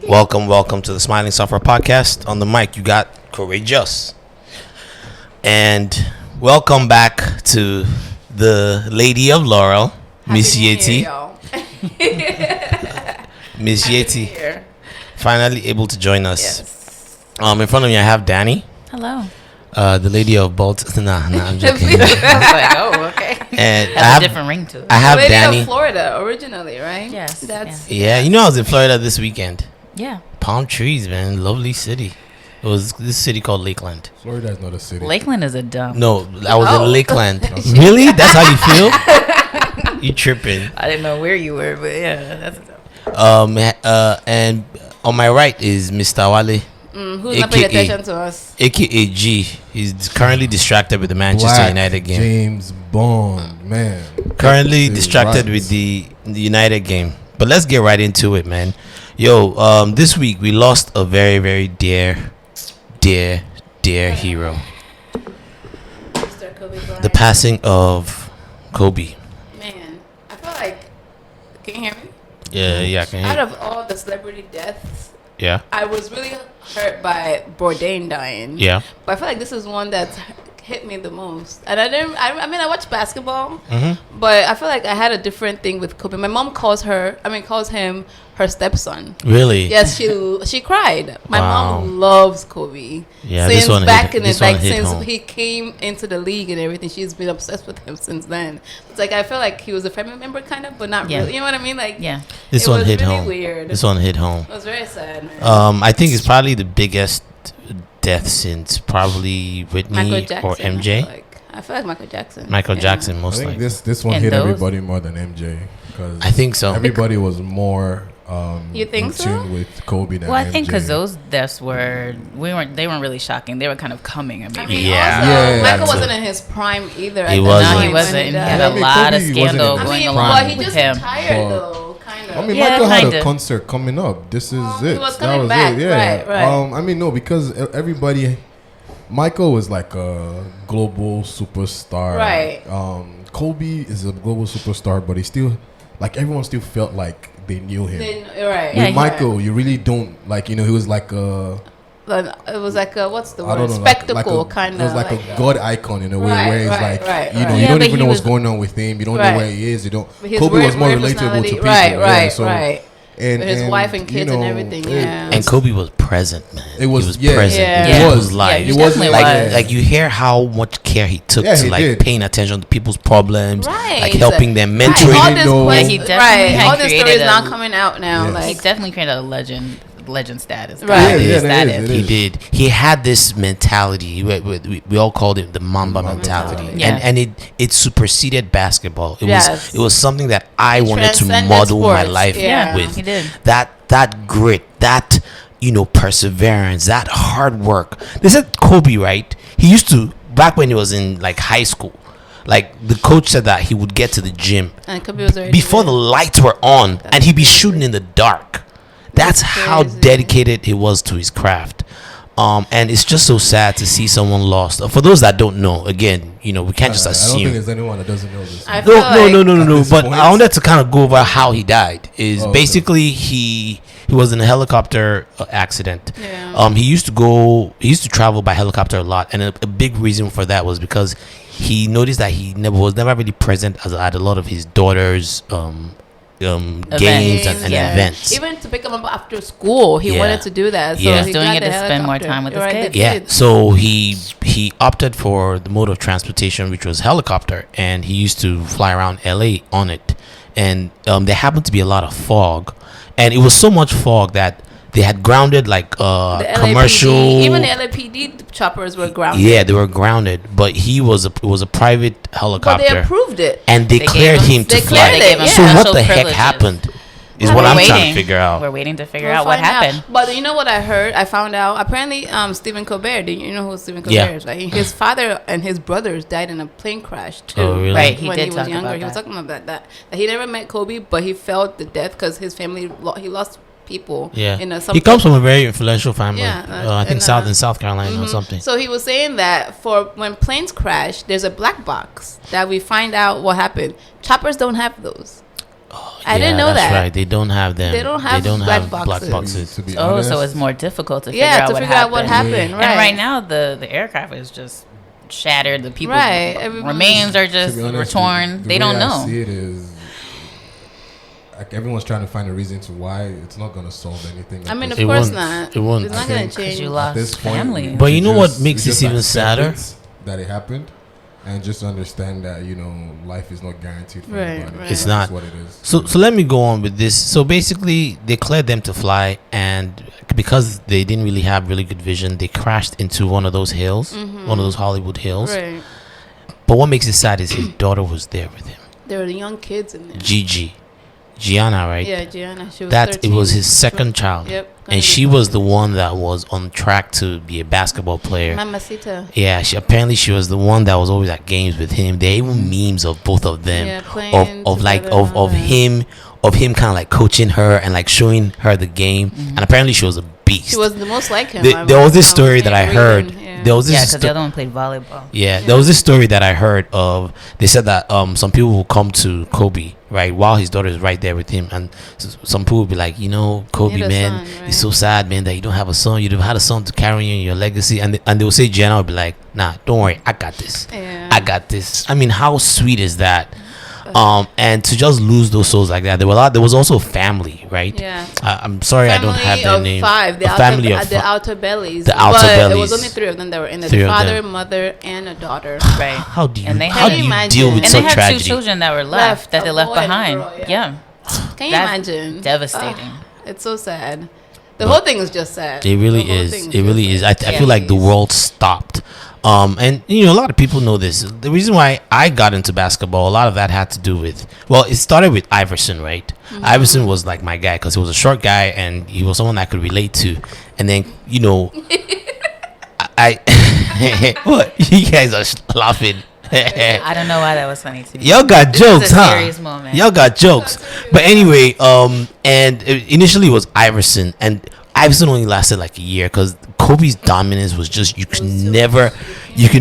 Welcome to the Smiling Software Podcast. On the mic, you got Courageous. And welcome back to the Lady of Laurel, Miss Yeti. Miss Yeti. Finally able to join us. Yes. In front of me, I have Danny. Hello. The Lady of Baltimore. Nah, I'm joking. I was like, oh, okay. And Has a different ring to it. I have Lady Danny. of Florida originally, right? Yes. That's Yeah, you know I was in Florida this weekend. Yeah. Palm trees, man. Lovely city. It was this city called Lakeland. Florida is not a city. Lakeland is a dump. No, I was Oh. in Lakeland. Really? That's how you feel? You tripping. I didn't know where you were, but yeah, that's a dump. And on my right is Mr. Wale, who's not paying attention to us? aka G. He's currently distracted with the Manchester Black United game. James Bond, man. Currently That is distracted right. with the United game. But let's get right into it, man. Yo, this week we lost a very, very dear hero. Mr. Kobe Bryant. The passing of Kobe. Man, I feel like, can you hear me? Yeah, I can Out hear. of all the celebrity deaths, Yeah. I was really hurt by Bourdain dying. Yeah. But I feel like this is one that's hit me the most. And I mean, I watch basketball, but I feel like I had a different thing with Kobe. My mom calls him her stepson. Really? Yes, she cried. My Wow. mom loves Kobe. Yeah, Since this one back hit- in this it, one like hit since home. he came into the league and everything, she's been obsessed with him since then. It's like I feel like he was a family member, kind of, but not Yeah. really. You know what I mean? Like, Yeah. This it one was hit really home. weird. This one hit home. It was very sad, man. I think it's probably the biggest death since probably Whitney Michael Jackson. or MJ. I feel like Michael Jackson. Michael Yeah. Jackson I most think likely. this one And hit those- everybody more than MJ. Cause I think so. Everybody was more You think in so? tune with Kobe than Well, I MJ. think because those deaths they weren't really shocking. They were kind of coming. I mean, I mean, Yeah. also, Yeah, Michael that's wasn't in his prime either. He at the wasn't. time no, he when wasn't. He died. had I a mean, lot of Kobe wasn't scandal in his going I mean, prime. well, he with just him. retired But- though, kind of. I mean, Yeah, Michael had a kinda. concert coming up. This is He it. was That coming was back. it. Yeah. Right. I mean, no, because everybody. Michael was like a global superstar. Right. Kobe is a global superstar, but he still, like, everyone still felt like they knew him. Then, right. Yeah, With Michael, you really don't like. He was like a. It was like a, what's the I don't word? know, Spectacle, like kind It was of. like a god icon in a way, Right, where it's right, like right, you know right. you Yeah, don't but even he know what's was- going on with him. You don't Right. know where he is. You don't. His Kobe was more rare relatable to personality. people. Right, yeah, right, so, right. And With his wife and you kids and know, everything, it- yeah. And Kobe was present, man. It was- he was yeah. present. Yeah. It Yeah. was Yeah, like he it definitely wasn't was. like you hear how much care he took Yeah, to he like did. paying attention to people's problems, Right. like helping them, Right, mentoring. all He this knows- Yeah, quest- he definitely had all this stories created now a- coming out now. Yes. He Like, definitely created a legend status. Right. Yeah, It yeah, is. that is, it He is. did. He had this mentality. We all called it the Mamba mentality, mentality. Yeah. and it superseded basketball. It Yes. was something that I wanted to transcended model my sports. life Yeah. with. He did. That grit, that perseverance, that hard work. They said Kobe, right? He used to, back when he was in like high school, like the coach said that he would get to the gym and Kobe was already before the there. lights were on, and he'd be shooting in the dark. That's how crazy. dedicated he was to his craft. And it's just so sad to see someone lost. For those that don't know, again, we can't just I don't think assume. there's anyone that doesn't know this. I feel No. At this But point- I wanted to kind of go over how he died. Is Oh, okay. basically he was in a helicopter accident. Yeah. He used to travel by helicopter a lot, and a big reason for that was because he noticed that he was never really present at a lot of his daughter's games and yeah. events. Even to pick him up after school, he Yeah. wanted to do that. So Yeah. he Doing got it the to spend more helicopter. time with his Right, kids. the Yeah, kids. so he opted for the mode of transportation, which was helicopter, and he used to fly around LA on it. And there happened to be a lot of fog, and it was so much fog that they had grounded like The commercial. LAPD, even the LAPD choppers were grounded. Yeah, they were grounded, but it was a private But helicopter, they approved it. and they They cleared gave him- him to they fly. cleared it, him So yeah. what special the heck privileges. happened? Is We're what I'm waiting. trying to figure out. We're waiting to figure We'll out what find happened. But you know what I heard? I found out. Apparently, Stephen Colbert. Do you know who Stephen Colbert Yeah. is? Right? His father and his brothers died in a plane crash too. Oh, really? Right, he when did he was talk younger, about he was that. talking about that. That he never met Kobe, but he felt the death because his family he lost people. Yeah. You know, He comes from a very influential family. Yeah, I think and, in South Carolina or something. So he was saying that for when planes crash, there's a black box that we find out what happened. Choppers don't have those. I didn't know that's that. right. They don't have them. They don't have black boxes. To be Oh, honest, so it's more difficult to figure Yeah, out to what figure out what happened. happened. Right. And right now, the aircraft is just shattered. The people remains are to just be honest, torn. the They way don't I know. see it is, like, everyone's trying to find a reason to why. It's not going to solve anything. I mean, of It course won't. not. It won't. It's not I going think to change. You at lost this point, family. But you know what we makes this even accept sadder? it, that it happened, and just understand that, you know, life is not guaranteed for Right, anybody. right. It's That's not. what it is. So let me go on with this. So basically, they cleared them to fly, and because they didn't really have really good vision, they crashed into one of those hills, one of those Hollywood hills. Right. But what makes it sad is his daughter was there with him, There were young kids in there. Gianna, right? Yeah, Gianna. She was That 13. it was his second child, Yep. and she was the one that was on track to be a basketball player. Mamacita. Yeah, she was the one that was always at games with him. There are even memes of both of them, Yeah, playing of like together and all of that. him kind of like coaching her and like showing her the game. And apparently she was a beast. She was the most like him. There was this story that I heard. Yeah. There was this Yeah, because the sto- other one played volleyball. yeah, there was this story that I heard of. They said that some people will come to Kobe right while his daughter is right there with him, and some people will be like, you know, Kobe, need a man, son, right? it's so sad, man, that you don't have a son. You'd have had a son to carry on your legacy, and they will say, Jenna will be like, nah, don't worry, I got this. Yeah. I got this. I mean, how sweet is that? And to just lose those souls like that, there was also family, right? Yeah. I'm sorry, I don't have their name. Five. The A family of the fi- outer bellies. The outer but There bellies. was only three of them that were in there. Three The of father, them. mother, and a daughter. Right. How do you And they how had- do you Imagine. deal with And such they had tragedy? two children that were left that A they left boy and a behind. girl, yeah. yeah. Can you That's imagine? devastating. It's so sad. The whole thing is just sad. It really The whole is. thing It really just is. like, I feel like the yes. world stopped. And you know, a lot of people know this. The reason why I got into basketball, a lot of that had to do with, well, it started with Iverson, right? Iverson was like my guy because he was a short guy and he was someone I could relate to. And then, you know, I what? You guys are laughing. I don't know why that was funny to me. Y'all got This is jokes, a huh? serious moment. Y'all got jokes. But anyway, and initially it was Iverson, and Iverson only lasted like a year because Kobe's dominance was just you could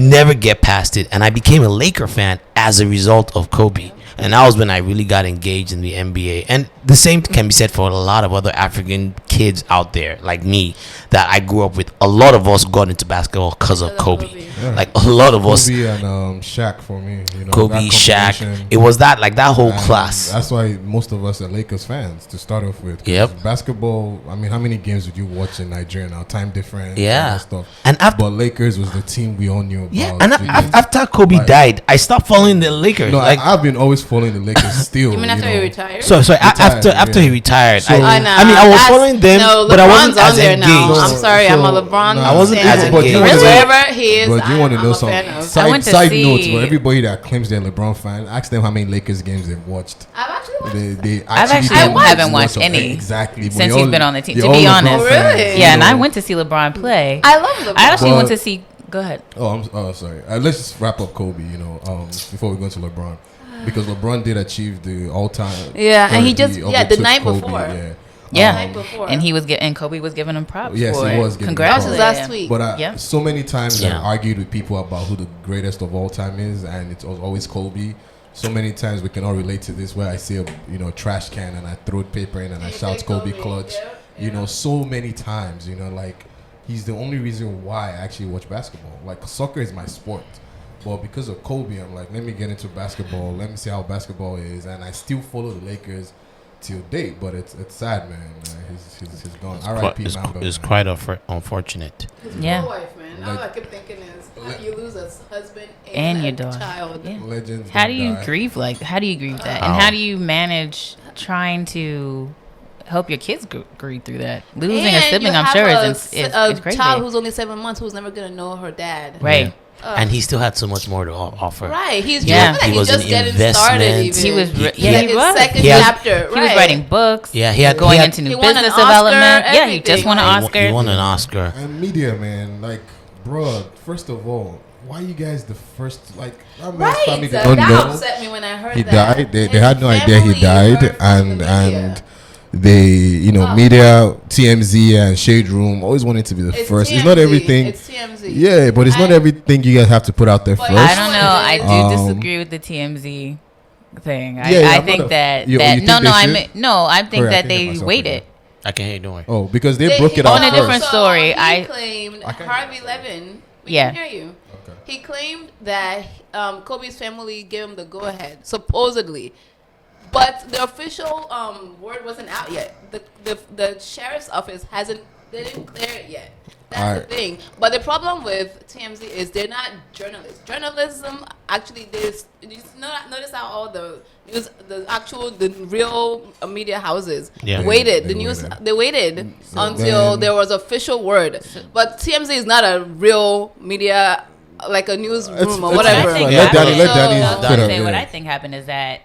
never get past it. And I became a Laker fan as a result of Kobe. And that was when I really got engaged in the NBA. And the same can be said for a lot of other African kids out there, like me, that I grew up with. A lot of us got into basketball because of Kobe. Yeah. Like a lot of us. Kobe and Shaq for me. You know, Kobe, that Shaq. combination. It was that whole And class. That's why most of us are Lakers fans to start off with. 'Cause Yep. Basketball. I mean, how many games did you watch in Nigeria now? Time difference. Yeah. And that stuff. And after But Lakers was the team we all knew about. yeah, and because- after Kobe Like- died, I stopped following the Lakers. no, like I've been always following the Lakers still. You mean after know. he retired? so Retired, after yeah. he retired, So- I know. mean I was That's- following them, no, but I wasn't LeBron's on as there engaged. now. No, I'm sorry, I'm a so- LeBron. no, I wasn't fan. as engaged. Wherever he is, But you want to know I'm a something? fan of. I went to Side see- notes, but everybody that claims they're LeBron fan, ask them how many Lakers games they've watched. I've actually watched They I've actually don't haven't watch watched them. any exactly since he's been on the team, they're to be all honest. LeBron Oh, fans, really? you Yeah, and know. I went to see LeBron play. I love LeBron. I actually went But- to see. Go ahead. Oh, sorry. Let's just wrap up Kobe. You know, before we go into LeBron, because LeBron did achieve the all-time. Yeah, and he he just- the overtook night Kobe, before. Yeah. Yeah, night before. and and Kobe was giving him props. Yes, for he it. was giving him That was props. his Congratulations. last tweet. But Yeah. so many times Yeah. I've argued with people about who the greatest of all time is, and it's always Kobe. So many times we can all relate to this, where I see a trash can and I throw paper in and I shout Kobe clutch. You know, so many times. You know, like he's the only reason why I actually watch basketball. Like soccer is my sport, but because of Kobe, I'm like, let me get into basketball. Let me see how basketball is, and I still follow the Lakers till date. But it's sad, man. He's gone. R.I.P. Mamba. It's man. quite unfortunate. His Yeah. wife, man. All I keep thinking is, how do you lose a husband And your a daughter. child? Yeah. Legends. How do don't you die. grieve that? And how do you manage trying to help your kids grieve through that? Losing a And sibling, you I'm have sure, a is crazy. child who's only 7 months who's never gonna know her dad. Right. And he still had so much more to offer. Right. He's Yeah. just, He he's was just an getting started. investment. Even. He was, He- yeah, like he his was. second He had- chapter. He was right. writing books. Yeah, he had going he had- into new He won an business Oscar, development. Yeah, he just everything. won an He Oscar. He won an Oscar. And media, man, like, bro, first of all, why you guys the first, like, that man's Right. family That don't know. upset me when I heard He that. died. They And had no his idea he family died, heard from and the media. media, TMZ and Shade Room always wanted to be the first. TMZ. It's not everything. It's TMZ. Yeah, but it's not everything you guys have to put out there first. I don't know. I do disagree with the TMZ thing. I think that they waited. I can hear you doing. Oh, because they broke it out on a first. different story. He claimed Harvey Levin. We can hear you. Okay. He claimed that Kobe's family gave him the go ahead, supposedly. But the official word wasn't out yet. The sheriff's office they didn't clear it yet. That's the thing. But the problem with TMZ is they're not journalists. Journalism actually, you notice how all the news, the real media houses waited. They waited until there was official word. But TMZ is not a real media, like a newsroom or whatever. Let Danny say what I think happened is that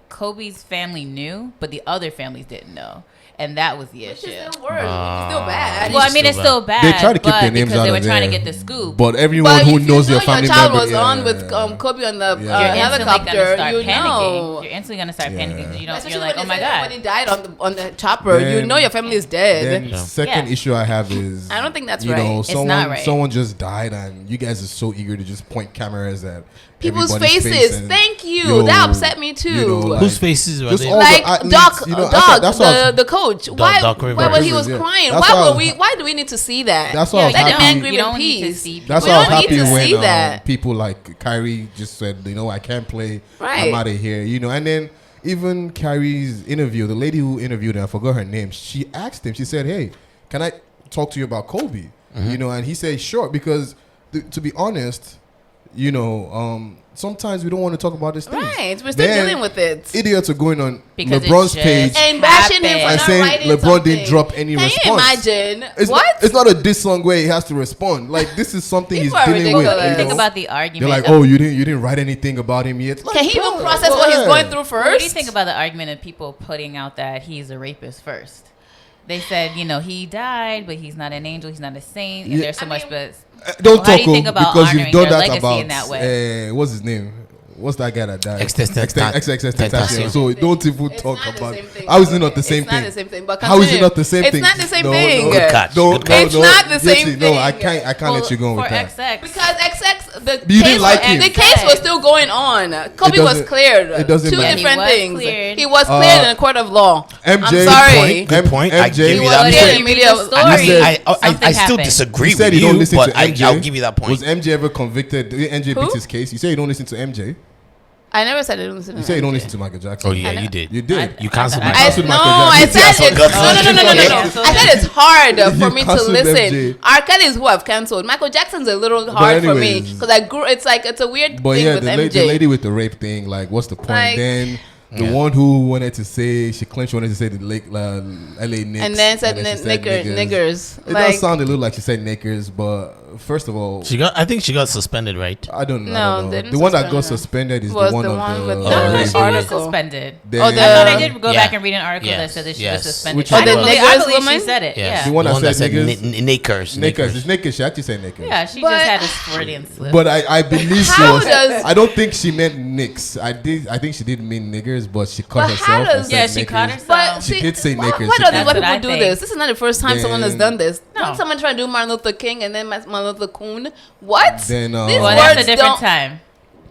Kobe's family knew, but the other families didn't know. And that was the issue. It's still worse. It's still bad. Well, I mean, it's still bad. They try to keep their names out because they were of trying there. to get the scoop. But everyone who knows your family child member was on with Kobe on the helicopter. You're instantly gonna start panicking because you don't. You're like, oh my god, when he died on the chopper, your family is dead. Then second issue I have is I don't think that's right. It's not right. Someone just died, and you guys are so eager to just point cameras at people's faces. Thank you. That upset me too. Whose faces were they? Like Doc, the coach. Why he was crying? Why do we need to see that? That's why let the man grieve in in peace. peace. That's why I was happy when people like Kyrie just said, I can't play. Right. I'm out of here. And then even Kyrie's interview, the lady who interviewed him, I forgot her name. She asked him. She said, "Hey, can I talk to you about Kobe?" And he said, "Sure," because to be honest, sometimes we don't want to talk about this thing. Right, we're still dealing with it. Idiots are going on LeBron's page and bashing him for and not saying writing LeBron something. didn't drop any response. Can you imagine? It's not a diss song where he has to respond. Like, this is something he's dealing with. Think about the argument. They're like, oh, you didn't write anything about him yet. Can he even process what he's going through first? What do you think about the argument of people putting out that he's a rapist first? They said, he died, but he's not an angel, he's not a saint, and there's so much. But don't talk about because you've done that about in that way. What's his name? What's that guy that died? XXXTentacion. So don't even talk about it. How is it not the same thing? It's not the same thing. But how is it not the same thing? It's not the same thing. Good catch. It's not the same thing. No, I can't let you go with that. Because XX, the case case was still going on. Kobe was cleared. It doesn't Two matter. different things. He was cleared in a court of law. MJ, I'm sorry. Good point. I give you that. I still disagree with you, but I'll give you that point. Was MJ ever convicted? Did MJ beat his case? You say you don't listen to MJ? I never said I don't listen to You say you don't listen to Michael Jackson. Oh, yeah, you did. You did. You cancelled Michael Jackson. No, I said it's... No. I said it's hard for me to listen. R. Kelly is who I've cancelled. Michael Jackson's a little hard for me because it's a weird thing with MJ. The lady with the rape thing, like, what's the point? Then... The one who wanted to say, she claimed she wanted to say the LA Knicks. And then said niggers. It does sound a little like she said niggers, but first of all... I think she got suspended, right? I don't know. The one that got suspended is the one with the... She was suspended. I thought I did go back and read an article that said that she was suspended. The niggers woman? She said it, yeah. The one that said niggers. It's niggers. She actually said niggers. Yeah, she just had a Freudian slip. But I believe she was... I don't think she meant nicks. I think she didn't mean niggers, but she cut herself. She cut herself. But she did say niggers. Why do people do this? This is not the first time someone has done this. Don't someone try to do Martin Luther King and then Martin Luther Coon? What? Then that's a different time.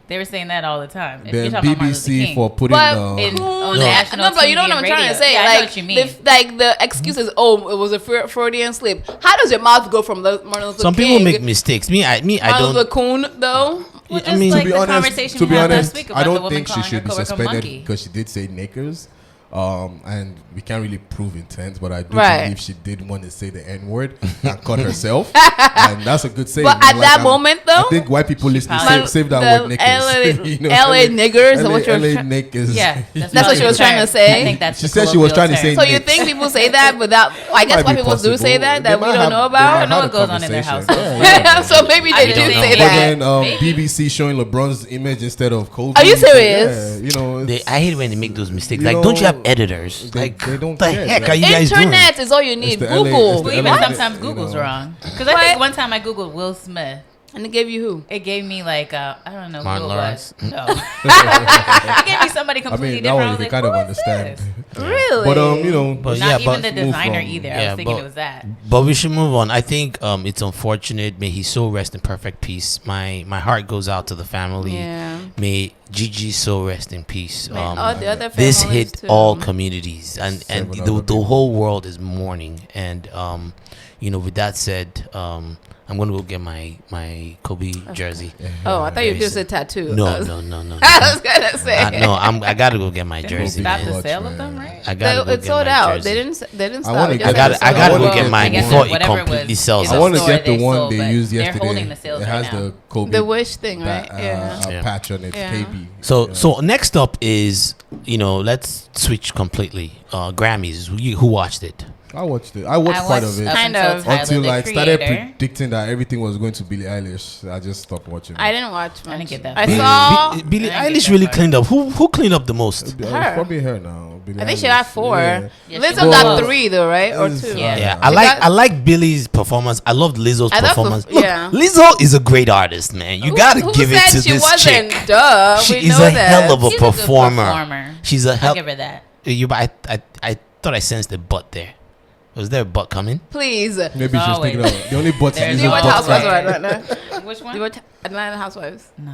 They were saying that all the time. Then BBC for putting on national but you don't know what I'm trying to say. Yeah, I know what you mean. The excuse is, it was a Freudian slip. How does your mouth go from Martin Luther King? Some people make mistakes. I don't. Martin Luther Coon, though. To be honest, I don't think she should be suspended because she did say knickers. And we can't really prove intent, but I do believe she did want to say the N-word and cut herself, and that's a good saying. But at that moment, though, I think white people listening save that word niggers. LA niggers, LA niggers. Yeah, that's what she was trying to say. I think that's she said she was trying to say. So you think people say that without? I guess white people do say that we don't know about. I know what goes on in their house. So maybe they do say that. But then BBC showing LeBron's image instead of Kobe. Are you serious? I hate when they make those mistakes. Like, don't you have editors? They don't. The heck are you guys doing? Internet is all you need. Google. Even sometimes Google's wrong. Because I think one time I googled Will Smith. And it gave you who? It gave me like I don't know Martin who it was. Lawrence? No, it gave me somebody completely that different. one I you was can like, kind of who is understand. this? Really? But you know, But Not yeah, even but the move designer from- either. I yeah, was thinking but- it was that. But we should move on. I think it's unfortunate. May his soul rest in perfect peace. My heart goes out to the family. Yeah. May Gigi's soul rest in peace. Man, all the other This families hit too. all communities, and Seven the other whole world is mourning. And with that said, I'm gonna go get my Kobe jersey. Oh, I thought you were Very just a tattoo. No. I was gonna say. I gotta go get my jersey. Stop Man. the Watch, sale of man. them, right? I gotta go It's get sold my out. jersey. They didn't I stop. wanna It get- just I gotta said it's go sold get out. mine I guess before it whatever completely was sells in I the out. want to store get the they one sold, they but used they're yesterday. holding the sales it has right now. the Kobe The wish thing, right? Yeah. Yeah. patch on it. Yeah. KB. So next up is let's switch completely. Grammys. Who watched it? I watched it. I watched part of it up Kind until of. Tyler, until the I started creator. predicting that everything was going to Billie Eilish. I just stopped watching. I didn't watch much. I didn't get that I far. saw. Billie I didn't get Eilish that really far. cleaned up. Who cleaned up the most? It's Her. probably her now. Billie I think she Eilish. got 4. Yeah. Yeah, Lizzo she got was. 3 though, right? Or It's, 2. Yeah. Yeah, She got- I like Billie's performance. I loved Lizzo's I love performance. perf- Look, yeah. Lizzo is a great artist, man. You gotta Who give it said to she this wasn't? chick. Duh. She we is know a that. hell of a She's a good performer. performer. She's a I'll hell. give her that. I thought I sensed a butt there. Was there a butt coming? Please. Maybe she's Always. thinking of the only butt There's is Do you watch no butt Housewives crack. right now? Which Do one? you watch Atlanta Housewives? No.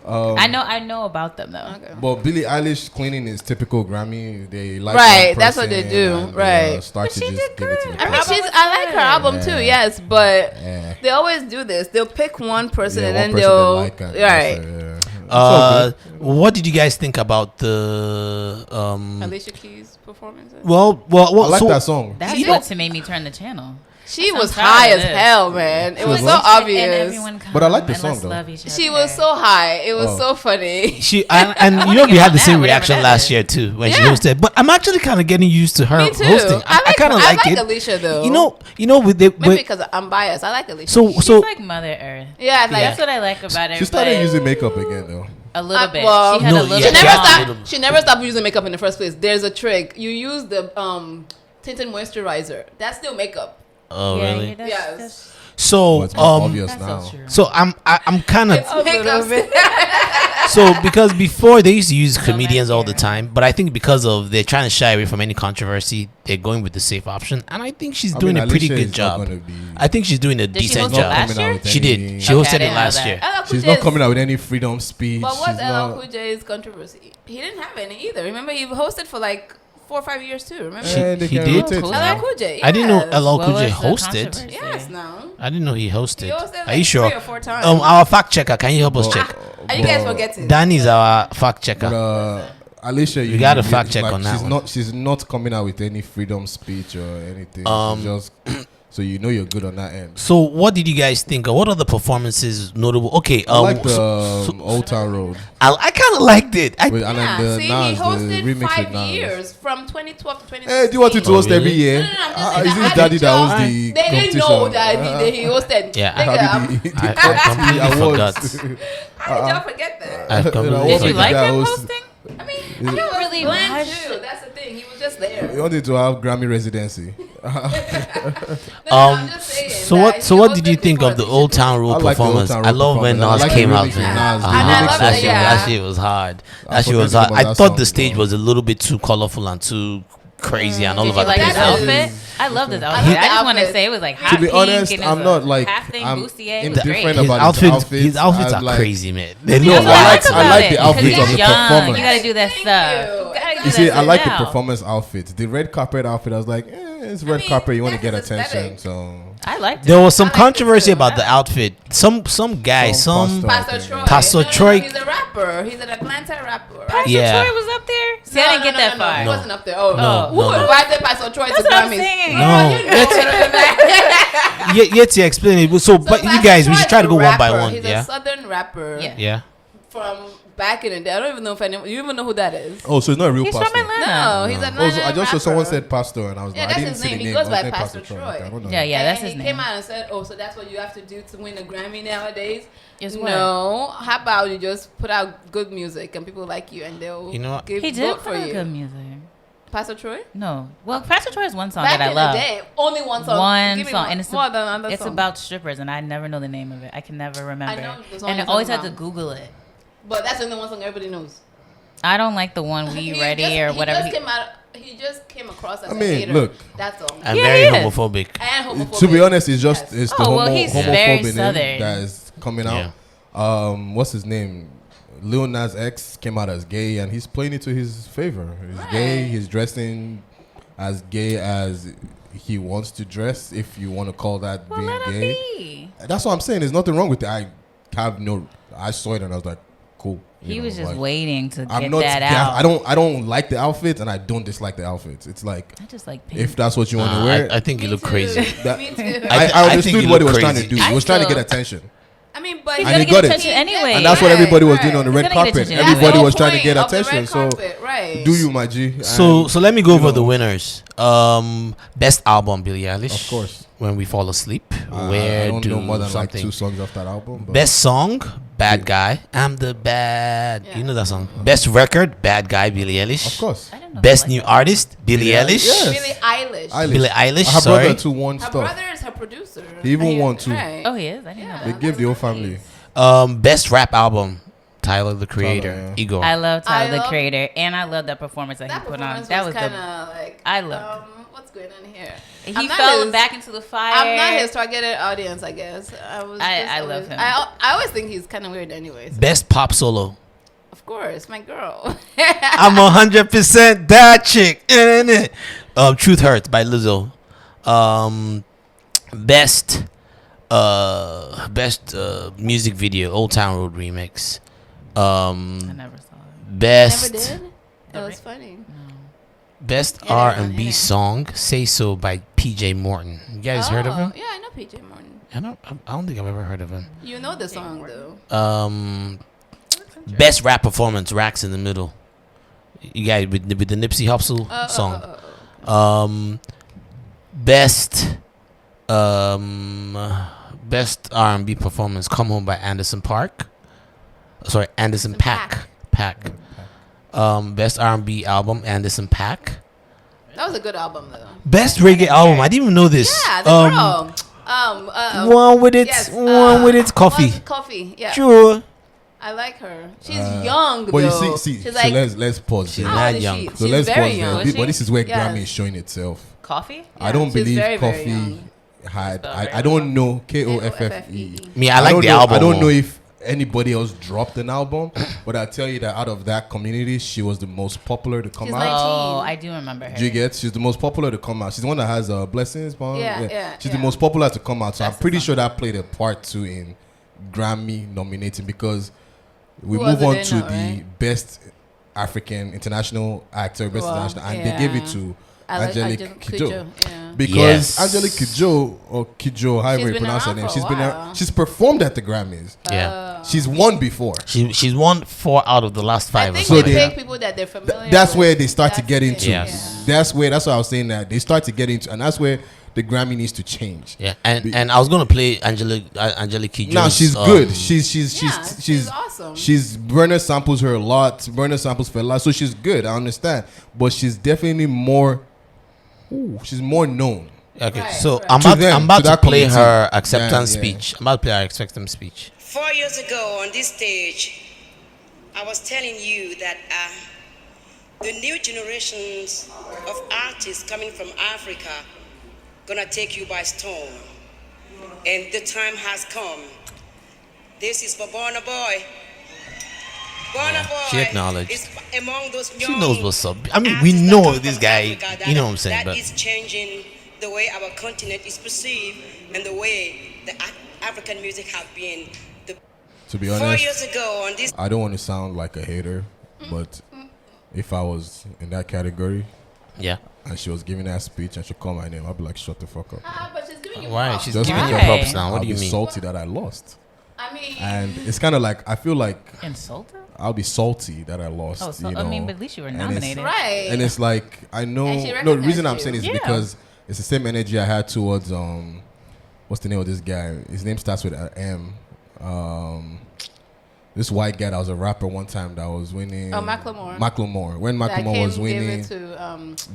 Oh. I know about them though. Okay. But Billie Eilish cleaning is typical Grammy. They like Right, one that's what they person do, and, right. start But to she just did give it to good. the I mean, Album was I like her good. album too, Yeah. yes, but Yeah. they always do this. They'll pick one person Yeah, and one then person they'll they like and right. that's it, yeah. It's all good. What did you guys think about the Alicia Keys' performance. well I like so that song. That's You what know- to make me turn the channel. She I'm was tired high of as this. hell, man. It She was was so what? And obvious. everyone But I like the come song, and let's though. love each She other. was so high. It was Oh. so funny. she and wanna we get had on the same that, reaction whatever that last is. year too when she Yeah. hosted. But I'm actually kind of getting used to her Me too. hosting. I kind of I like like it. Alicia though. You know with the maybe with, because I'm biased. I like Alicia. so She's so like Mother Earth. yeah, it's like That's what I like about her. She started but using makeup again though. a little bit. well, She had No, a little yeah, she bit. never yeah. stopped. She never stopped using makeup in the first place. There's a trick. You use the tinted moisturizer. That's still makeup. oh Yeah, really? yeah, that's- Yes. that's- So But it's more obvious that's now. so true. so I'm kind of It's makeup. so because before they used to use comedians all the care. time, but I think because of they're trying to shy away from any controversy, they're going with the safe option, and I think she's doing a pretty good job. I think she's doing a Did she decent host it job. last year? She did. She Okay, I hosted it didn't know last that. year. LL Cool She's J's- not coming out with any freedom speech. But what's She's LL not- Cool J's controversy? He didn't have any either. Remember, he hosted for like 4 or 5 years too. Remember? They He can did? rotate Cool. it. LL Cool J. I didn't know yes. LL What Cool J was the hosted. controversy? Yes, now. I didn't know he hosted. He hosted Are like you sure? 3 or 4 times. Our fact checker, can you help us check? Are you guys But- forgetting? Danny's our fact checker. But Alicia, You gotta fact check on that she's one. not. She's not coming out with any freedom speech or anything. She's just so you know you're good on that end. So, what did you guys think? What are the performances notable? Okay, I like the so- Old Town Road. I kind of liked it. With, and Yeah, then the see, Nas, he the hosted remix 5 with Nas. years from 2012 to 2016. Hey, do you want it to host Oh, every really? year? No, I'm just saying Is that this I daddy did that owns job. the They competition? didn't know that he hosted. Yeah, Nigga, I completely awards. forgot. how did y'all forget that? I completely Did you forgot. like that him was- hosting? I mean, I don't really blend watch. too. That's the thing. He was just there. You wanted to have Grammy residency. I'm just saying So that what? he So what did hosted you think before of the they Old should- Town Road I like the Old performance? Town I Road love when performance. I Nas like came the out. remix with Nas. The And I remix love that it, shit, yeah. that shit was hard. I That shit was forgot hard. about I that thought song, the stage bro. was a little bit too colorful and too crazy and all Did of you that. like his That is- outfit? I love this outfit. like the I just want to outfit. say it was like hot To be pink honest, and it I'm was not a like half thing I'm bustier. It was indifferent great. about His outfits. outfits I are like- crazy, man. They That's look what I like. like I about like it, the 'cause outfits he's of the young. performance. You gotta do that Thank stuff. you. You gotta do You see, that I like the stuff now. performance outfits. The red carpet outfit, I was like, it's red mean, carpet. You want to get that's his attention, aesthetic. so I liked it. There was some I like it controversy too. about the outfit. Some guy, Some Pastor Okay. Troy. Pastor No, Troy- he's a rapper. He's an Atlanta rapper. Right? Pastor Yeah. Troy was up there. See, I didn't get that far. He wasn't up there. Oh, No, Who no, no. invited Pastor Troy That's to what I'm Grammys? saying. No, yet to explain it. So, but you Pastor guys, we Troy should try is to a go one by rapper. one. He's Yeah, a southern rapper. Yeah. yeah. From back in the day. I don't even know if anyone. You even know who that is? Oh, so it's not a real He's pastor. from Atlanta. No, he's an Oh, so I Atlanta just saw someone rapper. said pastor, and I was Yeah, like, I that's didn't his see name. the He name. goes I was by named Pastor Okay, Troy. I don't know. Yeah, that's And his he came name. out and said, "Oh, so that's what you have to do to win a Grammy nowadays." Is what? No, how about you just put out good music and people like you and they'll You know what? give He did vote put for out you. good music. Pastor Troy? No. Well, Pastor Troy is one song Back that I in love. the day, only one song. One Give me song, one. and it's More than another it's song. about strippers, and I never know the name of it. I can never remember. I know the song and I you're always talking have to about. Google it. But that's the only one song everybody knows. I don't like the one "We Ready" or whatever. He just came across as I a mean, hater. look. That's all. I'm Yeah, very he is. homophobic. And homophobic. To be honest, it's just Yes. it's the Oh, well, he's very homophobe in him Southern. that is coming out. What's his name? Lil Nas X came out as gay, and he's playing it to his favor. He's gay. He's dressing as gay as he wants to dress, if you want to call that being let him gay. be. That's what I'm saying. There's nothing wrong with it. I saw it and I was like, cool. He You was know, just like, waiting to I'm get not. that out. I don't like the outfits, and I don't dislike the outfits. It's like I just like pink. if that's what you want to wear. I think you Me look too. crazy. That- Me too. I think understood you what he look was trying to crazy. do. He I was trying to still- get attention. I mean, but He's And gonna he get got it. attention anyway. And that's what everybody was doing on the He's red gonna get carpet. attention. Everybody That's the was whole trying to get point of the attention. red So carpet, right. do you, my G? So And, let me go you over know, the winners. Best album, Billie Eilish. Of course. When We Fall Asleep. I Where don't do know more than something. like 2 songs off that album. But Best song, Bad Guy. I'm the bad. Yeah. You know that song. Best record, Bad Guy, Billie Eilish. of course, I don't know Best if I new like that. artist, Billie Billie Eilish. Eilish. Billie Eilish. Billie Eilish, Her sorry. brother too won Her stuff. brother is her producer. He even won too. Right. Oh, he is. I didn't know They that. give the whole family. Best rap album, Tyler the Creator. Tyler, yeah. Igor. I love Tyler the love- Creator, and I love that performance that, That he put on. performance That was was kind the. of like. I loved what's going on here? He I'm not fell his- back into the fire. I'm not his targeted audience, I guess. I love him. I always think he's kind of weird, anyways. Best pop solo. Of course, my girl. I'm 100% that chick. Truth Hurts by Lizzo. Best music video, Old Town Road remix. I never saw it. Best Never did. It was funny. best Yeah, R&B yeah. song, Say So by PJ Morton. You guys heard of him? Yeah, I know PJ Morton. I don't think I've ever heard of him. You know the song though. Best rap performance, Racks in the Middle. You guys with the Nipsey Hussle song. Best best R&B performance, Come Home by Anderson Park. Sorry, Anderson Paak. Best R&B album, Anderson Paak. That was a good album though. Best reggae album. I didn't even know this. Yeah, the girl. One with it. Yes, one with it. Coffee. Coffee. Yeah. Sure. I like her. She's young But though. you see, She's so like, let's pause She's there. how old mad is young. she? So So She's let's very pause young. there. But this is where Yes. Grammy is showing itself. Coffee? I don't she's believe very, very Coffee young. had. Spelled I right. don't know Koffe. Me, I like don't the know, album. I don't know more. if anybody else dropped an album, but I tell you that out of that community, she was the most popular to come She's out. like- Oh, 19. I do remember her. Do you get? She's the most popular to come out. She's the one that has Blessings. Yeah. She's the most popular to come out. So That's I'm pretty the sure that played a part too in Grammy nominating, because we Who was move it on in to now, the right? best African international actor, best Wow, international, and they gave it to Angelique Kidjo. Yeah. Because Yes. Angelique Kidjo, or Kidjo, however She's you been pronounce her around name, for a she's been while. she's performed at the Grammys. Yeah. She's won before. She's won 4 out of the last 5 I or think So they something. they- pick people that they're familiar That's with. where they start to That's get it. into. Yes. That's what I was saying, that they start to get into, and that's where the Grammy needs to change. Yeah, and I was gonna play Angelique Kidjo's. Now she's good. She's awesome. She's Burner samples her a lot. Burner samples for a lot, so she's good. I understand, but she's definitely more. She's more known. Okay, Right, so right. I'm To about, them, I'm about to to that play committee. her acceptance Yeah. speech. I'm about to play her acceptance speech. 4 years ago on this stage, I was telling you that the new generations of artists coming from Africa gonna take you by storm, and the time has come. This is for Burna Boy. Burna Boy. she acknowledged. is among those She young knows what's up. I mean, we artists that know come this from guy. Africa that- You know what I'm saying? That But is changing the way our continent is perceived and the way the African music have been. To be 4 honest, years ago on this. I don't want to sound like a hater, but if I was in that category yeah, and she was giving that speech and she called my name, I'd be like, shut the fuck up. But she's giving you why? props. She's Just giving you because- props now. What I'll do you be mean? salty that I lost, I mean, and it's kind of like I feel like Insulted? I'll be salty that I lost. Oh, so, you know? I mean, but at least you were And it's- nominated. right. And it's like I know. And she No, the reason recognized I'm you. saying is Yeah. because it's the same energy I had towards what's the name of this guy? His name starts with an M. this white guy that was a rapper one time that was winning. Oh, Macklemore. Macklemore. When Macklemore was winning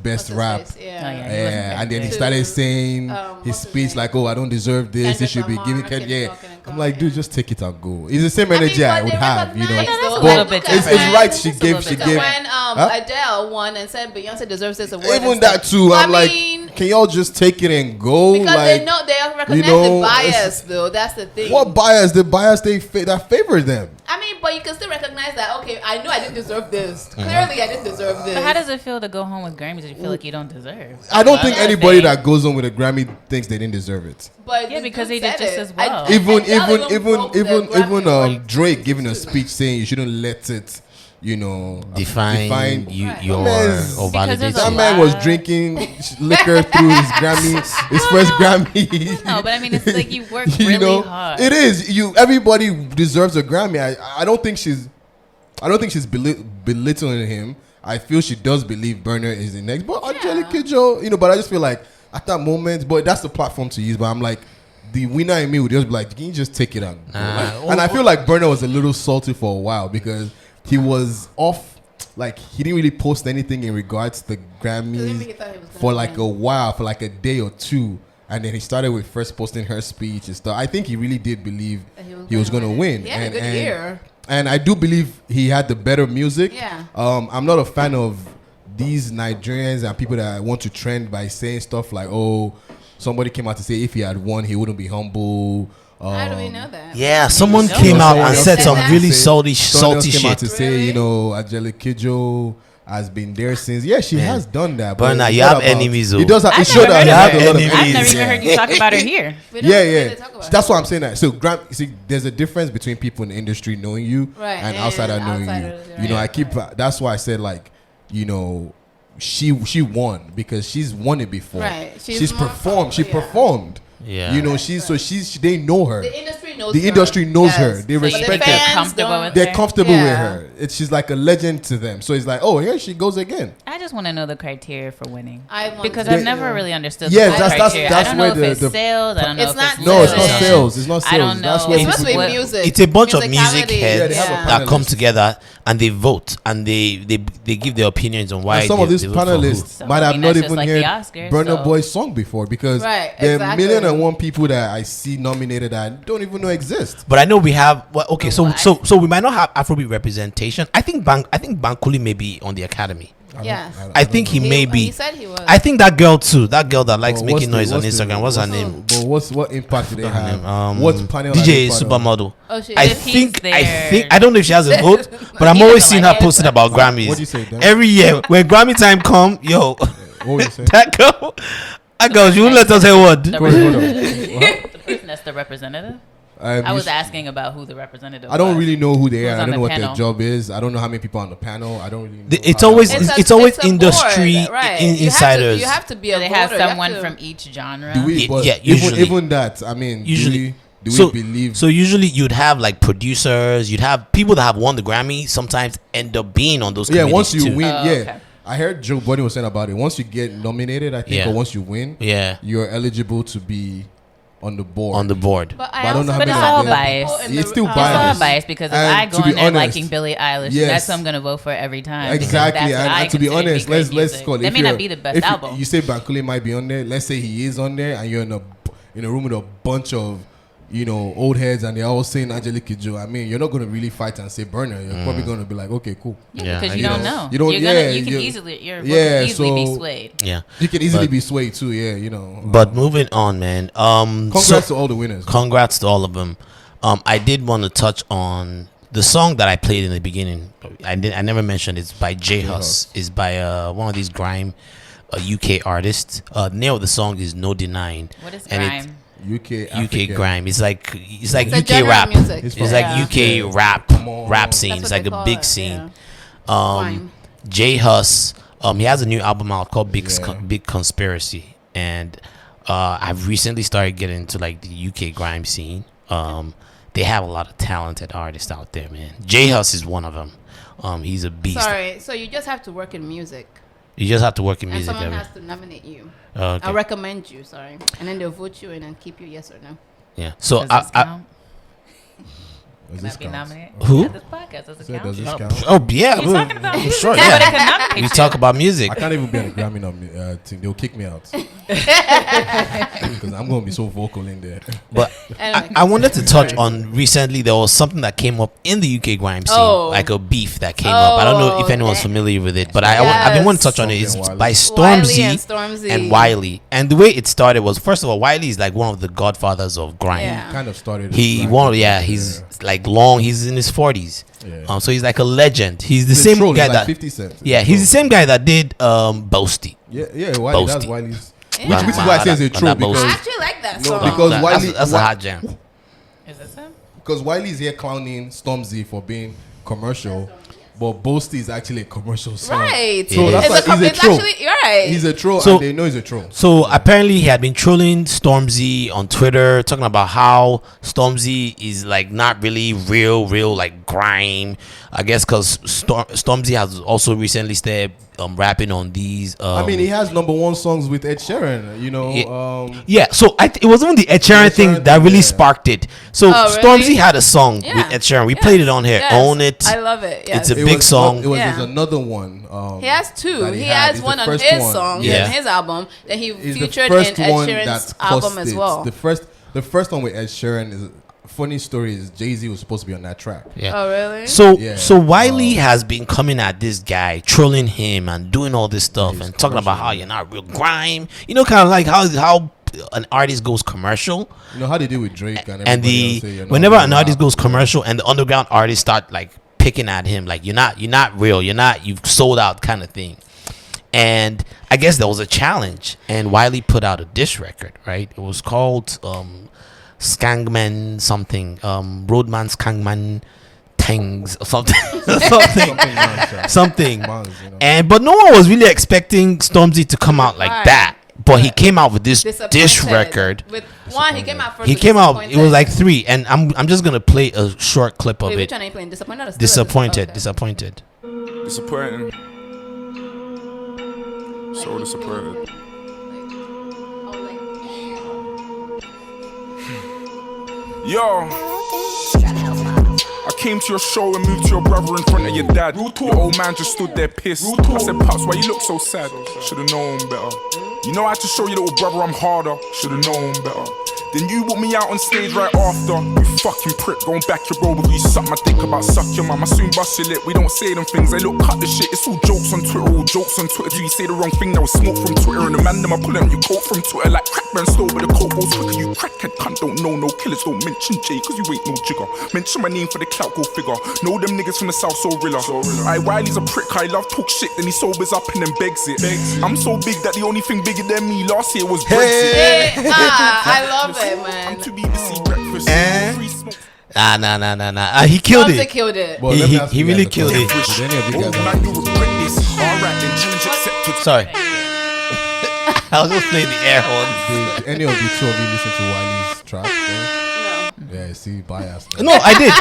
best rap. Yeah. And then he started saying his speech like, "Oh, I don't deserve this. This should be given." I'm like, dude, just take it and go. It's the same energy I would have, you know. But it's right. She gave. When Adele won and said Beyonce deserves this award. Even that too. I'm like, can y'all just take it and go? Because like, they know they recognize the bias, though. That's the thing. What bias? The bias that favors them. I mean, but you can still recognize that. Okay, I know I didn't deserve this. Clearly, I didn't deserve this. But how does it feel to go home with Grammys that you feel like you don't deserve? I don't think anybody that goes on with a Grammy thinks they didn't deserve it. But yeah, because they did just as well. Even Drake giving a speech saying you shouldn't let it, you know, define your or validate. That man was drinking liquor through his Grammy, his first Grammy. No, but I mean, it's like you work really hard. It is. Everybody deserves a Grammy. I don't think she's belittling him. I feel she does believe Burner is the next. But Angelique Kidjo, you know, but I just feel like at that moment, but that's the platform to use. But I'm like, the winner in me would just be like, can you just take it out? And I feel like Burner was a little salty for a while because he was off, like he didn't really post anything in regards to the Grammys for like a while, for like a day or two. And then he started with first posting her speech and stuff. I think he really did believe he was going to win. He had a good year. And I do believe he had the better music. Yeah. I'm not a fan of these Nigerians and people that want to trend by saying stuff like, oh, somebody came out to say if he had won, he wouldn't be humble. How do we know that? Yeah, someone came out and said some really salty shit. Came out to say, you know, Angelique Kidjo has been there since. Yeah, she has done that. But now you have enemies. He does have. It showed that he had a lot of enemies. I've never even heard you talk about her here. Yeah. That's why I'm saying that. So, see, there's a difference between people in the industry knowing you and outsider knowing you. You know, I keep. That's why I said like, you know, she won because she's won it before. Right. She's performed. She performed. Yeah. You know, they know her. The industry knows the her. industry knows her. They so respect her. They're comfortable with her. She's like a legend to them. So it's like, oh, here she goes again. I just want to know the criteria for winning. Because I've never really understood the criteria. That's I don't know if it's sales. I don't know if it's no, it's not sales. It's not sales. I don't know. That's where it's supposed to be music. It's a bunch of music heads that come panelists. together and they vote and they give their opinions on why. And some of these panelists might have not even heard Burna Boy's song before because there are 1,000,001 people that I see nominated that I don't even know exist. But I know we have. So we might not have Afrobeat representation. I think Bankole may be on the Academy. I think he may be. He said he was. I think that girl too. That girl that likes making noise on Instagram. What's her name? But what impact do they have? What panel? DJ Supermodel. Oh, I think. I don't know if she has a vote, but I'm always seeing her posting about Grammys. What do you say, Dan? Every year when Grammy time come, yo, what would you say? that girl, she won't let us say what. The person that's the representative. I was asking about who the representative. I don't really know who they are. I don't know what panel. their job is. I don't know how many people on the panel. I don't really know. It's always industry board, right. insiders. You have to be a they voter. have someone from each genre. Usually. Even that. I mean, usually. Do we believe? So usually you'd have like producers. You'd have people that have won the Grammy. Sometimes end up being on those. Yeah, once you win, okay. I heard Joe Budden was saying about it. Once you get nominated, I think, or once you win, you're eligible to be on the board. But I don't know how but many it's all biased. It's still biased. It's all biased because if I go in there honest, liking Billie Eilish, that's who I'm going to vote for every time. Exactly. And to be honest, let's call it. That may not be the best album. You say Bankole might be on there. Let's say he is on there and you're in a room with a bunch of, you know, old heads and they're all saying Angelique Kidjo. I mean, you're not going to really fight and say Burner. You're probably going to be like, okay, cool. Yeah, because you don't know. You don't. You can easily be swayed. Yeah, you can easily be swayed too. Yeah, you know. But moving on, man. Congrats to all the winners. Congrats to all of them. I did want to touch on the song that I played in the beginning. I never mentioned it's by J-hus. It's by one of these grime UK artists. The name of the song is No Denying. What is grime? UK grime. It's like UK rap. Music. It's like UK rap scene. It's like a big scene. J-hus. He has a new album out called Big Conspiracy, and I've recently started getting into like the UK grime scene. They have a lot of talented artists out there, man. J-hus is one of them. He's a beast. Sorry, so you just have to work in music. You just have to work in music. And someone has to nominate you. Okay. I'll recommend you, sorry. And then they'll vote you in and keep you yes or no. Yeah. So Can I be nominated? Who? At this podcast, does it count? Does this count? Oh yeah, You talking about I'm music? sure. Yeah, but it Yeah, can nominate we you. talk about music. I can't even be on the Grammy thing. They'll kick me out because I'm gonna be so vocal in there. But I wanted to touch on recently. There was something that came up in the UK grime scene, like a beef that came up. I don't know if anyone's familiar with it, but I've been wanting to touch on it. It's by Stormzy and Wiley. And the way it started was, first of all, Wiley is like one of the godfathers of grime. Yeah. He kind of started. He's like long. He's in his 40s. Yeah. So he's like a legend. He's the same troll. guy He's like that 50 Cent. Yeah, he's the same guy that did Boasty. Yeah. Wiley, that's Boasty. Wiley's. Yeah. Which is why I say it's a troll That Boasty. I because actually like that song. because Wiley that's a hot jam. Is this him? because Wiley's here clowning Stormzy for being commercial, but Boasty is actually a commercial song. Right. So that's why he's a it's troll. actually right. He's a troll, So- and they know he's a troll. So apparently he had been trolling Stormzy on Twitter, talking about how Stormzy is like not really real like grime. I guess because Stormzy has also recently started rapping on these. I mean, he has #1 songs with Ed Sheeran. You know. Yeah, so it was even the Ed Sheeran thing that really sparked it. So Oh, Stormzy really? had a song Yeah. with Ed Sheeran. We played it on here. Yes. Own It. I love it. Yes. It's a big song. It was Yeah. there's another one. He has two. that He had. has It's one the on first his one. song, Yeah. and his album, that he It's featured the first in Ed one Sheeran's that album cost as it. well. The first one with Ed Sheeran is funny story is Jay-Z was supposed to be on that track. Yeah. Oh, really? So Wiley has been coming at this guy, trolling him and doing all this stuff and talking about how you're not real grime. You know, kind of like how an artist goes commercial. You know how they do with Drake and And everybody else say you're not whenever real an artist rap. goes commercial and the underground artists start like picking at him, like you're not real, you've sold out kind of thing. And I guess there was a challenge, and Wiley put out a diss record, right? It was called Skengman something, Roadman Skengman Tangs or something, something. Mans, you know. And but no one was really expecting Stormzy to come out like Right. that. But he came out with this diss Disappointed. record. With one, he came out first. He with came out. It was Disappointed. like 3, and I'm just gonna play a short clip of Wait, it. which one are you playing? Disappointed or still Disappointed. Okay. Disappointed. Disappointing. So disappointed. Yo. I came to your show and moved to your brother in front of your dad. Your old man just stood there pissed. I said, Pops, why you look so sad? Should've known better. You know I had to show your little brother I'm harder. Should've known better. Then you walk me out on stage right after. You fucking prick, going back your bro before you suck my dick about suck your mum. I soon bust your lip, we don't say them things. They look, cut the shit, it's all jokes on Twitter, all jokes on Twitter. Do you say the wrong thing, there was smoke from Twitter. And the man them I pull out your coat from Twitter like crack man stole, but the coat goes quicker. You crackhead cunt, don't know no killers, don't mention Jay, cause you ain't no jigger. Mention my name for the clout, go figure. Know them niggas from the south, so rilla. I Wiley's a prick, I love talk shit, then he sobers up and then begs it. I'm so big that the only thing bigger than me last year was Brexit. I love it, man. I'm too BBC breakfast. Free smoke. Nah. He killed Stormzy it. killed it. Well, let me ask He you really guys a killed it. question. Did any of you Oh guys man, you regret this. Alright, then challenge accepted. Sorry. I was just playing the air horn. Did any of the two of you listen to Wiley's track? No. Yeah, see, bias. No, I did.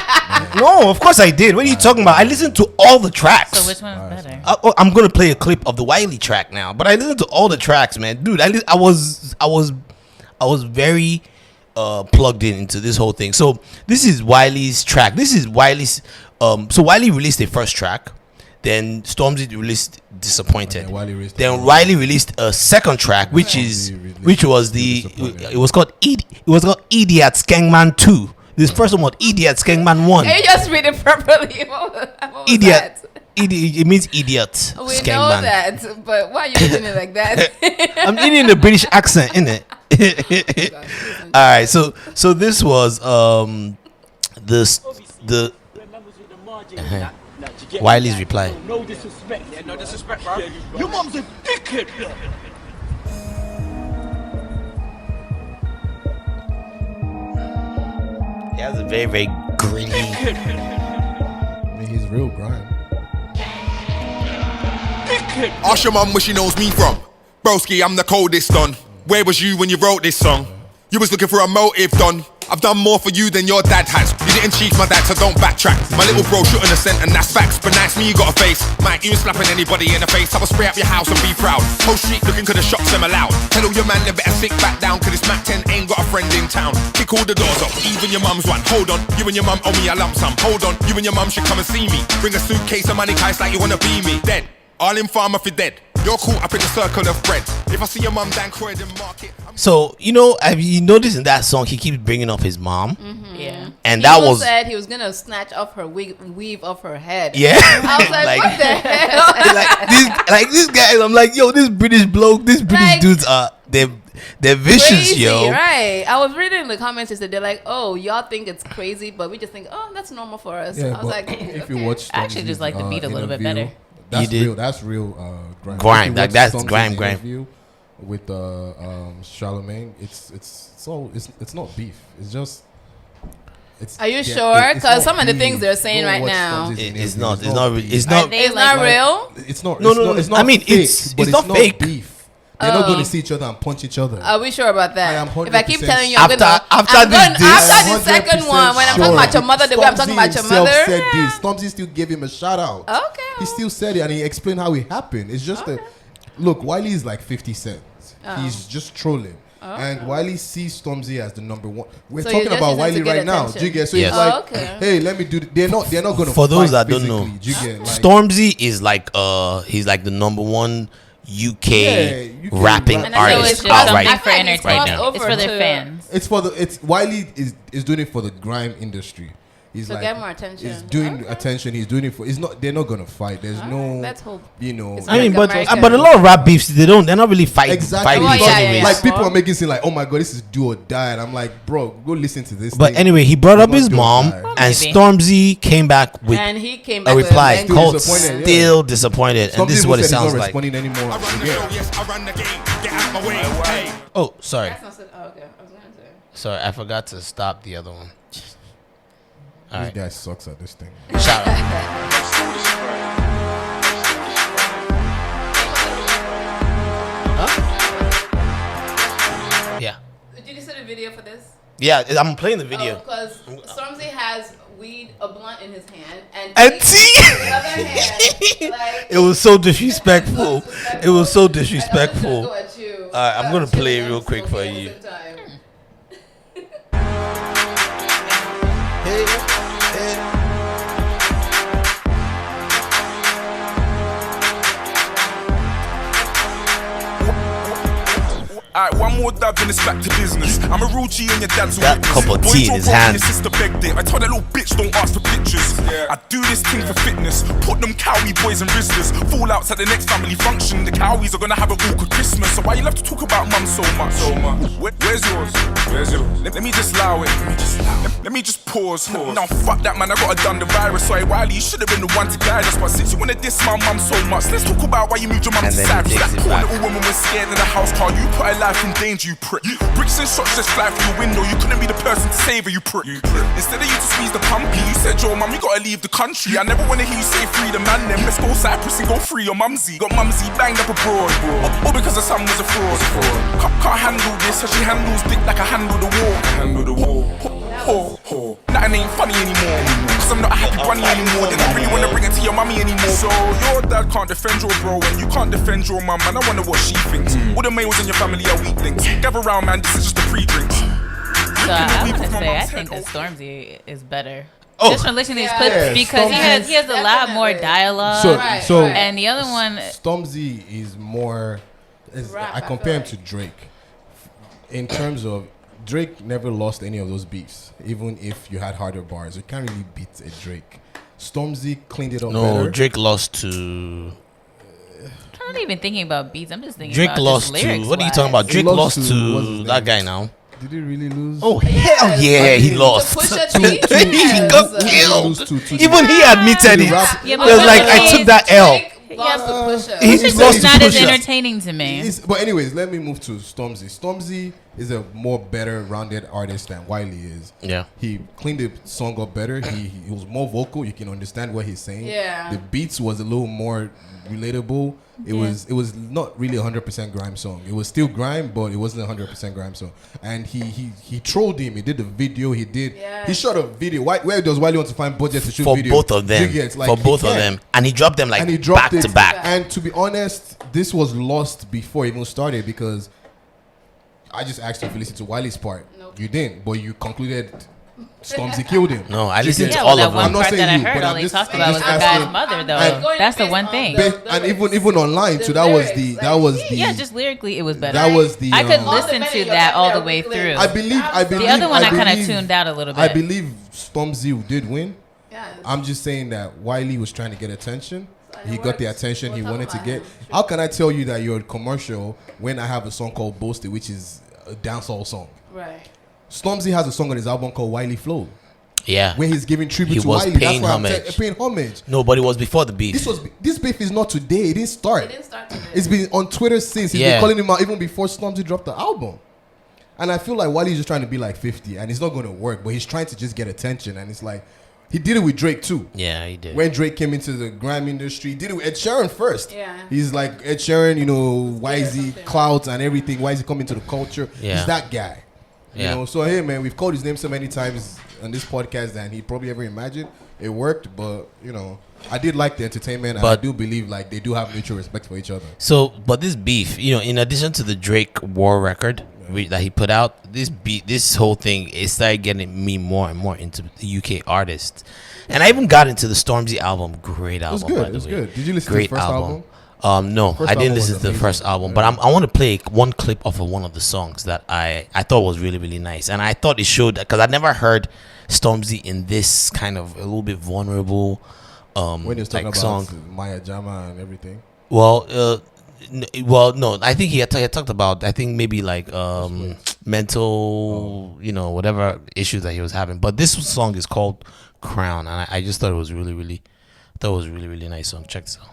No, of course I did. What are you talking about? I listened to all the tracks. So which one is better? I'm gonna play a clip of the Wiley track now, but I listened to all the tracks, man. Dude, I was very plugged into this whole thing. So this is Wiley's track. This is Wiley's. So Wiley released the first track, then Stormzy released Disappointed. Then Wiley released a second track, which was it was called Idiot Skengman 2. This first one was Idiot Skengman 1. Can you just read it properly? What was Idiot. that? It means idiot. We know Skengman. that, but why are you doing it like that? I'm eating the British accent, innit? All right, so this was Wiley's reply. No disrespect. Yeah, no disrespect, bro. Your mom's a dickhead. He has a very, very gritty. I mean, he's real grime. Ask your mum where she knows me from. Broski, I'm the coldest on. Where was you when you wrote this song? You was looking for a motive, Don. I've done more for you than your dad has. You didn't cheat my dad, so don't backtrack. My little bro shouldn't have sent, and that's facts. But nice me, you got a face. Mike, you ain't slapping anybody in the face. I will spray up your house and be proud. Whole street looking, cause the shops them allowed. Tell all your man they better sit back down, cause this Mac 10 ain't got a friend in town. Kick all the doors up, even your mum's one. Hold on, you and your mum owe me a lump sum. Hold on, you and your mum should come and see me. Bring a suitcase of money, guys, like you wanna be me. Dead, all in farm if you're dead. You're caught up in the circle of bread. If I see your mum down Croydon Market. So, you know, have you noticed in that song he keeps bringing up his mom? Mm-hmm. Yeah. And that was said he was gonna snatch off her weave off her head. Yeah. I was like, what the hell? these guys, I'm like, yo, this British bloke, these British dudes are they're vicious, crazy, yo. Right. I was reading in the comments that they're like, oh, y'all think it's crazy, but we just think, oh, that's normal for us. Yeah, I was like, if you watch, I actually just like the beat a little bit better. That's real. That's real. Grime. That's grime. With Charlemagne, it's not beef. It's just. Are you sure? Because some of the things they're saying right now, it's not real. It's not real. It's not. No. It's not. I mean, fake, it's not fake. Beef. They're not going to see each other and punch each other. Are we sure about that? I am 100% if I keep telling you, after the second one, when I'm talking about your mother, the way I'm talking about your mother. Said this. Stormzy still gave him a shout out. Okay. He still said it and he explained how it happened. It's just look, Wiley is like 50 Cent. He's just trolling. And Wiley sees Stormzy as the number one. We're talking about Wiley right now. Do you get? So it's like, hey, let me do. They're not going to. For those that don't know, Stormzy is like he's like the number one UK rapping artist out right now. It's for their fans. It's Wiley is doing it for the grime industry. He's like, get more attention. He's doing attention. He's doing it for. It's not. They're not gonna fight. There's no. Let's hope. You know. I mean, but a lot of rap beefs, they're not really fighting. Exactly. Like people are making it like, oh my god, this is do or die. And I'm like, bro, go listen to this. But anyway, he brought up his mom, and Stormzy came back with a reply called "Still Disappointed," and this is what it sounds like. Responding anymore. Oh, sorry. Okay. Sorry, I forgot to stop the other one. This guy sucks at this thing. Shout out. Yeah. Did you see the video for this? Yeah, I'm playing the video. Because Stormzy has a blunt in his hand, and tea in the other hand. Like, it was so disrespectful. It was so disrespectful. Alright, I'm gonna play it real quick for you. Alright, one more dab and it's back to business. I'm a real G and your dad's that cup of tea in his hand. Your sister begged it. I told that little bitch don't ask for pictures. I do this thing for fitness. Put them cowie boys and rizzlers. Fallouts at the next family function. The cowies are gonna have an awkward Christmas. So why you love to talk about mum so much? Where's yours? Let me just allow it. Let me just pause. Now fuck that man, I gotta done the virus. Sorry, Wiley, you should have been the one to guide us. But since you wanna diss my mum so much, let's talk about why you moved your mum to Cyprus. That poor little woman was scared in the house car. You put her life in danger, you prick. Bricks and shots just fly through your window. You couldn't be the person to save her, you prick. Instead of you to squeeze the pumpy, you said, yo, mum, you gotta leave the country. I never wanna hear you say free the man then. Let's go Cyprus and go free your mumsy. Got mumsy banged up abroad. All because her son was a fraud. Can't handle this, so she handles dick like I handle the war. That ain't funny anymore. Cause I'm not a happy bunny anymore. They don't really wanna bring it to your mummy anymore. So your dad can't defend your bro, and you can't defend your mum, and I wonder what she thinks. All the males in your family are weak links. Gather round, man, this is just the pre-drinks. So I wanna say, I think that Stormzy is better. Just from listening to these clips, because he has a lot more dialogue. So and the other one, Stormzy is more. I compare him to Drake in terms of. Drake never lost any of those beefs, even if you had harder bars. You can't really beat a Drake. Stormzy cleaned it up better. No, Drake lost to... I'm not even thinking about beats. I'm just thinking Drake about lost to... What are you talking about? Drake lost to that guy now. Did he really lose? Oh, hell yeah, he lost. He got killed. Even he admitted it. He was like, I took that L. He's not as entertaining to me. But anyways, let me move to Stormzy. Stormzy is a more better rounded artist than Wiley is. Yeah. He cleaned the song up better. He was more vocal. You can understand what he's saying. Yeah. The beats was a little more relatable. It was not really 100% grime song. It was still grime, but it wasn't 100% grime song. And he trolled him. He did the video. He shot a video. Where does Wiley want to find budget to shoot for video? both of them? For both of them, and he dropped them like back to back. And to be honest, this was lost before it even started because I just asked you if you listened to Wiley's part. Nope. You didn't, but you concluded Stormzy killed him. No, I listened to all of them. I'm not saying you, but all they talked about was the guy's mother, though. That's the one thing. And even online, so that was the yeah, just lyrically, it was better. That was the. I could listen to that all the way through. I believe. The other one I kind of tuned out a little bit. I believe Stormzy did win. Yeah. I'm just saying that Wiley was trying to get attention. He got the attention he wanted to get. How can I tell you that you're a commercial when I have a song called Boasted, which is a dancehall song? Right. Stormzy has a song on his album called Wiley Flow. Yeah. Where he's giving tribute to Wiley. Paying homage. Paying homage. No, but it was before the beef. This beef is not today. It didn't start. Today. It's been on Twitter since. He's been calling him out even before Stormzy dropped the album. And I feel like Wiley's just trying to be like 50 and it's not going to work, but he's trying to just get attention. And it's like, he did it with Drake too. Yeah, he did. When Drake came into the grime industry, he did it with Ed Sheeran first. Yeah. He's like Ed Sheeran, why is he clout and everything? Why is he coming to the culture? Yeah. He's that guy. Yeah. You know, so hey man, we've called his name so many times on this podcast than he probably ever imagined. It worked, but I did like the entertainment, and I do believe like they do have mutual respect for each other. So, but this beef, in addition to the Drake War record that he put out, this whole thing, it started getting me more and more into the UK artists, and I even got into the Stormzy album. Great album. It was good. Did you listen to the first album? No, I didn't listen to the first album, but I want to play one clip off of one of the songs that I thought was really, really nice. And I thought it showed, because I never heard Stormzy in this kind of a little bit vulnerable when you're talking like about song. Maya Jama and everything. Well, no, I think he had talked about, I think maybe like mental, whatever issues that he was having. But this song is called Crown, and I just thought it was really, really nice song. Check this out.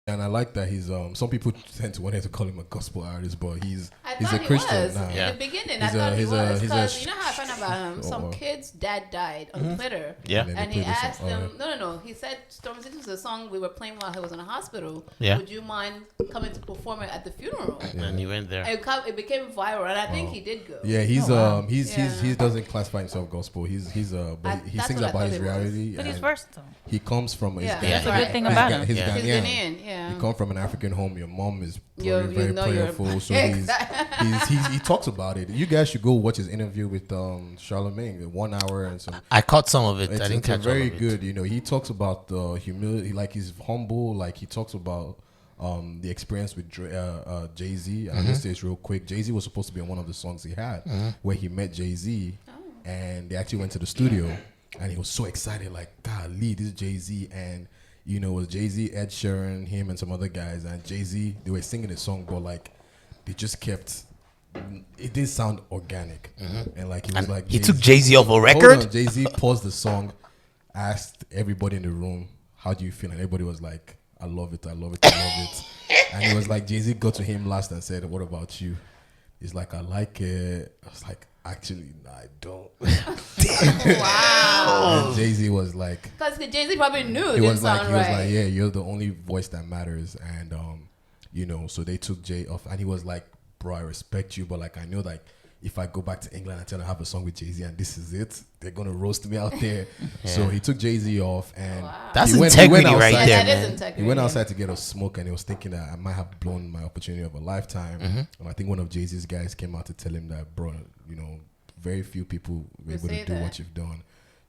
And I like that he's some people tend to want to call him a gospel artist, but he's a Christian now. In the beginning, I thought he was, because you know how I found about him? Some kid's dad died on Twitter. Yeah. And he asked him, no. He said, Stormzy, this was a song we were playing while he was in the hospital. Yeah. Would you mind coming to perform it at the funeral? Yeah. And he went there. It became viral, and I think he did go. Yeah, he doesn't classify himself gospel. He sings about his reality. But he's versatile. He comes from that's a good thing about him. He's Ghanaian. Yeah. You come from an African home. Your mom is very prayerful. So he talks about it. You guys should go watch his interview with Charlemagne, 1 hour and some. I caught some of it. I didn't catch very all of it. good. He talks about the humility, like he's humble. Like he talks about the experience with Jay-Z. I'll just say this real quick. Jay-Z was supposed to be on one of the songs he had where he met Jay-Z, and they actually went to the studio, and he was so excited, like, golly, this is Jay-Z, and it was Jay-Z, Ed Sheeran, him, and some other guys, and Jay-Z, they were singing the song, but like they just kept. It didn't sound organic, and like he was like, he took Jay-Z off a record. Jay-Z paused the song, asked everybody in the room, "How do you feel?" And everybody was like, "I love it, I love it, I love it." And he was like, Jay-Z got to him last and said, "What about you?" He's like, "I like it." I was like, "Actually, no, I don't." Wow. And Jay-Z was like, because Jay-Z probably knew he was like, "Yeah, you're the only voice that matters." And so they took Jay off, and he was like, "Bro, I respect you, but like I know like if I go back to England and tell them I have a song with Jay-Z and this is it, they're gonna roast me out there." So he took Jay-Z off, and that's integrity right there, man. That is integrity. He went outside to get a smoke, and he was thinking that I might have blown my opportunity of a lifetime. And I think one of Jay-Z's guys came out to tell him that, "Bro, very few people were able to do what you've done.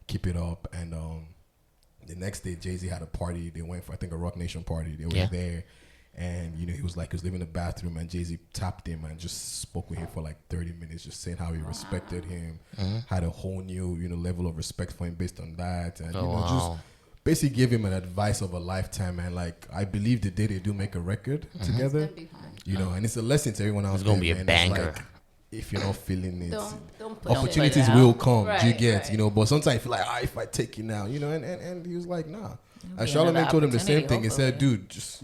Keep it up." And the next day, Jay-Z had a party. They went for, I think, a Rock Nation party. They were there. And he was living in the bathroom, and Jay-Z tapped him and just spoke with him for like 30 minutes, just saying how he respected him, had a whole new Mm-hmm. level of respect for him based on that, and just basically gave him an advice of a lifetime. And like I believe the day they do make a record together, and it's a lesson to everyone else. It's gonna be a banger. Like, if you're not feeling it, don't opportunities will come. Right, you get, but sometimes you feel like, if I take you now, and he was like, nah. And Charlemagne told him the same thing. He said, dude, just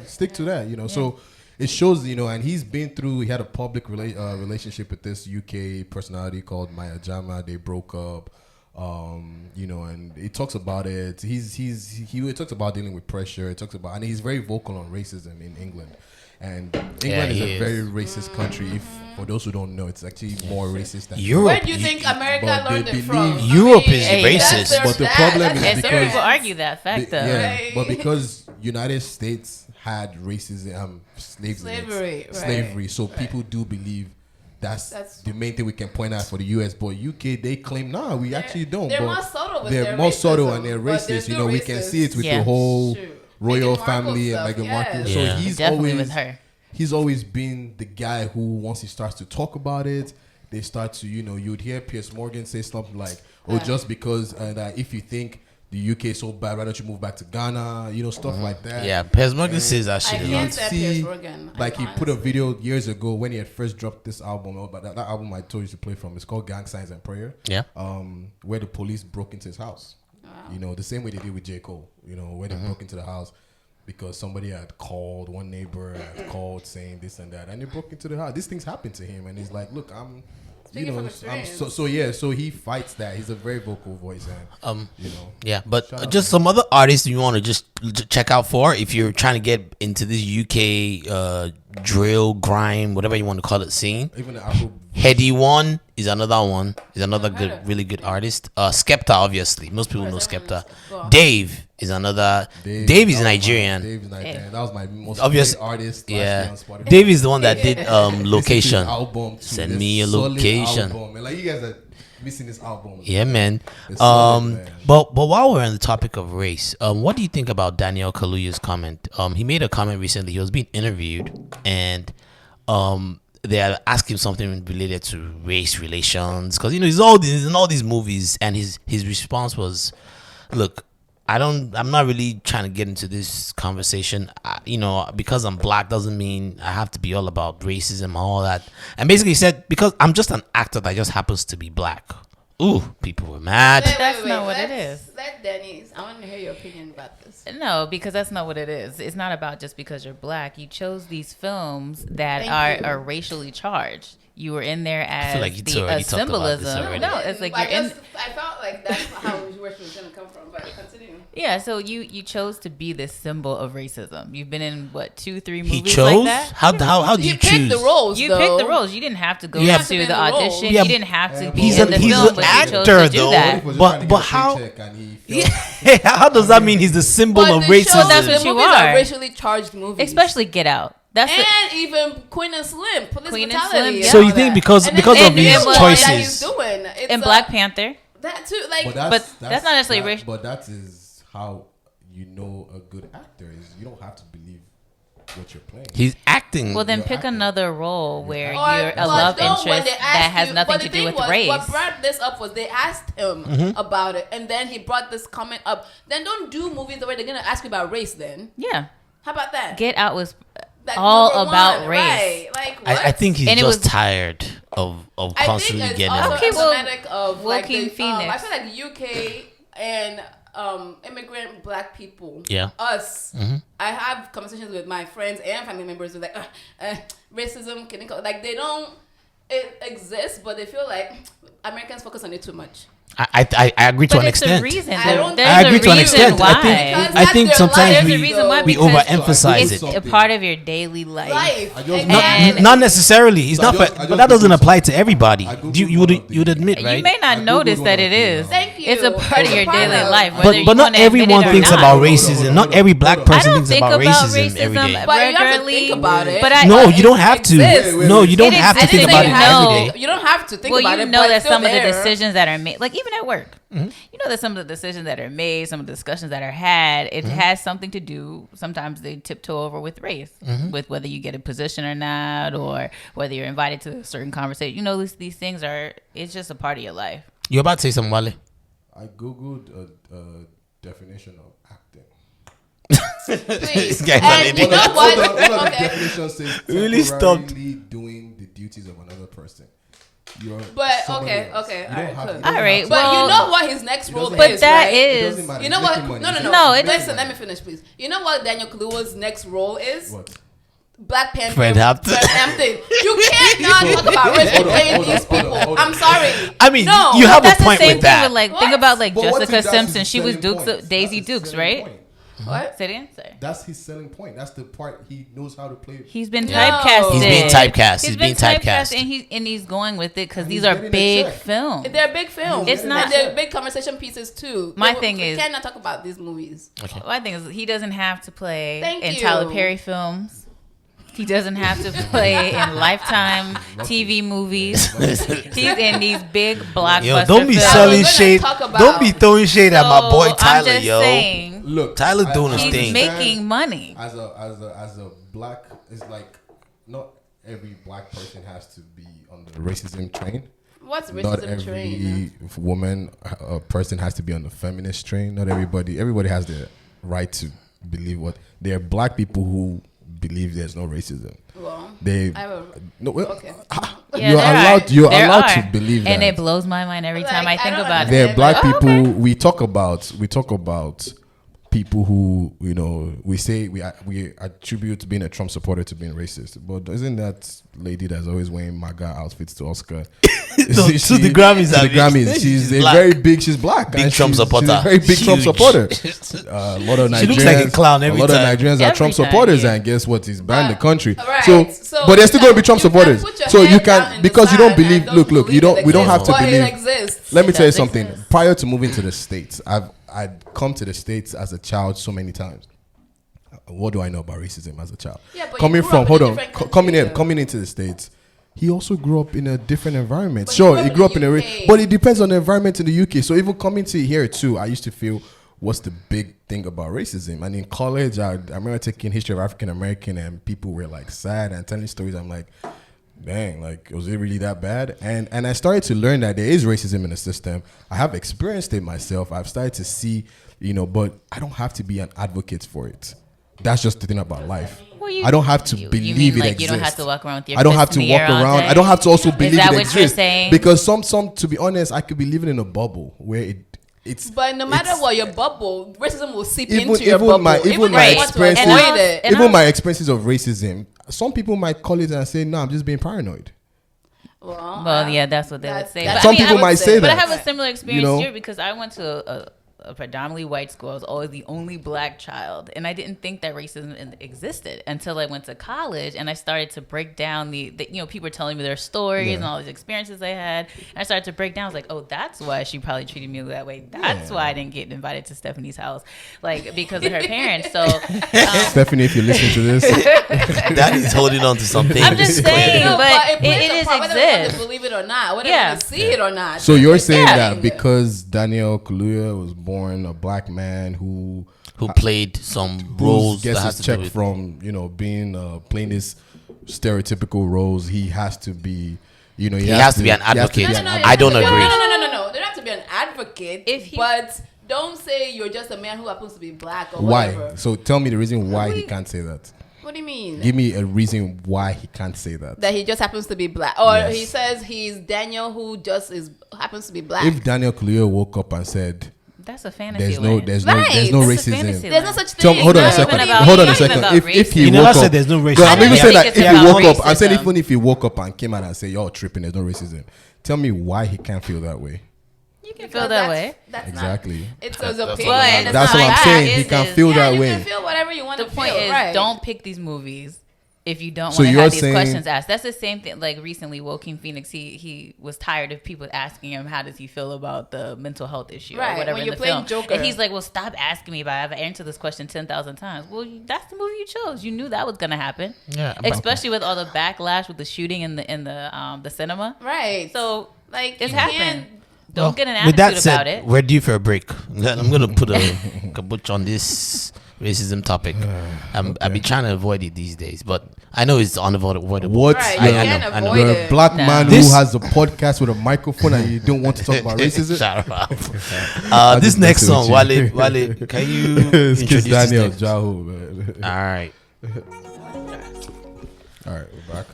stick to that, So it shows, and he's been through. He had a public relationship with this UK personality called Maya Jama. They broke up. And he talks about it. He talks about dealing with pressure. He talks about, and he's very vocal on racism in England. And England is a very racist country. If for those who don't know, it's actually more racist than Europe. Where do you think America learned it from? Europe is racist. But the problem is because some people argue that fact, though. Yeah, but because United States had racism, slavery. So people do believe that's the main thing we can point out for the US. But UK, they claim, we actually don't. They're more subtle with They're more subtle and they're racist. We can see it with the whole royal family and Meghan Markle. So he's always been the guy who, once he starts to talk about it, they start to, you'd hear Piers Morgan say something like, just because that if you think the UK is so bad, why don't you move back to Ghana? Stuff like that. Yeah, Piers Morgan says that shit. He put a video years ago when he had first dropped this album, but that album I told you to play from, it's called Gang Signs and Prayer. Yeah. Where the police broke into his house. Wow. The same way they did with J. Cole, where they broke into the house because somebody had called, one neighbor had called saying this and that, and they broke into the house. These things happened to him, and he's like, look, so he fights that. He's a very vocal voice, and yeah. But just some other artists you want to just check out for if you're trying to get into this UK drill, grime, whatever you want to call it, scene. Even the Afro. Heady One is another one. Is another good, really good artist. Skepta, obviously, most people know Skepta. Dave is another. Dave is Nigerian. Dave is Nigerian. That was my most favorite artist. Yeah, Dave is the one that did Location. Album Send me a location. Album. Like, you guys are missing this album. Yeah, man. But while we're on the topic of race, what do you think about Daniel Kaluuya's comment? He made a comment recently. He was being interviewed, and they are asking something related to race relations, because he's in all these movies, and his response was, "Look, I'm not really trying to get into this conversation. Because I'm black doesn't mean I have to be all about racism and all that." And basically he said, because I'm just an actor that just happens to be black. Ooh, people were mad. That's not what it is. Let Denny's. I want to hear your opinion about this. No, because that's not what it is. It's not about just because you're black. You chose these films that are racially charged. You were in there as symbolism. No, it's like you're in. I felt like that's where she was going to come from, but continue. Yeah, so you chose to be this symbol of racism. You've been in 2-3 movies he chose? like that. How do you choose? Picked the roles. You picked the roles. You didn't have to go to the audition. Yeah, you didn't have to be he's in the film, an actor, though. But how? How does that mean he's the symbol of racism? That's what you are. Racially charged movies, especially Get Out. Even Queen and Slim, Police Brutality. So you think because of his choices in Black Panther, that too, but that's not necessarily racial. But that is how a good actor is. You don't have to believe what you're playing. He's acting. Well, then pick another role where you're a love interest that has nothing to do with race. What brought this up was they asked him about it, and then he brought this comment up. Then don't do movies where they're gonna ask you about race. Then how about that? Get Out was all about race. Right. Like, what? I think he's just tired of constantly getting out. Okay, of Joaquin Phoenix. I feel like UK and immigrant black people, us. I have conversations with my friends and family members who are like, racism, like they don't. It exists, but they feel like Americans focus on it too much. I agree to an extent. I agree to an extent. I think sometimes we overemphasize it. It's a part of your daily life. Not necessarily. It's not, but that doesn't apply to everybody. You would admit, right? You may not notice that it is. Thank you. It's a part of your daily life. But not everyone thinks about racism. Not every black person thinks about racism every day. But you have to think about it. No, you don't have to. No, you don't have to think about it every day. You don't have to think about it. Well, you know that some of the decisions that are made, like even at work, you know that some of the decisions that are made, some of the discussions that are had, it has something to do. Sometimes they tiptoe over with race, with whether you get a position or not, or whether you're invited to a certain conversation. You know, these things are. It's just a part of your life. You're about to say something, Wale. I googled a definition of acting. Please. And you know what? One of the definitions says really stopped doing the duties of another person. But okay, all right. But you know what his next role is, but that right? is. You know what? No. Listen, let me finish, please. You know what Daniel Kaluuya's next role is? What? Black Panther. Fred Hampton. You can't not talk about race and playing these people. I'm sorry. I mean, no, you have a that's point the same with that. thing with like think about like But what Jessica if that's Simpson. his She was selling Dukes, point? Daisy That's his Dukes, selling right? point. What? Say it again. Sorry. That's his selling point. That's the part he knows how to play. He's been No. typecasted. He's being typecast. He's been being typecast. and he's going with it because And these he's are getting a big check. films. They're big films. It's not- And they're big conversation pieces too. My thing we is- cannot talk about these movies. My thing is he doesn't have to play Thank in you. Tyler Perry films. He doesn't have to play in Lifetime TV movies. He's in these big blockbuster Yo, don't be films. selling We're gonna shade. talk about- Don't be throwing shade at my boy So, Tyler, I'm just yo. saying, Look, Tyler doing his he's thing. making money. As a black, it's like not every black person has to be on the racism train. What's Not racism every train? woman, person has to be on the feminist train. Not everybody. Everybody has the right to believe what. There are black people who believe there's no racism. Well, They I will. no. Well, Okay. Yeah, you're there allowed. are. You're There allowed are. to believe that. And it blows my mind every time I Like, I think don't about it. There are black Like, people. okay. We talk about people who we say we attribute being a Trump supporter to being racist. But isn't that lady that's always wearing MAGA outfits to Oscar? To the Grammys, To I the mean. Grammys. She's a black. very big. She's black. Big and Trump she's supporter. a very big Trump Huge. supporter. A lot of Nigerians. She looks like a clown every A lot time. of Nigerians are Every Trump time, supporters, yeah. and guess what? He's banned the country. Right. So, but they're still going to be Trump you can supporters. put your So you head down can in because the you don't sand believe. and Look. believe You don't. it We don't have to exists, but believe. it exists. Let me It tell you does something. exist. Prior to moving to the States, I'd come to the States as a child so many times. What do I know about racism as a child? Yeah, but you coming grew from, up in hold a on, different country, coming in, though. coming into the States, he also grew up in a different environment. But Sure, he he grew up in a, UK. but it depends on the environment in the UK. So even coming to here too, I used to feel, what's the big thing about racism? And in college, I remember taking history of African American, and people were like sad and telling stories. I'm like, dang, like, was it really that bad? And I started to learn that there is racism in the system. I have experienced it myself. I've started to see, but I don't have to be an advocate for it. That's just the thing about life. Well, you- I don't have to you believe mean it like exists. you don't have to walk around with your I don't have fist to in the walk air all around. day? I don't have to also believe that it what you're exists. saying? Because some, to be honest, I could be living in a bubble where it's. But no matter it's- what, your bubble, racism will seep Even- into your even bubble. my- even Even my if you want to experiences- avoid it. And Even I'll- my experiences of racism, some people might call it and say, "No, I'm just being paranoid." Well, yeah, that's what they would say. that's- But Some people would might say But I that. have a similar experience know? here because I went to a predominantly white school. I was always the only black child, and I didn't think that racism existed until I went to college and I started to break down the people were telling me their stories and all these experiences they had. And I started to break down. I was like, oh, that's why she probably treated me that way. That's why I didn't get invited to Stephanie's house, like because of her parents. So Stephanie, if you listen to this, Daddy's holding on to something. I'm just saying, No, but plays it a is part, whether we want to exists. believe it or not, whether Yeah. we want to see it or not. so you're saying Yeah. that because Daniel Kaluuya was born a black man who played some roles that gets has his to do check with from being playing this stereotypical roles, he has to be he has to be an advocate. No, I don't agree. No. They don't have to be an advocate. If but don't say you're just a man who happens to be black or Why? whatever. So tell me the reason why he can't say that. What do you mean? Give me a reason why he can't say that. That he just happens to be black, or Yes. he says he's Daniel who just happens to be black. If Daniel Kaluuya woke up and said, That's a fantasy. "There's no land. there's Right. no That's a fantasy racism." There's no land. such thing. Hold on a not second. even about- Hold on a it's not even second. about If he racism. He never woke said up, there's no racism. No, I'm I even don't saying think that it's if he about woke up, I'm saying racism. even if he woke up and came out and said, "Y'all tripping, there's no racism." Tell me why he can't feel that way. You can feel that way. That's Exactly. Not, it's his opinion. Well, and it's That's not what I'm like saying. that, He is can it? feel Yeah, that you way. can feel whatever you want The to point feel. is, right. don't pick these movies if you don't So want to you're have these saying- questions asked. That's the same thing. Like recently, Joaquin Phoenix, he was tired of people asking him how does he feel about the mental health issue Right, or whatever when in you're the playing film. Joker. And he's like, "Well, stop asking me about it. I've answered this question 10,000 times." Well, that's the movie you chose. You knew that was gonna happen. Yeah, but- especially with all the backlash with the shooting in the cinema. Right. So like it's you happened. can't- Don't get an With attitude that said, about it. we're due for a break. I'm gonna put a kabuch on this racism topic. I've been trying to avoid it these days, but I know it's unavoidable. What? Right, you You're- can't I know. avoid You're it. a black No. man This- who has a podcast with a microphone and you don't want to talk about racism. Shut up. I This just next messing song, with Wale, you. can you It's introduce Kizz Daniel, this next? Jaho, man. All right. All right, we're back.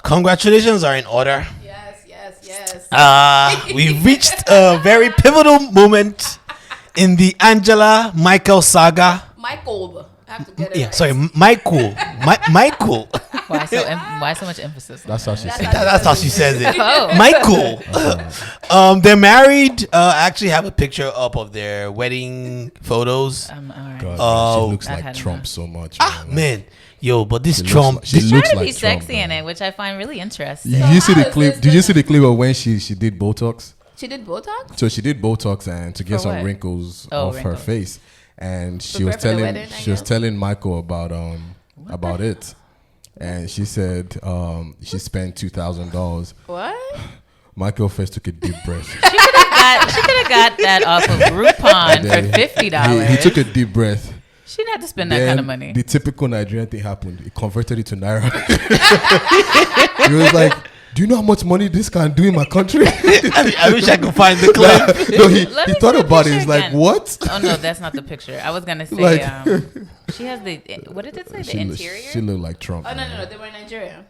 Congratulations are in order. Yes. We've reached a very pivotal moment in the Angela Michael saga. Michael. I have to get it. Yeah, sorry, Michael. Michael. Why so much emphasis? That's how she says it. That's how she says it. Oh. Michael. They're married. I actually have a picture up of their wedding photos. All right. God, she looks like Trump so much. Man. Yo, but this Trump. She's trying to be sexy in it, which I find really interesting. Did you see the clip? Did you see the clip of when she did Botox? She did Botox? So she did Botox and to get For some what? wrinkles off her face. And she was Prepare for the wedding, telling Michael about it. And she said she spent $2,000. What? Michael first took a deep breath. She could have got that off of Groupon for $50. He took a deep breath. She didn't have to spend that kind of money. The typical Nigerian thing happened. He converted it to Naira. He was like, do you know how much money this can do in my country? I wish I could find the clip. No, he thought about it. He's like, what? Oh, no, that's not the picture. I was going to say, she has what did it say? The interior? She looked like Trump. Oh, no. They were in Nigeria.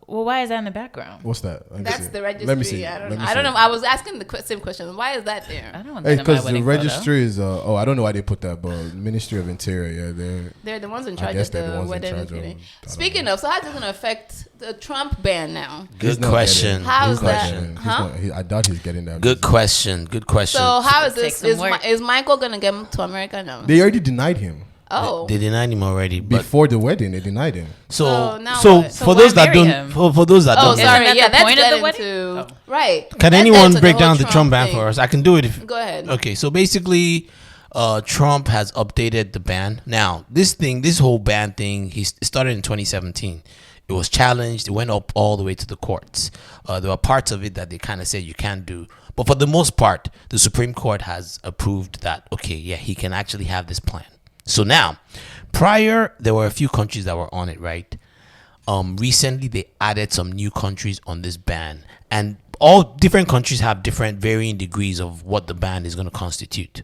Well, why is that in the background? What's that? That's the registry. Let me see. I don't know. I was asking the same question. Why is that there? I don't want to because the registry is. I don't know why they put that, but Ministry of Interior. They're the ones in charge of the wedding. Speaking of, so how's it going to affect the Trump ban now? Good question. How's that? I doubt he's getting that. Good question. So how is this? Is Michael going to get to America now? They already denied him. Oh, they denied him already. Before the wedding, they denied him. So what? for those that don't, for those that don't, sorry, Isn't that the point of the wedding? Right. Can anyone break down the Trump ban for us? I can do it. Go ahead. Okay, so basically, Trump has updated the ban. Now, this whole ban thing, he started in 2017. It was challenged. It went up all the way to the courts. There were parts of it that they kind of said you can't do. But for the most part, the Supreme Court has approved that, okay, yeah, he can actually have this plan. So now, prior, there were a few countries that were on it, right? Recently, they added some new countries on this ban. And all different countries have different varying degrees of what the ban is going to constitute.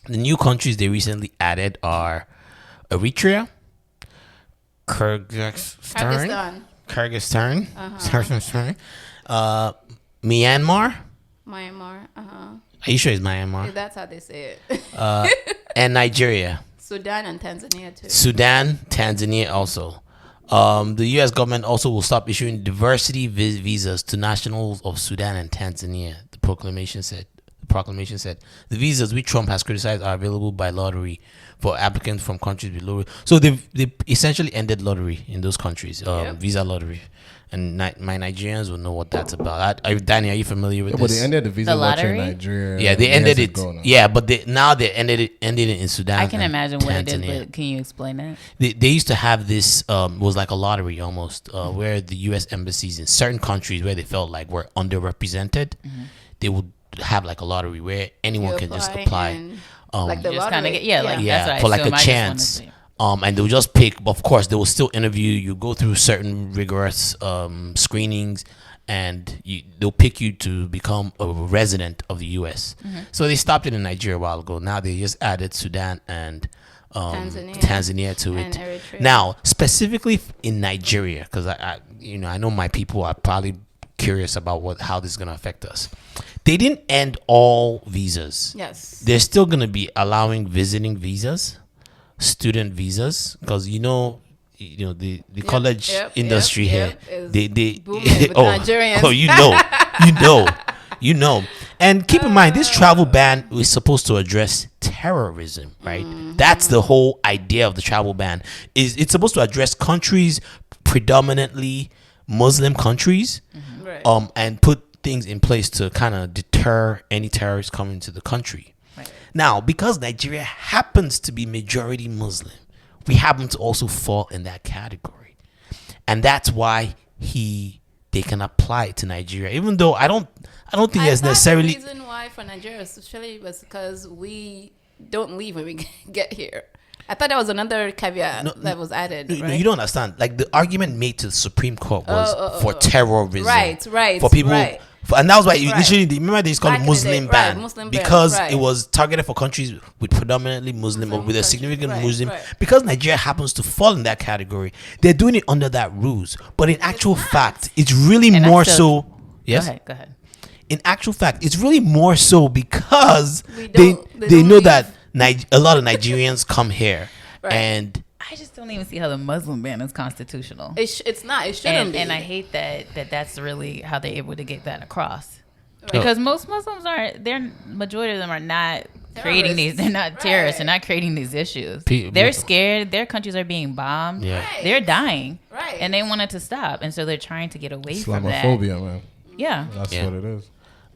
The new countries they recently added are Eritrea, Kyrgyzstan, Myanmar. Are you sure it's Myanmar? Yeah, that's how they say it. And Nigeria. Sudan and Tanzania too. Sudan, Tanzania also. The U.S. government also will stop issuing diversity visas to nationals of Sudan and Tanzania. The proclamation said the visas which Trump has criticized are available by lottery for applicants from countries with low. So they essentially ended lottery in those countries. Visa lottery. And my Nigerians will know what that's about. Danny, are you familiar with this? But they ended the visa lottery in Nigeria. Yeah, they ended it. Yeah, but they ended it in Sudan. I can imagine what they did, but can you explain that? They used to have this, was like a lottery almost, where the U.S. embassies in certain countries where they felt like were underrepresented, they would have like a lottery where anyone can just apply. Like the lottery. That's what for like a chance. And they'll just pick, of course, they will still interview you, go through certain rigorous screenings, and they'll pick you to become a resident of the U.S. So they stopped it in Nigeria a while ago. Now they just added Sudan and Tanzania to it. Eritrea. Now, specifically in Nigeria, because I know my people are probably curious about how this is going to affect us. They didn't end all visas. Yes. They're still going to be allowing visiting visas, student visas, because the college industry here they you know and keep in mind this travel ban is supposed to address terrorism, right? That's the whole idea of the travel ban. It's supposed to address countries, predominantly Muslim countries, and put things in place to kind of deter any terrorists coming to the country. Now, because Nigeria happens to be majority Muslim, we happen to also fall in that category. And that's why they can apply it to Nigeria. Even though I don't think there's necessarily the reason why for Nigeria especially was because we don't leave when we get here. I thought that was another caveat that was added. No, you don't understand. Like the argument made to the Supreme Court was for terrorism. Right. For people. And that was why literally, remember they used to call it Muslim ban, because it was targeted for countries with predominantly Muslim or with a significant Muslim. Because Nigeria happens to fall in that category, they're doing it under that rules. But in actual fact, it's really more so. Yes. Go ahead. In actual fact, it's really more so because they know that a lot of Nigerians come here And I just don't even see how the Muslim ban is constitutional. It's not. It shouldn't be. And I hate that's really how they're able to get that across. Right. Because most Muslims majority of them are not creating these. They're not terrorists. They're not creating these issues. They're scared. Their countries are being bombed. Yeah. Right. They're dying. Right. And they want it to stop. And so they're trying to get away from that. Islamophobia, man. Yeah. That's what it is.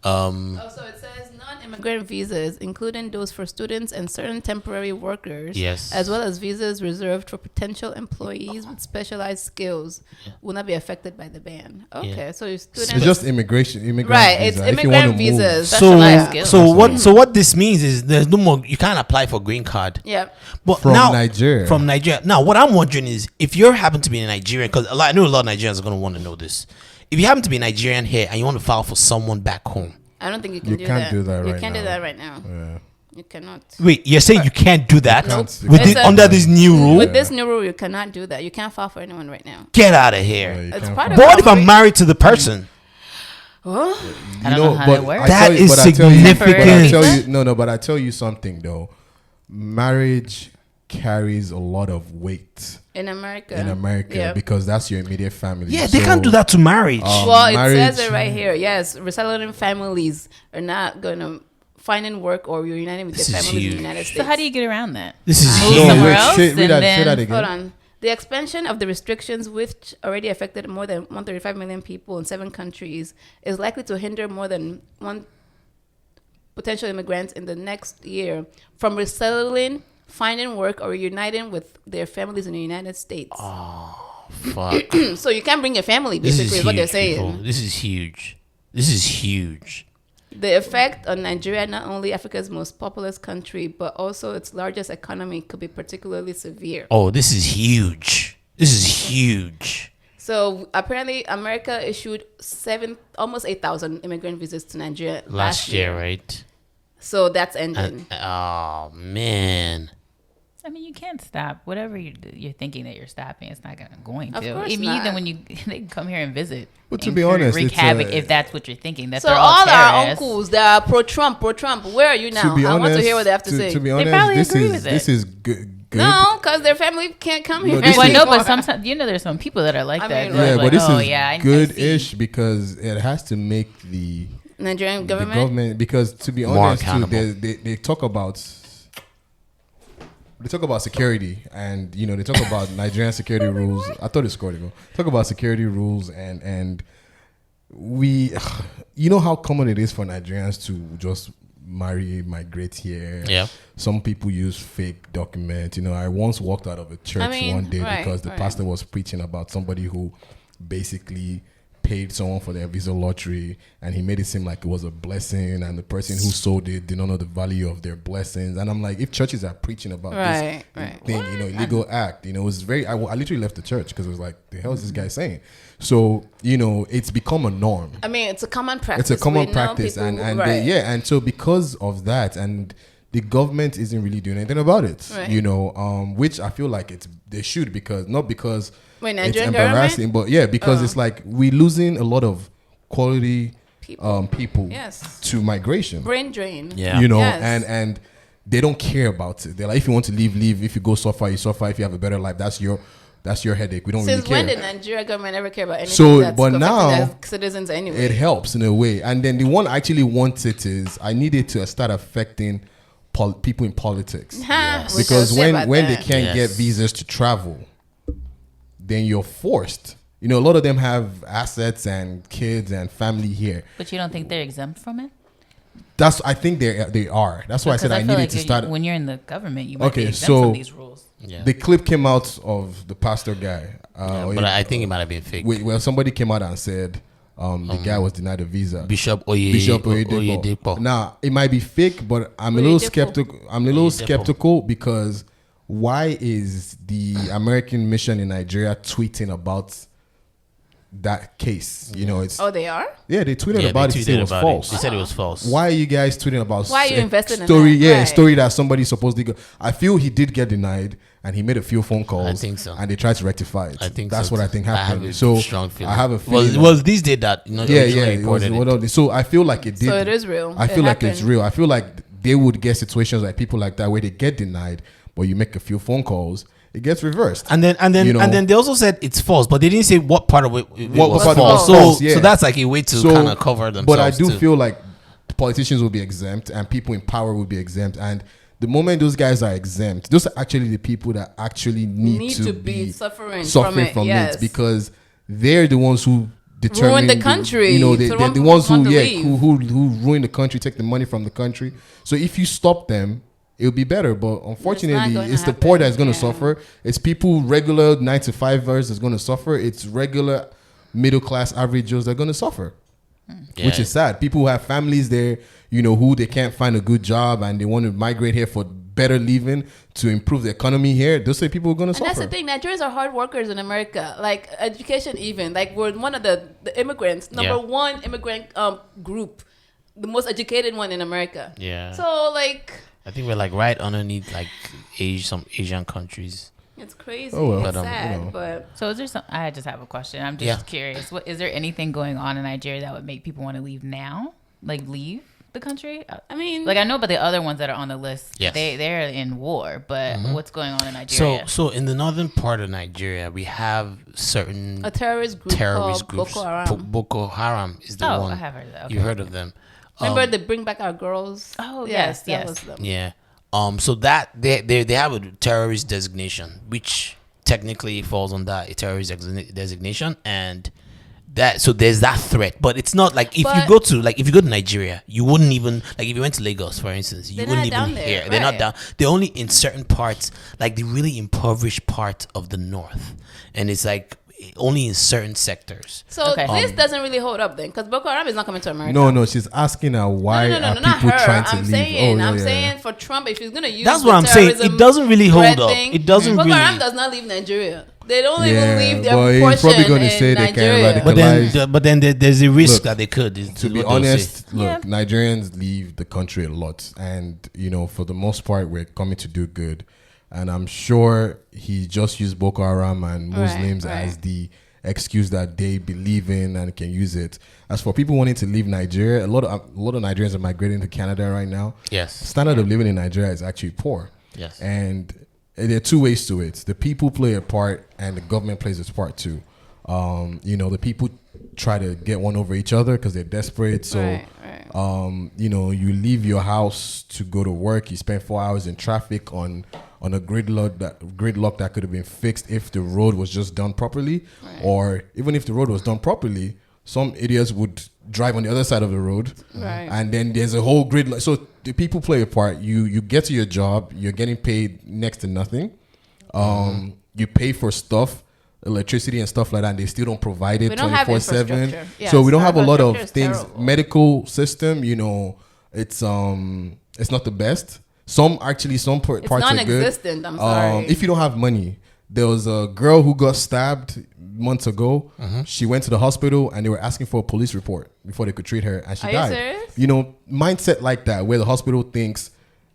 Also, it says non-immigrant visas, including those for students and certain temporary workers, as well as visas reserved for potential employees with specialized skills, will not be affected by the ban. Okay, so your students. It's just immigrant right? visa. It's immigrant visas. So what this means is there's no more. You can't apply for green card. Yeah. But from now, Nigeria. From Nigeria. Now, what I'm wondering is if you happen to be a Nigerian, because I know a lot of Nigerians are going to want to know this. If you happen to be a Nigerian here and you want to file for someone back home, I don't think you can you do can't that. do that right now. You can't do that right now. Yeah. You cannot. Wait, you're saying you can't do that Nope. under this new rule? With this new rule, you cannot do that. You can't file for anyone right now. Get out of here. It's part But what if I'm married to the person? Huh? I don't know how that works. That is significant. But I tell you something though. Marriage carries a lot of weight in America. Yeah. Because that's your immediate family. Yeah, they can't do that to marriage. Well, it says it right here. Yes, resettling families are not going to finding work or reuniting with their families in the United States. So how do you get around that? This is huge. Somewhere else? Say that again. Hold on. The expansion of the restrictions, which already affected more than 135 million people in 7 countries, is likely to hinder more than 1 potential immigrants in the next year from resettling, finding work, or reuniting with their families in the United States. Oh, fuck. So you can't bring your family, basically, is what they're saying. People. This is huge. This is huge. The effect on Nigeria, not only Africa's most populous country, but also its largest economy, could be particularly severe. Oh, this is huge. This is huge. So apparently, America issued almost 8,000 immigrant visas to Nigeria last year, right? So that's ending. Oh man. I mean, you can't stop whatever you're thinking that you're stopping. It's not going to. Of course Even not. when they come here and visit. But to be honest, wreak havoc if that's what you're thinking. That so they're all terrorists. our uncles that are pro-Trump. Where are you now? I want to hear what they have to say. To be They honest, probably agree with this it. is good. No, because their family can't come here. Well, no, but sometimes there's some people that are like that. mean, Yeah, like, but this oh, is yeah, good-ish because it has to make the Nigerian government. The government, because to be More honest, too, accountable. they talk about security, and they talk about Nigerian security rules. I thought it's going to go talk about security rules, and we, how common it is for Nigerians to just migrate here. Yeah. Some people use fake documents. I once walked out of a church one day because the pastor was preaching about somebody who basically paid someone for their visa lottery, and he made it seem like it was a blessing, and the person who sold it did not know the value of their blessings. And I'm like, if churches are preaching about this thing, illegal act, it was very. I literally left the church because it was like, the hell is this guy saying? So it's become a norm. I mean, it's a common practice. It's a common practice, and so because of that, and the government isn't really doing anything about it, which I feel like they should, because not because. Wait, it's Nigerian embarrassing, government? but because it's like we're losing a lot of quality people to migration. Brain drain. Yeah. And they don't care about it. They're like, if you want to leave. If you go suffer, you suffer. If you have a better life, that's your headache. We don't really care. Since when did Nigeria government ever care about anything? So, but now their citizens anyway. It helps in a way. And then the one I actually wants it is I need it to start affecting people in politics, because when they can't get visas to travel, then you're forced. A lot of them have assets and kids and family here. But you don't think they're exempt from it? I think they are. That's why I said I needed to start. When you're in the government, you might be exempt from these rules. Yeah. The clip came out of the pastor guy. But I think it might have been fake. Well, somebody came out and said the guy was denied a visa. Bishop Oyedepo. Now, it might be fake, but I'm a little skeptical. I'm a little skeptical because why is the American mission in Nigeria tweeting about that case? It's they are? Yeah, they tweeted about it. They said it was false. They said it was false. Why are you guys tweeting about? Why are you invested in story? that? Yeah, a story that somebody supposedly got. I feel he did get denied, and he made a few phone calls. I think so. And they tried to rectify it. I think that's so what I think happened. I have a feeling. It was these days that reported it. So I feel like it did. So it is real. I feel like it's real. I feel like they would get situations like people like that where they get denied, but you make a few phone calls, it gets reversed. And then they also said it's false, but they didn't say what part of it was false. So that's like a way to kind of cover themselves. But I do feel like the politicians will be exempt and people in power will be exempt. And the moment those guys are exempt, those are actually the people that actually need to be suffering from it, because they're the ones who determine ruin the country. They're the ones who ruin the country, take the money from the country. So if you stop them, it'll be better. But unfortunately, it's the poor that's going to suffer. It's people, regular 9-to-5ers that's going to suffer. It's regular middle class average Joes that are going to suffer, which is sad. People who have families there, who they can't find a good job and they want to migrate here for better living to improve the economy here. Those are people who are going to suffer. And that's the thing. Nigerians are hard workers in America. Like education, even like we're one of the immigrants, number one immigrant group, the most educated one in America. Yeah. So like, I think we're like right underneath like some Asian countries. It's crazy. Oh, well. It's sad, but so is there some? I just have a question. I'm just curious. What is there anything going on in Nigeria that would make people want to leave now? Like leave the country? I mean, like I know about the other ones that are on the list. Yes. They're in war, but what's going on in Nigeria? So in the northern part of Nigeria, we have certain terrorist groups. Boko Haram. Boko Haram is the one. I have heard of that. Okay. You heard of them? Remember they bring back our girls? Oh yes. That was them. Yeah. So that they have a terrorist designation, which technically falls on that a terrorist designation, and that so there's that threat. But it's not like if you go to Nigeria, you wouldn't even like if you went to Lagos, for instance, you wouldn't even hear. They're not down. They're only in certain parts, like the really impoverished part of the north, and it's like only in certain sectors. So this doesn't really hold up then, because Boko Haram is not coming to America. No, she's asking her why are people trying to leave. I'm saying for Trump, if he's going to use that's what I'm saying. It doesn't really hold up. It doesn't Boko really. Haram does not leave Nigeria. They don't even leave their portion he's probably going to say they can radicalize. But then there's a risk that they could. To be honest, Nigerians leave the country a lot, and for the most part, we're coming to do good. And I'm sure he just used Boko Haram and Muslims as the excuse that they believe in and can use it. As for people wanting to leave Nigeria, a lot of Nigerians are migrating to Canada right now. Yes. Standard of living in Nigeria is actually poor. Yes. And there are two ways to it. The people play a part and the government plays its part too. The people try to get one over each other because they're desperate. So, you leave your house to go to work. You spend 4 hours in traffic on a gridlock that could have been fixed if the road was just done properly. Or even if the road was done properly, some idiots would drive on the other side of the road. And then there's a whole gridlock. So the people play a part. You get to your job. You're getting paid next to nothing. You pay for stuff, electricity and stuff like that, and they still don't provide it 24/7. So we don't have a lot of things. Terrible. Medical system, it's not the best. Some parts are good. Non-existent. I'm sorry. If you don't have money, there was a girl who got stabbed months ago. She went to the hospital and they were asking for a police report before they could treat her, and she died. You serious? Mindset like that, where the hospital thinks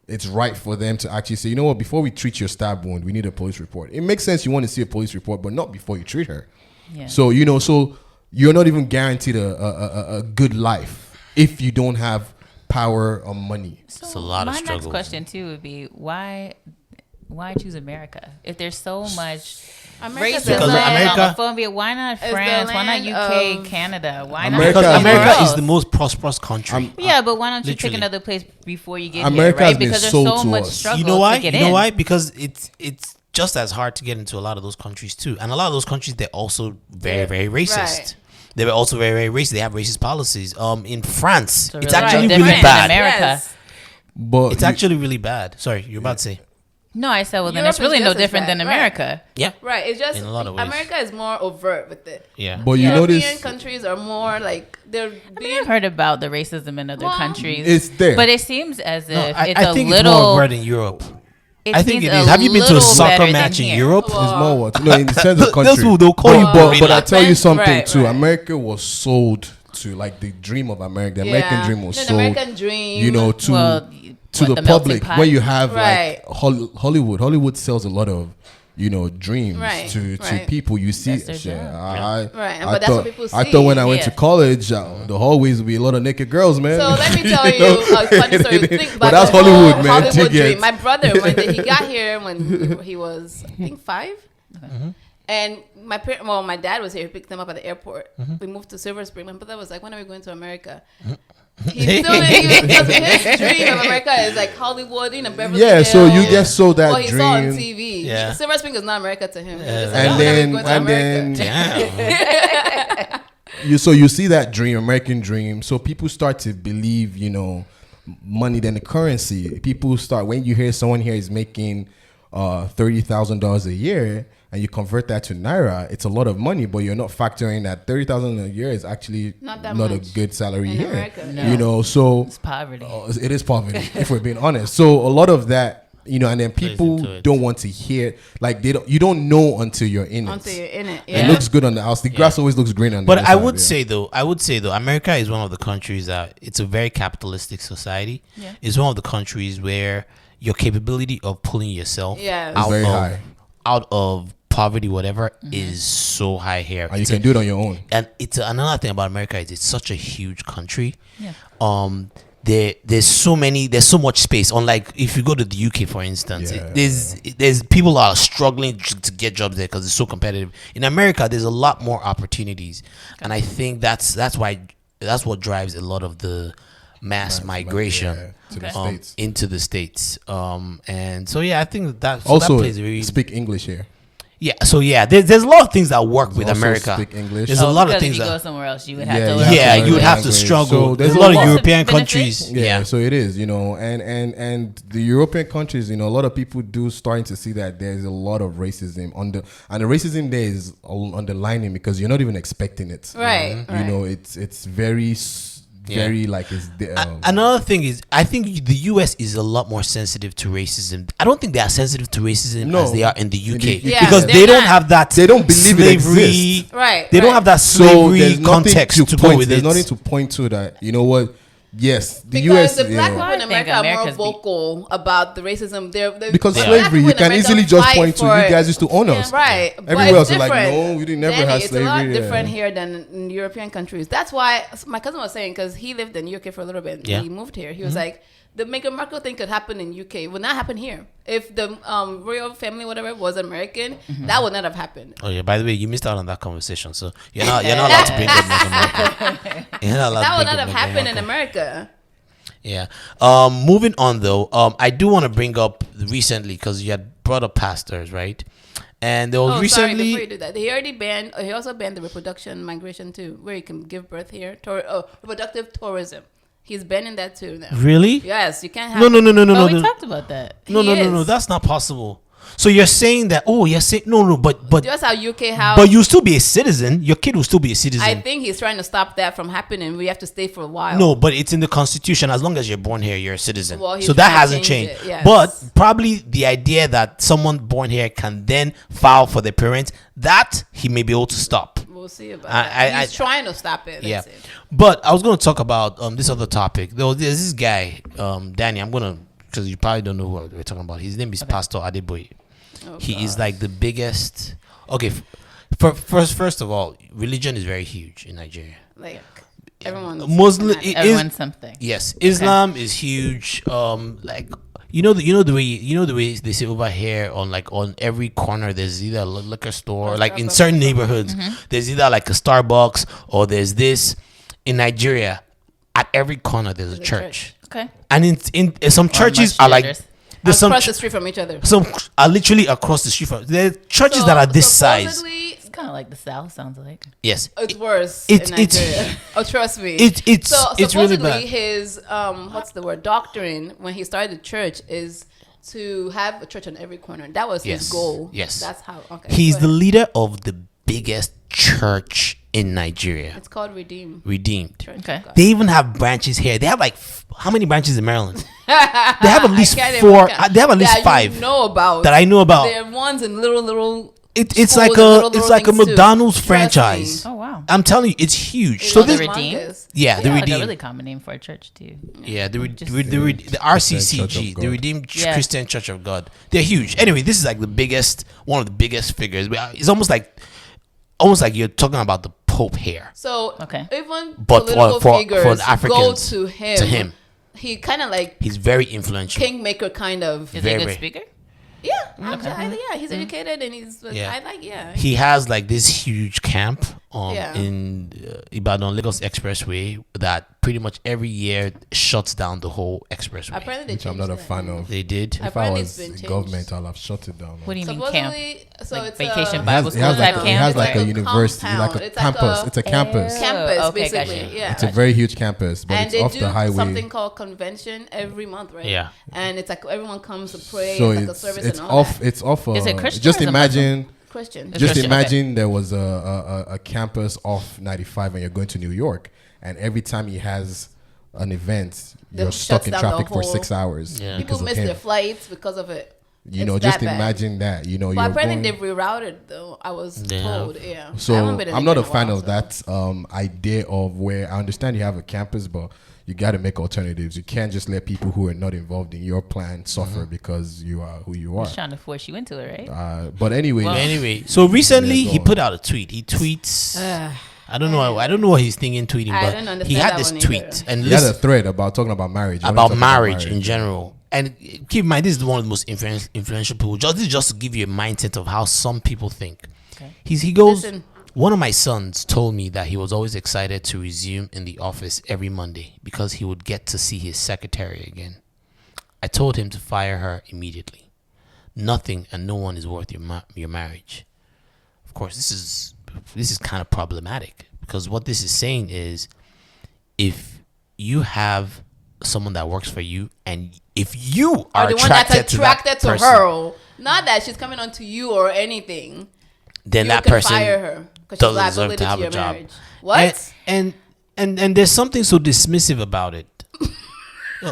it's right for them to actually say, before we treat your stab wound, we need a police report. It makes sense you want to see a police report, but not before you treat her. Yeah. So, so you're not even guaranteed a good life if you don't have power or money. So it's a lot of struggle. My next question too would be why choose America if there's so much racism, homophobia? Why not France? Why not UK, Canada? Why not? Because America is the most prosperous country. But why don't you pick another place before you get here? Right? Because there's so much struggle. You know why? To get in. Why? Because it's just as hard to get into a lot of those countries too, and a lot of those countries they're also very very racist. Right. They were also very, very racist. They have racist policies. In France, it's actually really bad. In America. But it's actually really bad. Sorry, you're about to say. No, I said, then it's really no different than America. Yeah. Right. It's just in a lot of ways. America is more overt with it. Yeah. But European countries are more like I've heard about the racism in other countries. It's there. But it seems as if it's I think a little it's more overt in Europe. I think it is. Have you been to a soccer match in Europe? It's more what? No, in the sense of country. They'll call you but I tell you something too. America was sold to like the dream of America. The American dream was sold. American dream. To the public. When you have like Hollywood. Hollywood sells a lot of dreams to people. You see, but that's what people see. I thought when I went to college, the hallways would be a lot of naked girls, man. So let me tell you a funny story. Think about but that's Hollywood, man. Hollywood dream. My brother, when he got here when he was, I think 5. Mm-hmm. And my dad was here. He picked them up at the airport. Mm-hmm. We moved to Silver Spring. My brother was like, "When are we going to America?" His dream of America is like Hollywood, Beverly Hills. So you just saw that he dream. Saw on TV. Yeah. Silver Spring is not America to him. You see that dream, American dream. So people start to believe, money than the currency. People start, when you hear someone here is making $30,000 a year, and you convert that to Naira, it's a lot of money, but you're not factoring that $30,000 a year is actually not a good salary here. America, no. So it's poverty. It is poverty, if we're being honest. So a lot of that, and then people don't want to hear, like you don't know until you're in it. Until you're in it, It looks good on the house. The grass always looks green on the But outside, I would say though, America is one of the countries that it's a very capitalistic society. Yeah. It's one of the countries where your capability of pulling yourself out of poverty, whatever, is so high here. And you can do it on your own. And it's another thing about America is it's such a huge country. Yeah. There's so much space. Unlike if you go to the UK, for instance, there's people are struggling to get jobs there because it's so competitive. In America, there's a lot more opportunities, and I think that's what drives a lot of the mass migration into the States. And so I think that also that plays a very speak English here. Yeah, so there's a lot of things that work with America. Speak English. There's a lot of things if you that go somewhere else, you would have to learn. You would have to struggle. So there's a lot of European countries. Yeah, so it is, and the European countries, a lot of people do starting to see that there's a lot of racism and the racism there is underlining because you're not even expecting it. Right. It's very like it's another thing is I think the US is a lot more sensitive to racism. I don't think they are sensitive to racism as they are in the UK because they don't have that. They don't believe slavery, it exists. Right. They don't have that slavery context to go with it. There's nothing to point to that. You know what? Yes, the because US. The black people in America are more vocal about the racism. Because slavery, you can easily just point to you guys used to own us. Right. Everywhere else, like, no, we didn't never have slavery. It's a lot different here than in European countries. That's why my cousin was saying, because he lived in the UK for a little bit. And he moved here. He was like, the Meghan Markle thing could happen in UK. It would not happen here. If the royal family, whatever, was American, that would not have happened. Oh yeah. By the way, you missed out on that conversation, so you're not allowed to bring up Meghan Markle. That would not have happened in America. Yeah. Moving on though, I do want to bring up recently because you had brought up pastors, right? And there was recently. Sorry, before you do that, he also banned the reproduction migration too, where you can give birth here. Reproductive tourism. He's banning that too now. Really? Yes, you can't have. No. We talked about that. No. That's not possible. So you're saying that? But just how UK how. But you still be a citizen. Your kid will still be a citizen. I think he's trying to stop that from happening. We have to stay for a while. No, but it's in the Constitution. As long as you're born here, you're a citizen. Well, so that hasn't changed. Yes. But probably the idea that someone born here can then file for their parents, that he may be able to stop. We'll see about that. He's trying to stop it. Yeah. But I was going to talk about this other topic. There's this guy, Danny. I'm going to, because you probably don't know what we're talking about. His name is Pastor Adeboye. He is like the biggest. Okay, first of all, religion is very huge in Nigeria. Like everyone's everyone's something. Yes, Islam is huge. Like the way they say over here on every corner there's either a liquor store. Like in certain neighborhoods, there's either like a Starbucks or there's this. In Nigeria, at every corner there's a church. Okay, and in some churches are like. Across the street from each other. Some are literally across the street from. There are churches that are this size. It's kind of like the South, sounds like. Yes, it's worse. It's trust me. It's really bad. His what's the word? Doctrine when he started the church is to have a church on every corner. That was his goal. Yes, that's how. Okay, he's the leader of the biggest church in Nigeria. It's called Redeemed. Okay. They even have branches here. They have like how many branches in Maryland? They have at least 4. They have at least 5. You know about that I know about. There are ones in little It's schools like and little a things too. McDonald's Trust franchise. me. Oh wow. I'm telling you, it's huge. You So know this, the Redeemed? humongous. yeah, the Like a Redeemed. really common name for a church too. Yeah, the Just- the RCCG, the Redeemed Yeah. Christian Church of God. They're huge. Anyway, this is like one of the biggest figures. It's almost like you're talking about the Pope here. So Okay. even But political for figures the Africans, go to him. to him. He kind of like He's very influential. kingmaker kind of. Is he Very, a good very- speaker? Yeah, actually, yeah, he's educated and he's. Yeah. I like, yeah. He has like this huge camp Yeah. in Ibadan Lagos Expressway that pretty much every year shuts down the whole expressway. Apparently, they Which I'm changed not a that. fan of. They did. If I Apparently was it's been in changed. government, I'll have shut it down. What do you mean camp? Supposedly, so Like it's vacation a, Bible school type It camp? has like a Like a university, like compound. a It's like campus. a- It's a campus. campus, Okay, basically. gotcha. Yeah. It's a very huge campus, but And it's they off do the highway. something called convention every month, right? Yeah. And it's like everyone comes to pray. So it's like a service it's and all off. that. It's off. Is it Christian Just or is it imagine. Christian. It's Just Christian, imagine there was a campus off 95 and you're going to New York, and every time he has an event, They you're stuck shuts in down the traffic for whole- 6 hours Yeah. People because of miss him. their flights because of it. You It's know, just that bad. imagine that. You know, But you're apparently going. they've rerouted though. I was They told. have. Yeah. I So haven't been in I'm not a in fan while, of so. that idea of where I understand you have a campus, but you got to make alternatives. You can't just let people who are not involved in your plan suffer because you are who you are. He's trying to force you into it, right? But anyway, Anyway, so recently Yeah, go he on. put out a tweet. He tweets. I don't know. I don't know what he's thinking tweeting, I but don't understand he had that this one tweet either. and he had a listen thread about talking about marriage. He wanted to about talk marriage in general. And keep in mind, this is one of the most influential people. This is just to give you a mindset of how some people think. Okay. He goes. Listen. One of my sons told me that he was always excited to resume in the office every Monday because he would get to see his secretary again. I told him to fire her immediately. Nothing and no one is worth your marriage. Of course, this is kind of problematic because what this is saying is, if you have someone that works for you and if you are Or the one that's to attracted to that her, person, not that she's coming on to you or anything. then You that can person fire her because she's doesn't deserve liability to have your a job. marriage. What? And there's something so dismissive about it.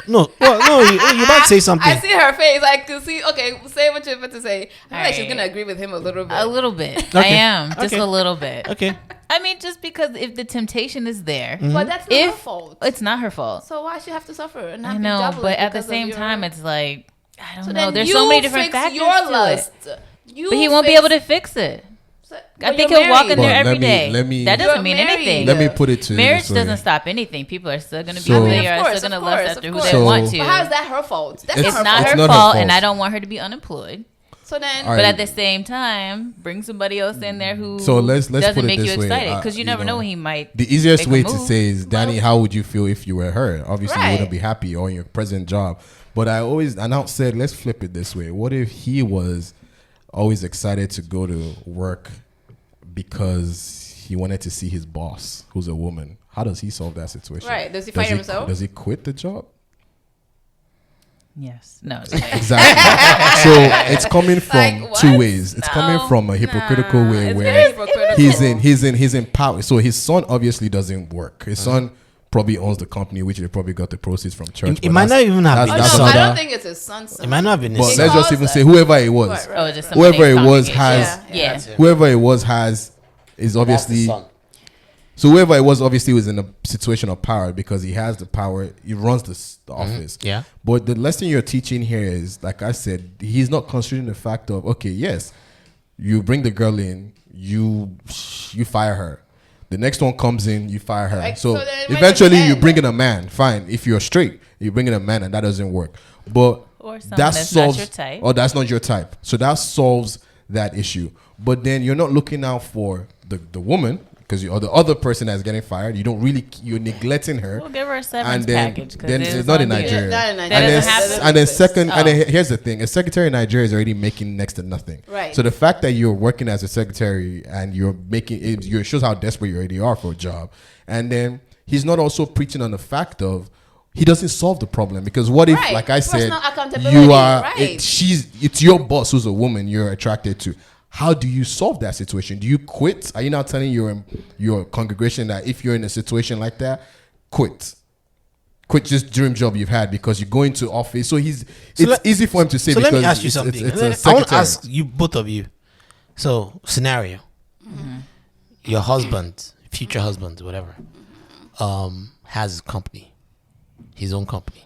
No, you might say something. I see her face. I can see. Okay, say what you're about to say. I feel like she's Alright. gonna agree with him a little bit. A little bit. I Okay. am. Just Okay. a little bit. Okay. I mean, just because if the temptation is there, But that's not her if fault. it's not her fault. So why she have to suffer and not I be know, jobless but at the because of same your- time, it's like, I don't So know. then There's you so many different fix factors your to lust. it. You But he won't be fix- able to fix it. So- I but think you're he'll walk in married. there But every day. let me- That doesn't You're mean married. anything. Let me put it to you Marriage this way. doesn't stop anything. People are still going to be So- who I they mean, are, of still going to course, lust of after who course. they So- want to. But how is that her fault? That's It's not her not fault. her not her fault, fault. and I don't want her to be unemployed. So then, All right. But at the same time, bring somebody else in there who So let's doesn't put it make this you way. excited because you You never know, know when he might. The easiest make a way to move. say is, Danny, how would you feel if you were her? Obviously, you Right. wouldn't be happy or in your present job. But I said, let's flip it this way. What if he was always excited to go to work because he wanted to see his boss, who's a woman? How does he solve that situation? Right. Does he fire himself? Does he quit the job? Yes. No. Exactly. So it's coming from Like, what? two ways. It's coming No, from a hypocritical way It's where very hypocritical. he's in power. So his son obviously doesn't work. His son probably owns the company, which they probably got the proceeds from church. It but might that's- not even have that's- been Oh, his that's no, son. I another- don't think it's his son's son. It might not have been his But son. let's just Because even say that- whoever it was, Right, right. Oh, just whoever it somebody's was congregation. has Yeah. whoever it was has is obviously. So whoever it was obviously was in a situation of power because he has the power. He runs the office. Yeah. But the lesson you're teaching here is, like I said, he's not considering the fact of, okay, yes, you bring the girl in, you fire her. The next one comes in, you fire her. Like, so so then it might eventually you depend. bring in a man. Fine. If you're straight, you bring in a man and that doesn't work. But Or someone that that's not solves, your type. or that's not your type. So that solves that issue. But then you're not looking out for the woman, because you're the other person that's getting fired. You're neglecting her. We'll give her a severance And then, package. 'cause then it it's was not in on you. Nigeria. Not in That Nigeria. doesn't happen. And then second, and Oh. then here's the thing: a secretary in Nigeria is already making next to nothing. Right. So the fact that you're working as a secretary and you're making it shows how desperate you already are for a job. And then he's not also preaching on the fact of he doesn't solve the problem, because what if, Right. like I said, Personal accountability, you are right. it's your boss who's a woman you're attracted to. How do you solve that situation? Do you quit? Are you now telling your congregation that if you're in a situation like that, quit this dream job you've had because you go into office? So it's easy for him to say. So because let me ask you it's something. a I want to secretary. ask you, both of you. So scenario, your husband, future husband, whatever, has his company, his own company.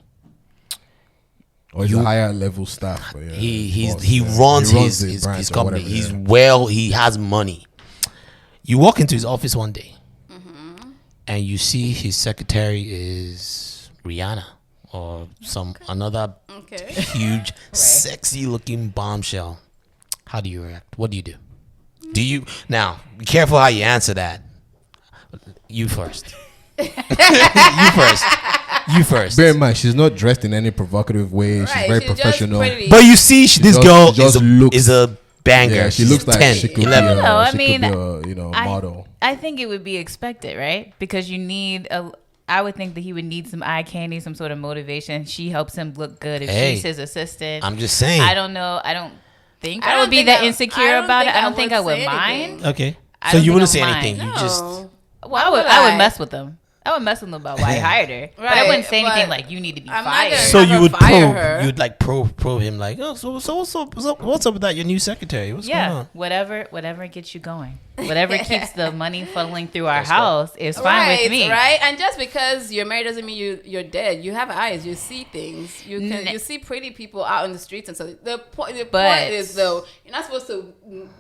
Or he's a higher level staff. But yeah, he runs his company. He has money. You walk into his office one day, and you see his secretary is Rihanna or another huge, sexy looking bombshell. How do you react? What do you do? Now be careful how you answer that. You first. You first. Bear in mind, she's not dressed in any provocative way. She's very professional. But you see, this girl is a banger. Yeah, she looks like 10, she could 11. be a model. I think it would be expected, right? Because I would think that he would need some eye candy, some sort of motivation. She helps him look good if she's his assistant. I'm just saying. I don't know. I don't think I would be that insecure about it. I don't think I would mind. Okay. So you wouldn't say anything. You just. Well, I would mess with him. I would mess with him about why he hired her. But I wouldn't say anything like you need to be fired. So you would probe. You'd like probe him like, oh, so what's up with that? Your new secretary? What's going on? Whatever gets you going. Whatever keeps the money funneling through our house is fine with me. Right. And just because you're married doesn't mean you're dead. You have eyes. You see things. You see pretty people out in the streets, and so the point is though you're not supposed to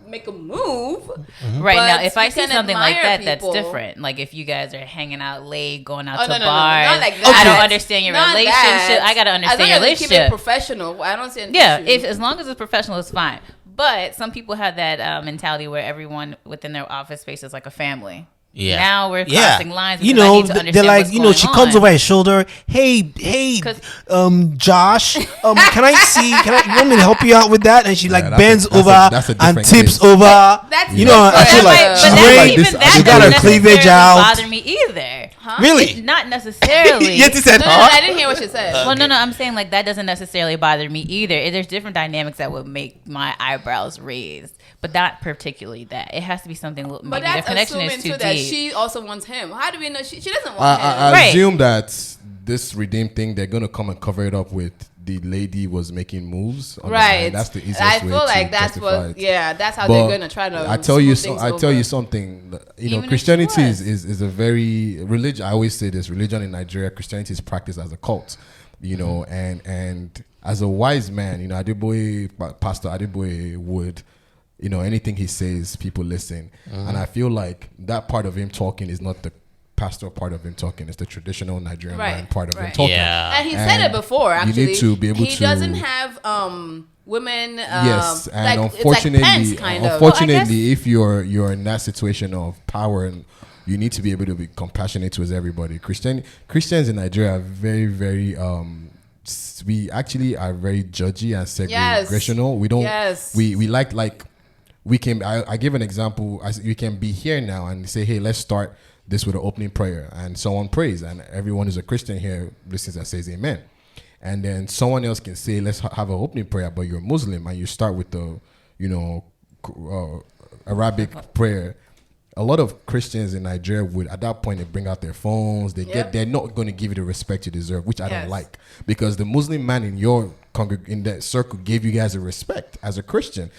make a move. Right now, if I see something like that, that's different. Like if you guys are hanging out late, going out to bars. Not like that. I don't understand your relationship. I gotta understand your relationship. Keep it professional. I don't see an issue. As long as it's professional, it's fine. But some people have that mentality where everyone within their office space is like a family. Yeah. Now we're crossing lines. You know, they're like, she comes over his shoulder. Hey, Josh, can I see? You want me to help you out with that? And she bends over and tips over. That's I feel like she got her cleavage out. Bother me either. Huh? Really? Not necessarily. Yes, you said, no, I didn't hear what she said. Well, no, I'm saying like that doesn't necessarily bother me either. There's different dynamics that would make my eyebrows raised, but not particularly that. It has to be something. Maybe their connection is too deep. She also wants him. How do we know she doesn't want him? I assume that this redeem thing, they're gonna come and cover it up with the lady was making moves. Right. That's the easiest way. I feel like that's what. Yeah, that's how they're gonna try to. I tell you something. Christianity is a very religion. I always say this: religion in Nigeria, Christianity is practiced as a cult. And as a wise man, Pastor Adeboye would. Anything he says, people listen. And I feel like that part of him talking is not the pastor part of him talking. It's the traditional Nigerian man part of him talking. Yeah. And he said it before, actually. You need to be able he doesn't have women. Yes, and unfortunately, if you're in that situation of power, and you need to be able to be compassionate towards everybody. Christians in Nigeria are very, very... we actually are very judgy and segregational. We don't... Yes. We like... We can. I give an example. You can be here now and say, "Hey, let's start this with an opening prayer," and someone prays, and everyone who's a Christian here listens and says, "Amen." And then someone else can say, "Let's have an opening prayer," but you're Muslim and you start with the, Arabic prayer. A lot of Christians in Nigeria would, at that point, they bring out their phones. They're not going to give you the respect you deserve, which I don't like, because the Muslim man in your in that circle gave you guys a respect as a Christian,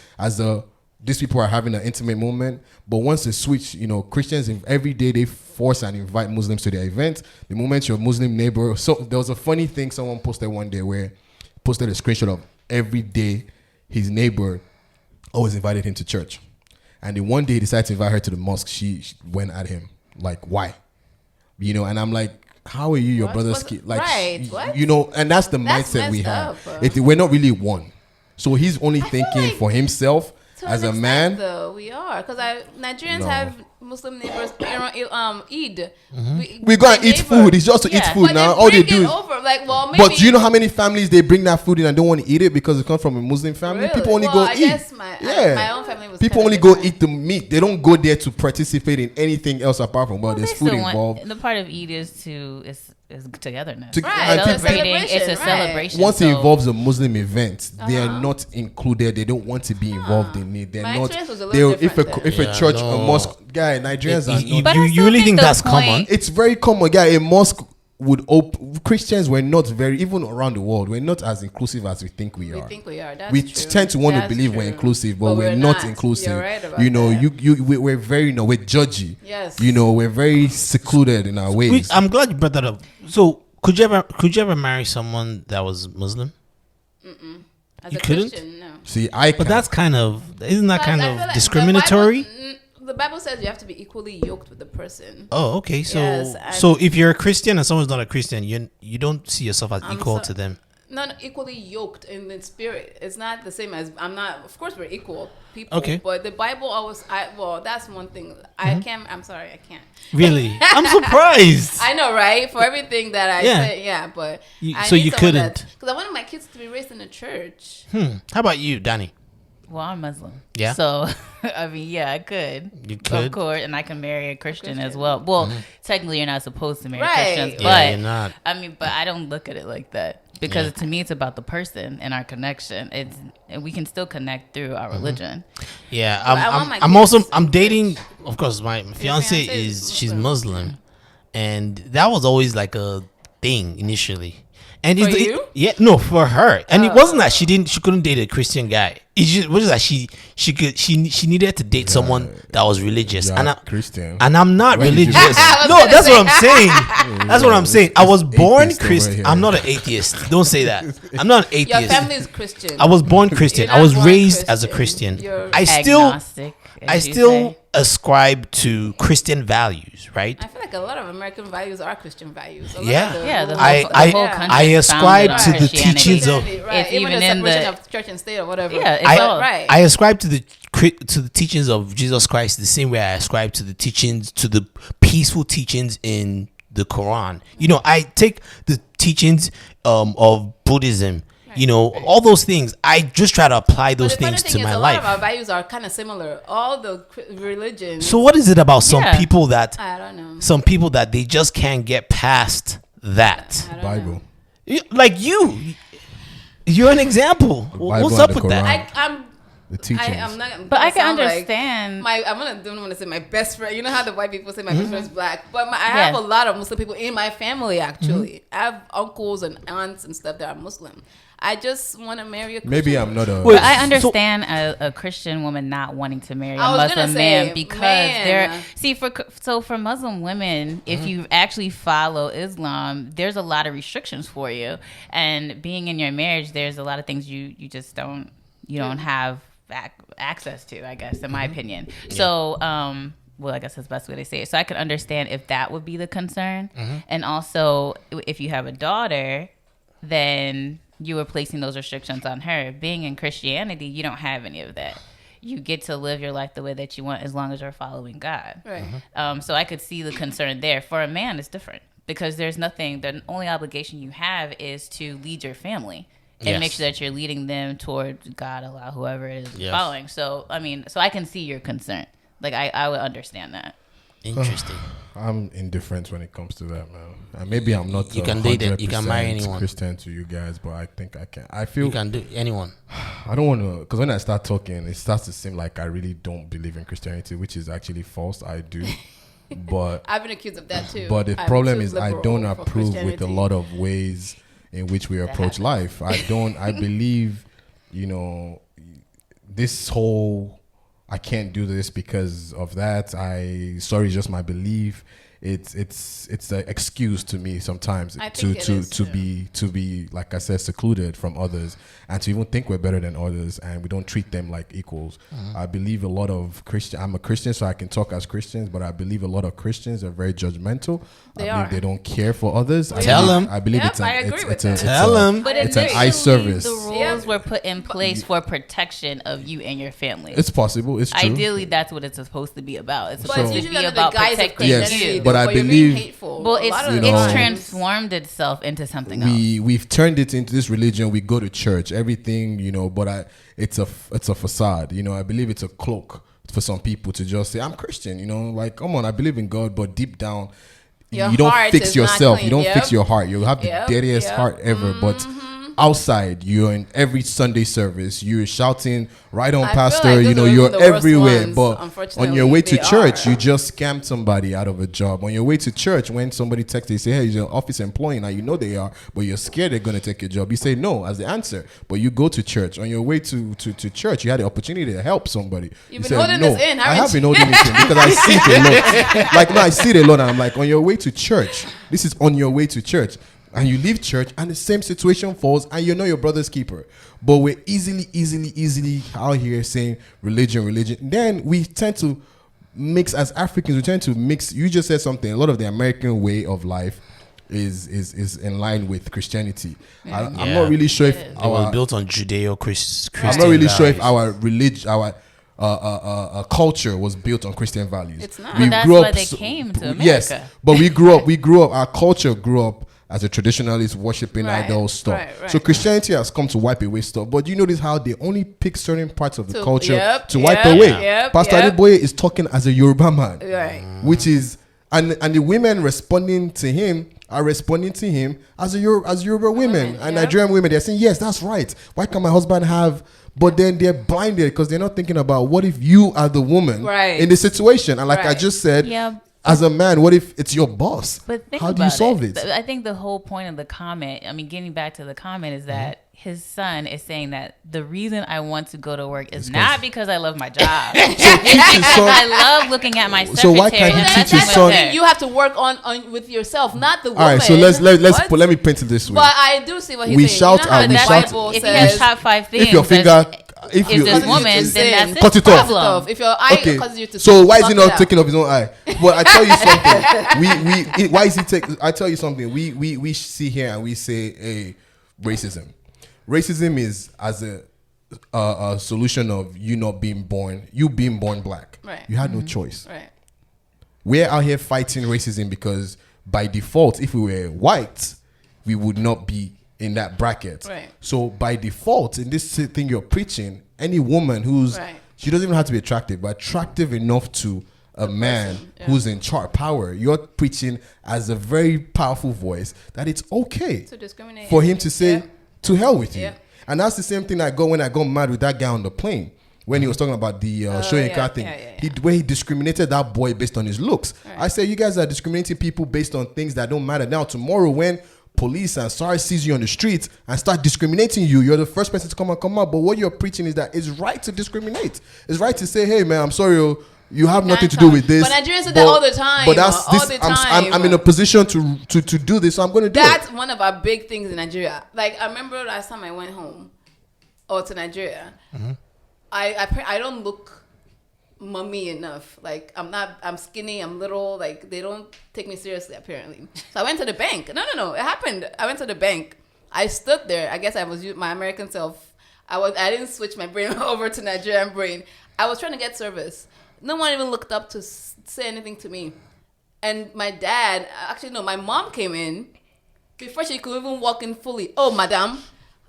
these people are having an intimate moment, but once they switch, Christians every day they force and invite Muslims to their events. The moment your Muslim neighbor, so there was a funny thing someone posted one day where posted a screenshot of every day his neighbor always invited him to church, and then one day he decided to invite her to the mosque. She went at him like, why? And I'm like, how are you your brother's kid? Like, what? And that's the mindset we have. We're not really one, so he's only thinking for himself. As a man, though, we are, because Nigerians have Muslim neighbors. Eid. We go and eat food. It's just to eat food now. All they do is but do you know how many families they bring that food in and don't want to eat it because it comes from a Muslim family? Really? People only go eat. My own family was. People only go eat the meat. They don't go there to participate in anything else apart from there's food involved. The part of Eid is togetherness. It's a celebration. Once it involves a Muslim event, they are not included. They don't want to be involved in it. They're not. If a church, a mosque, guy, Nigerians are not. You really think that's common? It's very common, guy. A mosque Christians were not very, even around the world, we're not as inclusive as we think we are. That's we true. tend to want to believe true. we're inclusive, but we're not inclusive. You're right about we're very we're judgy. Yes. We're very secluded in our ways. I'm glad you brought that up. So could you ever marry someone that was Muslim? As you a couldn't? Christian, no. See, but that's kind of, isn't that kind I feel of like discriminatory? The Bible says you have to be equally yoked with the person. Oh, okay. So Yes, so if you're a Christian and someone's not a Christian, you don't see yourself as equal to them. Not equally yoked in the spirit. It's not the same as I'm not. Of course, we're equal people. Okay. But the Bible always. That's one thing. I'm sorry, I can't. Really? I'm surprised. I know, right? For everything that I say, yeah. But so you couldn't? Because I wanted my kids to be raised in the church. How about you, Danny? Well, I'm Muslim. Yeah. So, I mean, yeah, I could. You could? Of course, and I can marry a Christian as well. Well, technically, you're not supposed to marry Christians, but yeah, you're not. I mean, but I don't look at it like that because to me, it's about the person and our connection. And we can still connect through our religion. Yeah, But I'm dating. Of course, my fiance she's Muslim, and that was always like a thing initially. And For you? No, for her. And it wasn't that she couldn't date a Christian guy. It was just that she needed to date someone that was religious. You're And Christian. And I'm not When did you religious. get No, that's what I'm saying. That's what I'm saying. I was born Atheist over Christian. here. I'm not an atheist. Don't say that. I'm not an Your atheist. family is Christian. I was born Christian. You're I not was born raised as a Christian. Christian. You're Agnostic, I as you still say. ascribe to Christian values, right? I feel like a lot of American values are Christian values. Yeah. The I- whole country I is ascribe founded to on the Christianity. teachings of- It's Even even the in separation the of church and state or whatever. Yeah, it's all right. I ascribe to the teachings of Jesus Christ the same way I ascribe to the peaceful teachings in the Quran. I take the teachings of Buddhism. All those things. I just try to apply those things to my a life. lot of our values are kind of similar. All the religions. So what is it about some people that I don't know. some people that they just can't get past that? Bible. Like you're an example. What's and up the with that? I'm The teachings. I'm not. But I can sound like understand. I don't want to say my best friend. You know how the white people say my best friend is black, but I have a lot of Muslim people in my family. Actually, I have uncles and aunts and stuff that are Muslim. I just want to marry a Christian. Maybe I'm not a. But I understand a Christian woman not wanting to marry a Muslim man because for Muslim women, if you actually follow Islam, there's a lot of restrictions for you, and being in your marriage, there's a lot of things you just don't have access to, I guess, in my opinion. Yeah. So, well, I guess that's the best way to say it. So I could understand if that would be the concern. And also, if you have a daughter, then you were placing those restrictions on her. Being in Christianity, you don't have any of that. You get to live your life the way that you want as long as you're following God. Right. So I could see the concern there. For a man, it's different because there's nothing, the only obligation you have is to lead your family. And make sure that you're leading them toward God, Allah, whoever it is following. So, I can see your concern. Like, I would understand that. Interesting. I'm indifferent when it comes to that, man. And maybe I'm not. You can date it. You can marry anyone. Christian to you guys, but I think I can. I feel you can do anyone. I don't want to, because when I start talking, it starts to seem like I really don't believe in Christianity, which is actually false. I do. But I've been accused of that too. But the problem is I don't approve with a lot of ways in which we approach life. I believe, this whole, I can't do this because of that. It's just my belief. It's an excuse to me sometimes to be like I said, secluded from others and to even think we're better than others and we don't treat them like equals. I believe a lot of I'm a Christian, so I can talk as Christians, but I believe a lot of Christians are very judgmental. They don't care for others. Tell them. I believe it's an eye service. The rules were put in place for protection of you and your family. It's possible. It's true. Ideally, that's what it's supposed to be about. It's but supposed it's to be about protecting you. But I believe, well, it's transformed itself into something else. We've turned it into this religion. We go to church, everything, but it's a facade. I believe it's a cloak for some people to just say, I'm Christian, like, come on, I believe in God, but deep down, you don't fix yourself. You don't fix your heart. You have the dirtiest heart ever, but outside, you're in every Sunday service, you're shouting right on I feel pastor, like you know, those are you're the worst everywhere. ones, But on unfortunately, your way to they church, are. you just scammed somebody out of a job. On your way to church, when somebody texts you, say, hey, you're an office employee, now you know they are, but you're scared they're going to take your job. You say no as the answer, but you go to church. On your way to church, you had the opportunity to help somebody. You've been holding this in, I haven't have been you? holding it in because I see it a lot. Like, no, I see it a lot, and I'm like, on your way to church, this is on your way to church. And you leave church and the same situation falls and you're not your brother's keeper. But we're easily out here saying religion. Then we tend to mix, as Africans, we tend to mix. You just said something. A lot of the American way of life is in line with Christianity. I'm not really sure if it was built on Judeo-Christian. I'm not really sure if our religion, our culture was built on Christian values. It's not. But that's why they came to America. Yes, but we grew up. Our culture grew up as a traditionalist, worshiping idols stuff. Right. So Christianity has come to wipe away stuff. But you notice how they only pick certain parts of the culture to wipe away. Pastor Adeboye is talking as a Yoruba man, right? Which is and the women responding to him are responding to him as Yoruba women and Nigerian women. They're saying, yes, that's right. Why can't my husband have? But then they're blinded because they're not thinking about what if you are the woman in the situation. And like I just said, as a man, what if it's your boss? But how do you solve it? I think the whole point of the comment, I mean, getting back to the comment, is that his son is saying that the reason I want to go to work is not because I love my job. I love looking at my secretary. So why can't he teach his son? You have to work on with yourself, not the woman. All right, so let me paint it this way. But I do see what he's saying. Shout out. The Bible if he has top 5 things, if your finger. If is this woman, then that's cut it off. If your eye causes you to so why is he not taking off his own eye? Well, I tell you something. Why is he take? I tell you something. We see here and we say, hey, racism. Racism is as a solution of you being born black. Right. You had no choice. Right. We're out here fighting racism because by default, if we were white, we would not be in that bracket. Right. So by default, in this thing you're preaching, any woman she doesn't even have to be attractive, but attractive enough to a man who's in power, you're preaching as a very powerful voice that it's okay to discriminate for him to say, to hell with you. Yeah. And that's the same thing when I got mad with that guy on the plane. When he was talking about the showing car thing, where he discriminated that boy based on his looks. I said, you guys are discriminating people based on things that don't matter. Now, tomorrow when police and SARS sees you on the streets and start discriminating you're the first person to come out. But what you're preaching is that it's right to discriminate. It's right to say, hey man, I'm sorry, you have nothing to do with this. But Nigerians do that all the time. But I'm in a position to do this, so I'm going to do it. That's one of our big things in Nigeria. Like I remember last time I went home or to Nigeria, I don't look mummy enough. Like I'm skinny, I'm little, like they don't take me seriously apparently. So I went to the bank. No, it happened. I went to the bank. I stood there. I guess I was my American self. I didn't switch my brain over to Nigerian brain. I was trying to get service. No one even looked up to say anything to me. And my dad, my mom came in before she could even walk in fully. Oh, madam,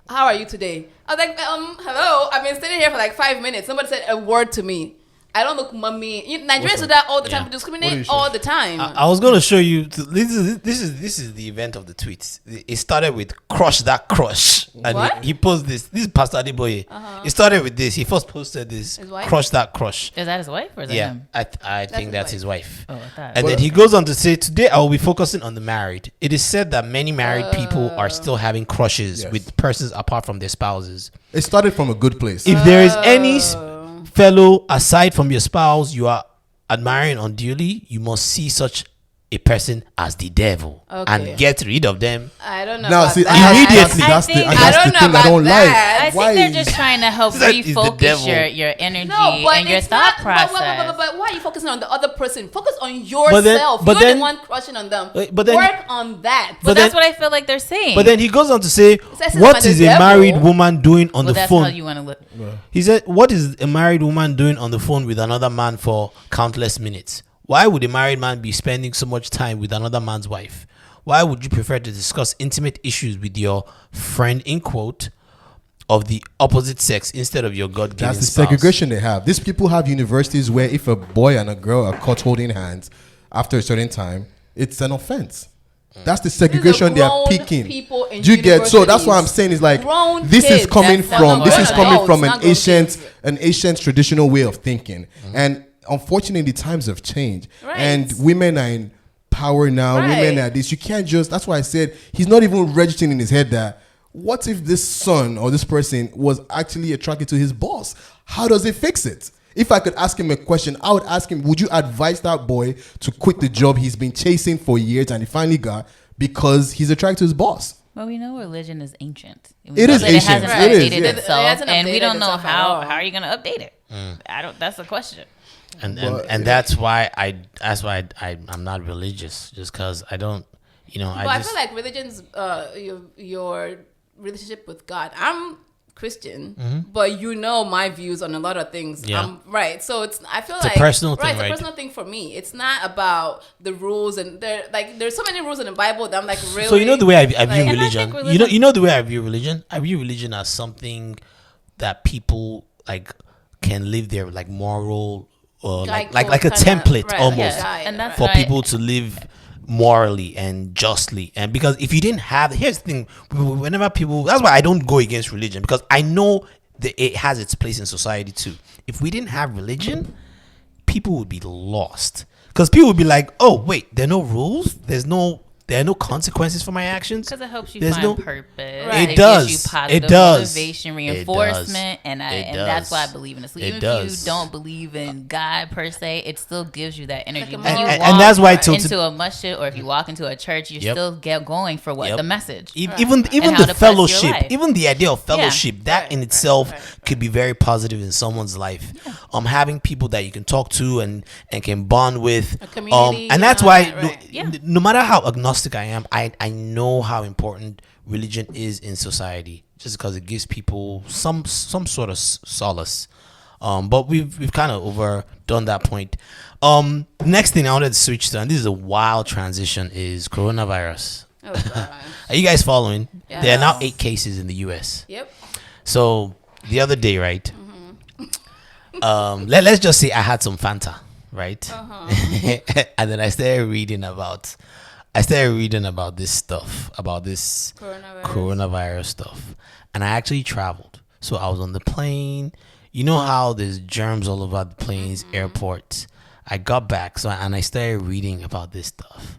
how are you today? I was like, hello. I've been sitting here for like 5 minutes. Somebody said a word to me. I don't look mummy. Nigerians do that all the time. Discriminate all the time. I was going to show you. This is the event of the tweets. It started with "crush that crush," and he posted this. This is Pastor Adeboye. It started with this. He first posted this. "Crush that crush." Is that his wife or is that him? I think that's his wife. Oh, I thought. And then he goes on to say, "Today I will be focusing on the married. It is said that many married people are still having crushes with persons apart from their spouses. It started from a good place. If there is any fellow aside from your spouse you are admiring unduly, you must see such a person as the devil and get rid of them." I don't know. Now, about see, that. immediately that's the thing I don't like. I think they're just trying to help refocus your energy and your thought process. But why are you focusing on the other person? Focus on yourself. You're the one crushing on them. Work on that. But that's what I feel like they're saying. But then he goes on to say, what is a married woman doing on the that's phone? How you want to look. He said, what is a married woman doing on the phone with another man for countless minutes? Why would a married man be spending so much time with another man's wife? Why would you prefer to discuss intimate issues with your friend, in quote, of the opposite sex instead of your God-given That's the spouse? segregation they have. These people have universities where if a boy and a girl are caught holding hands after a certain time, it's an offense. That's the segregation they are picking. Do you get? So that's what I'm saying is like this is coming from an ancient traditional way of thinking, and unfortunately times have changed, and women are in power now. Women are this. You can't just. That's why I said he's not even registering in his head that what if this son or this person was actually attracted to his boss? How does it fix it? If I could ask him a question, I would ask him, would you advise that boy to quit the job he's been chasing for years and he finally got because he's attracted to his boss? Well, we know religion is ancient. It is ancient. It hasn't updated itself, and we don't know how are you going to update it. That's the question. And that's why I'm not religious, just because I don't, I feel like religion's your relationship with God. I'm Christian, but my views on a lot of things. Yeah. So I feel it's like a personal thing, it's a personal thing for me. It's not about the rules, and there's so many rules in the Bible that I'm like really. So the way I view religion. The way I view religion. I view religion as something that people like can live their like moral, like a template almost for people to live morally and justly. And because if you didn't have, here's the thing, whenever people, that's why I don't go against religion, because I know that it has its place in society too. If we didn't have religion, people would be lost, because people would be like, oh wait, there are no rules, there are no consequences for my actions, because it helps you find purpose. It does. Gives you positive motivation, reinforcement, and that's why I believe in this. Even if you don't believe in God per se, it still gives you that energy. When you walk that's why into a masjid, or if you walk into a church, you still get going for what the message. Even the fellowship, even the idea of fellowship, that in itself could be very positive in someone's life. Having people that you can talk to and can bond with, and that's why no matter how agnostic I am, I know how important religion is in society, just because it gives people some sort of solace. But we've kind of overdone that point. Next thing I wanted to switch to, and this is a wild transition, is coronavirus. Oh, God. Are you guys following? Yeah. There are now 8 cases in the US. Yep. So the other day, right? Let's just say I had some Fanta, right? And then I started reading about this stuff, about this coronavirus stuff. And I actually traveled. So I was on the plane. You know how there's germs all over the planes, airports. I got back, and I started reading about this stuff.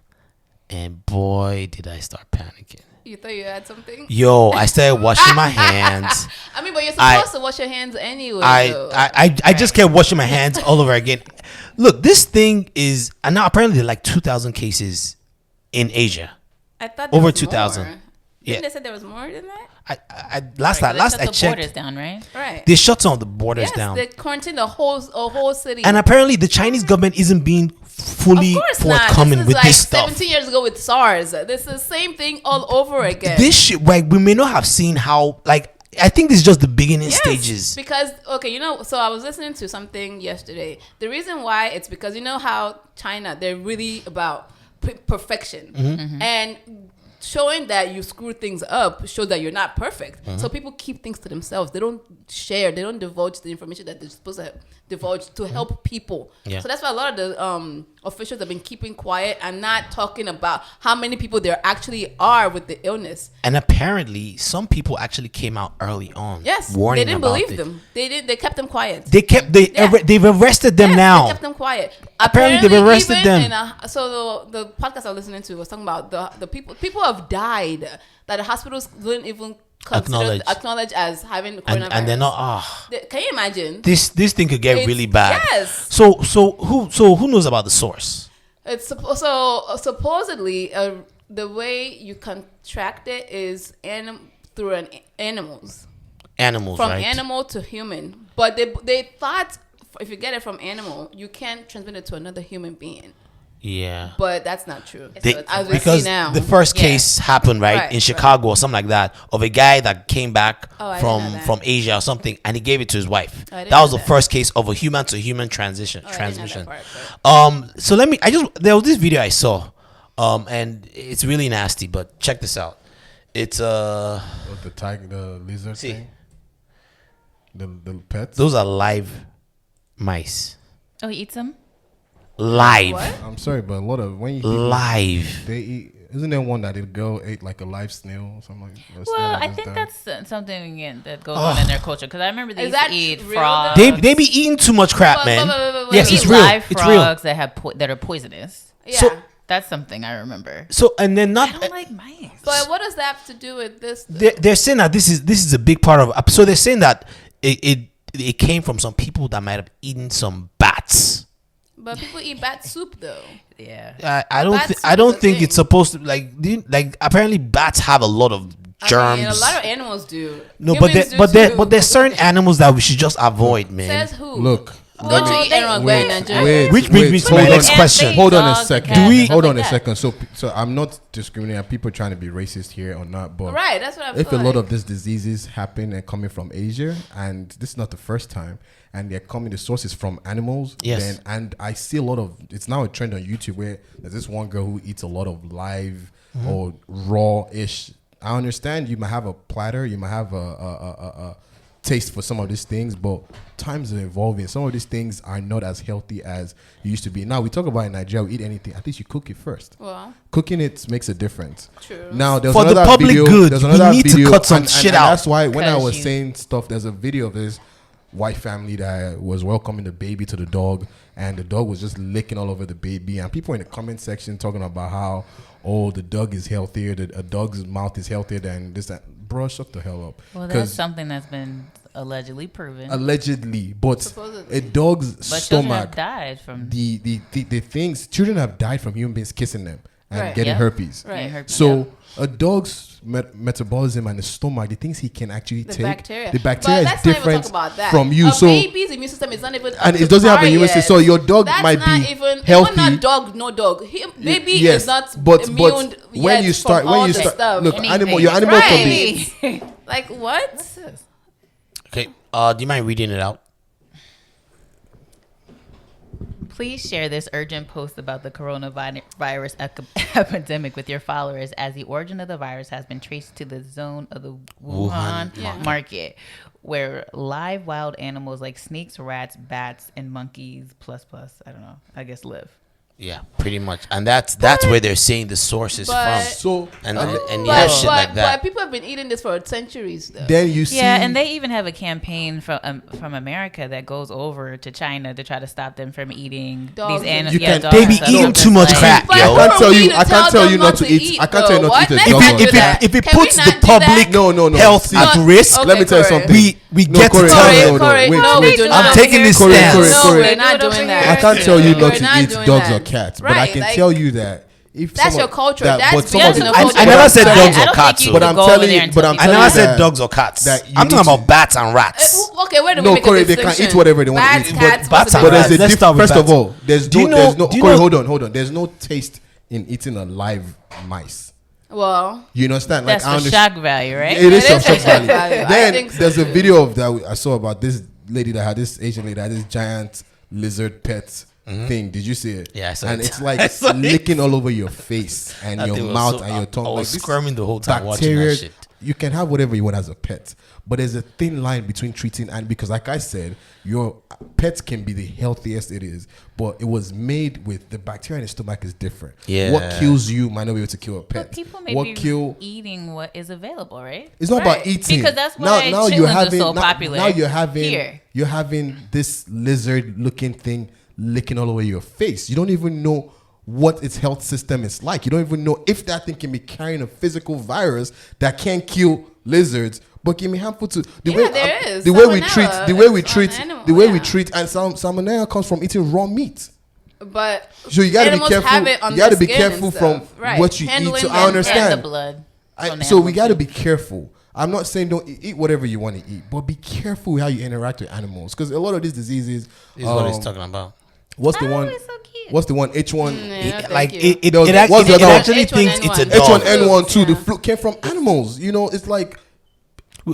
And boy, did I start panicking. You thought you had something? Yo, I started washing my hands. I mean, but you're supposed to wash your hands anyway. I just kept washing my hands all over again. Look, this thing is, and now apparently there are like 2,000 cases in Asia. I thought there over was 2,000. More. Didn't they say there was more than that? Last I checked, the borders down, right? Right. They shut some of the borders down. They quarantined a whole city. And apparently the Chinese government isn't being fully forthcoming with this stuff. 17 years ago with SARS. This is the same thing all over again. This shit, like, we may not have seen how, like, I think this is just the beginning stages. Because, so I was listening to something yesterday. The reason why, it's because you know how China, they're really about perfection. And showing that you screw things up shows that you're not perfect. So people keep things to themselves. They don't share. They don't divulge the information that they're supposed to divulge to help people. Yeah. So that's why a lot of the officials have been keeping quiet and not talking about how many people there actually are with the illness. And apparently, some people actually came out early on. Yes, warning they didn't about believe them. They kept them quiet. They've arrested them now. They kept them quiet. Apparently they've arrested them. So the podcast I was listening to was talking about the people have died that the hospitals didn't even acknowledge as having coronavirus. And they're not. Can you imagine? This thing could get really bad. Yes. So who knows about the source? It's supposedly the way you contract it is through animals. Animals, from right? animal to human, but they thought if you get it from animal, you can't transmit it to another human being. Yeah, but that's not true. Because the first case happened in Chicago or something like that, of a guy that came back from Asia or something, and he gave it to his wife. That was the first case of a human to human transmission. So there was this video I saw, and it's really nasty. But check this out. It's the tiger, the lizard thing. The pets. Those are live mice. Oh, he eats them. Live. What? I'm sorry, but a lot of when you live, they eat. Isn't there one that the girl ate like a live snail or something like that? Well, I think that's something that goes on in their culture. Because I remember they used to eat real, frogs. They be eating too much crap, man. Yes, They it's eat real. live It's real. frogs that are poisonous. Yeah. So- That's something I remember. So and then I don't like mice. But what does that have to do with this? though? they're saying that this is a big part of. So they're saying that it came from some people that might have eaten some bats. But people eat bat soup though. Yeah. I don't Bats I don't is a think thing. it's supposed to like apparently bats have a lot of germs. I mean, a lot of animals do. No, Humans do too. but there's certain animals that we should just avoid, man. Says who? Look. Don't you eat animals in Nigeria? Which brings me to my next question. Hold on a second. Hold on a that. second. So I'm not discriminating. People trying to be racist here or not, but Right, that's what I feel if a lot like. of these diseases happen and coming from Asia, and this is not the first time, and they're coming the sources from animals, Yes. and I see a lot of it's now a trend on YouTube where there's this one girl who eats a lot of live or raw-ish. I understand you might have a platter, you might have a taste for some of these things, but times are evolving. Some of these things are not as healthy as it used to be. Now we talk about in Nigeria, we eat anything. At least you cook it first. Well, Cooking it makes a difference. True. Now there's For the another public video, good, there's we another need to video, cut some and shit out. That's why when I Because was you- saying stuff, there's a video of this white family that was welcoming the baby to the dog, and the dog was just licking all over the baby, and people in the comment section talking about how the dog is healthier, a dog's mouth is healthier than this. That. Bro, shut the hell up. Well, that's something that's been allegedly proven. Allegedly, but Supposedly. a dog's But children have stomach, died from the things, children have died from human beings kissing them and Right. getting Yep. herpes. Right. herpes. So a dog's metabolism and the stomach, the things he can actually the take, bacteria. the bacteria But is let's not even different talk about that. from you. A So baby's immune system is not even and up it to doesn't have par a immune system. yet. So your dog That's might not be even healthy. Not dog, no dog. Baby yes, is not but immune when yet you start, from when all you the start, stuff. look, Anything. your animal can be. Right. Like what? Okay. Do you mind reading it out? Please share this urgent post about the coronavirus epidemic with your followers, as the origin of the virus has been traced to the zone of the Wuhan market, where live wild animals like snakes, rats, bats, and monkeys I don't know, I guess live. Yeah, pretty much. And that's where they're saying the source is But- from. So And But, you have shit like that. but people have been eating this for centuries, though. then you see, Yeah, and they even have a campaign from America that goes over to China to try to stop them from eating Dogs these and- animals. You can- dogs They and be stuff. eating So too it's much like- crap, But yo. who I can't are tell we you- to I can't tell tell them you not to eat- I can't tell you though? not to eat a Let's dog not or do cat. that. If it Can we puts not the do that? public No. health See, at risk, Okay, let me tell you Corey. something. we No, get Corey, to tell Corey, them. Corey, wait, no, we wait. do I'm not. taking this Corey, stance. No, Corey. we're not doing that. I can't tell you We're not to not eat doing dogs that. or cats, but I Right, can like- tell you that if That's some your of- culture. that- That's but some of beyond the- the I culture. never said I dogs or don't cats. think you so- But could I'm go telling over there you- and but tell I'm I people never telling you said that- dogs or cats. that you I'm need talking to- about bats and rats. Okay, where do we No, make Corey, a they can distinction? eat whatever they want Bats, to eat. cats, But what's the bats and But rats. there's a Let's start with first of bats. all, there's Do you no, know- there's no. do you Corey, know- hold on. There's no taste in eating a live mice. Well, You understand? Like That's I for understand. shock value, right? It is It some is shock for shock value. value. I Then think so. there's a video of that I saw about this lady that had this Asian lady that had this giant lizard pet thing. Did you see it? Yeah, I saw and it. it's I like saw it. licking all over your face and That your thing was mouth so- and your tongue. I was Like, this squirming the whole time watching that shit. You can have whatever you want as a pet, but there's a thin line between treating and because, like I said, your pets can be the healthiest it is, but it was made with the bacteria in the stomach is different. Yeah. What kills you might not be able to kill a pet. But people may what be kill eating what is available, right? it's not Right. about eating. Because that's why chitlins are so popular Now you're having here. you're having this lizard looking thing licking all over your face. You don't even know what its health system is like. You don't even know if that thing can be carrying a physical virus that can kill lizards, but can be harmful to the Yeah, way there is. the way we Salmonella treat the way we is on treat animal, the way we yeah. treat and salmonella comes from eating raw meat. but So you got to be animals careful. have it on You got to their be skin and careful stuff. from Right. what you Handling eat. So them I and understand. And the blood. from the So we animals, got to too. be careful. I'm not saying don't eat whatever you want to eat, but be careful how you interact with animals because a lot of these diseases. This is what he's talking about. What's the Oh, one? it's so cute. What's the one? H1. Yeah, no, Like thank you. it There was- act- what's the it other one? actually thinks it's a H1N1. dog, H1N1 too. The Yeah. flu came from animals. You know, it's like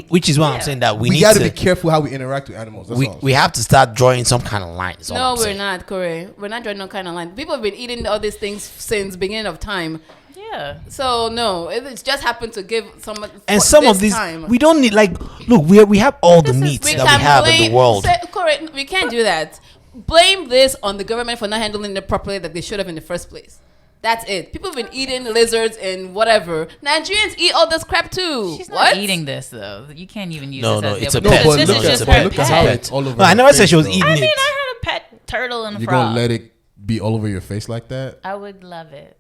which is why I'm saying that we we need got to to be careful how we interact with animals. That's all. we have to start drawing some kind of line. is all No, I'm we're saying. not, Corey. We're not drawing no kind of line. People have been eating all these things since beginning of time. Yeah. So no, it's just happened to give some. And some of these time. we don't need. Like, look, we have all the meats that we have in the world. Corey, we can't do that. Blame this on the government for not handling it properly that they should have in the first place. That's it. People have been eating lizards and whatever. Nigerians eat all this crap too. She's not eating this though. You can't even use no, this. No, as it's a the pet. But this is just her pet. All over no, I never said she was though. eating it. I mean, I had a pet turtle and a frog. You gonna let it be all over your face like that? I would love it.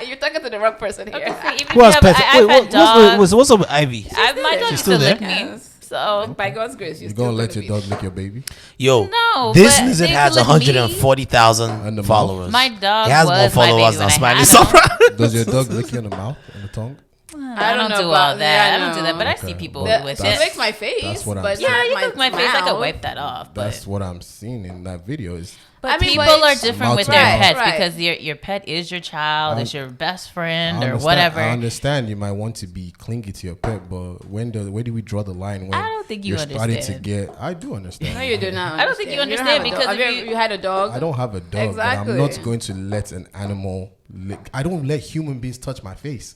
You're talking to the wrong person here. Who has pets? What's up with Ivy? My dog used to lick me. So by God's grace, you're gonna let your dog lick your baby? Yo, no, this lizard has 140,000 followers. My dog it has more followers than Smiley Sopra. Does your dog lick you on the mouth and the tongue? I don't do all that. I don't do that, but I see people with it. It makes my face. That's what I'm but saying. Yeah, you lick my face. I mouth. could wipe that off. That's what I'm seeing in that video. Is But people are different with their pets because your pet is your child, it's your best friend or whatever. I understand you might want to be clingy to your pet, but where do we draw the line? When I don't think you starting to get. I do understand. No, you do not. I don't think you understand because if you had a dog. I don't have a dog, exactly. but I'm not going to let an animal lick. I don't let human beings touch my face.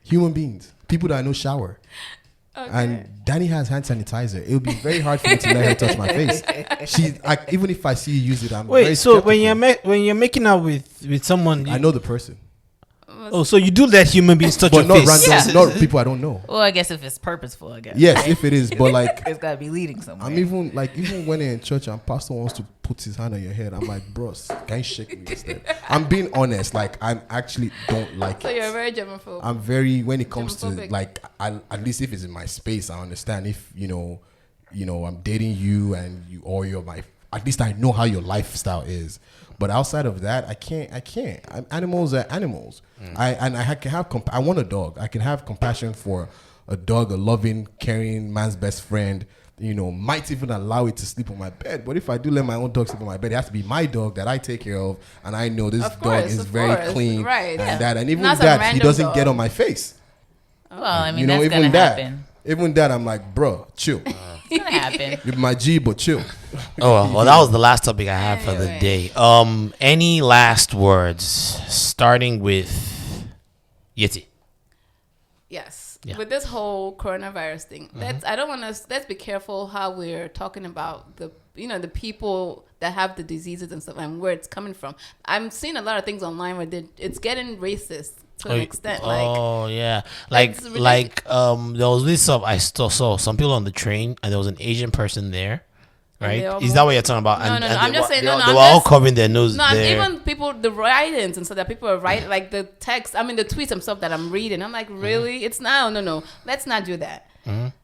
Human beings, people that I know shower. Okay. And Danny has hand sanitizer. It would be very hard for me to let her touch my face. Even if I see you use it, I'm very so when you're making out with someone, I know the person. Oh, so you do let human beings touch your not face? Random, not people I don't know. Well, I guess if it's purposeful, I guess. Yes, if it is, but like it's gotta be leading somewhere. I'm even when in church and pastor wants to put his hand on your head, I'm like, bros, can you shake me instead? I'm being honest. Like I actually don't like. So you're very germaphobe. I'm very when it comes to like at least if it's in my space, I understand. If you know I'm dating you and you're my. At least I know how your lifestyle is. But outside of that, I can't. Animals are animals. I can have. I want a dog. I can have compassion for a dog, a loving, caring man's best friend. Might even allow it to sleep on my bed. But if I do let my own dog sleep on my bed, it has to be my dog that I take care of, and I know this dog is very clean, right? And even that, he doesn't get on my face. Well, I mean, that's gonna happen. Even that, I'm like, bro, chill. It's gonna happen. You're my G, but chill. Well, that was the last topic I had for the day. Any last words, starting with Yeti? Yes. Yeah. With this whole coronavirus thing, let's be careful how we're talking about the people that have the diseases and stuff and where it's coming from. I'm seeing a lot of things online where it's getting racist to an extent. There was this stuff I still saw some people on the train and there was an Asian person there. Right? Is that what you're talking about? No. I'm just saying. They were all covering their nose. No, even people, the writings and so that people are writing, like the text. I mean, the tweets and stuff that I'm reading. I'm like, really? It's now. No. Let's not do that.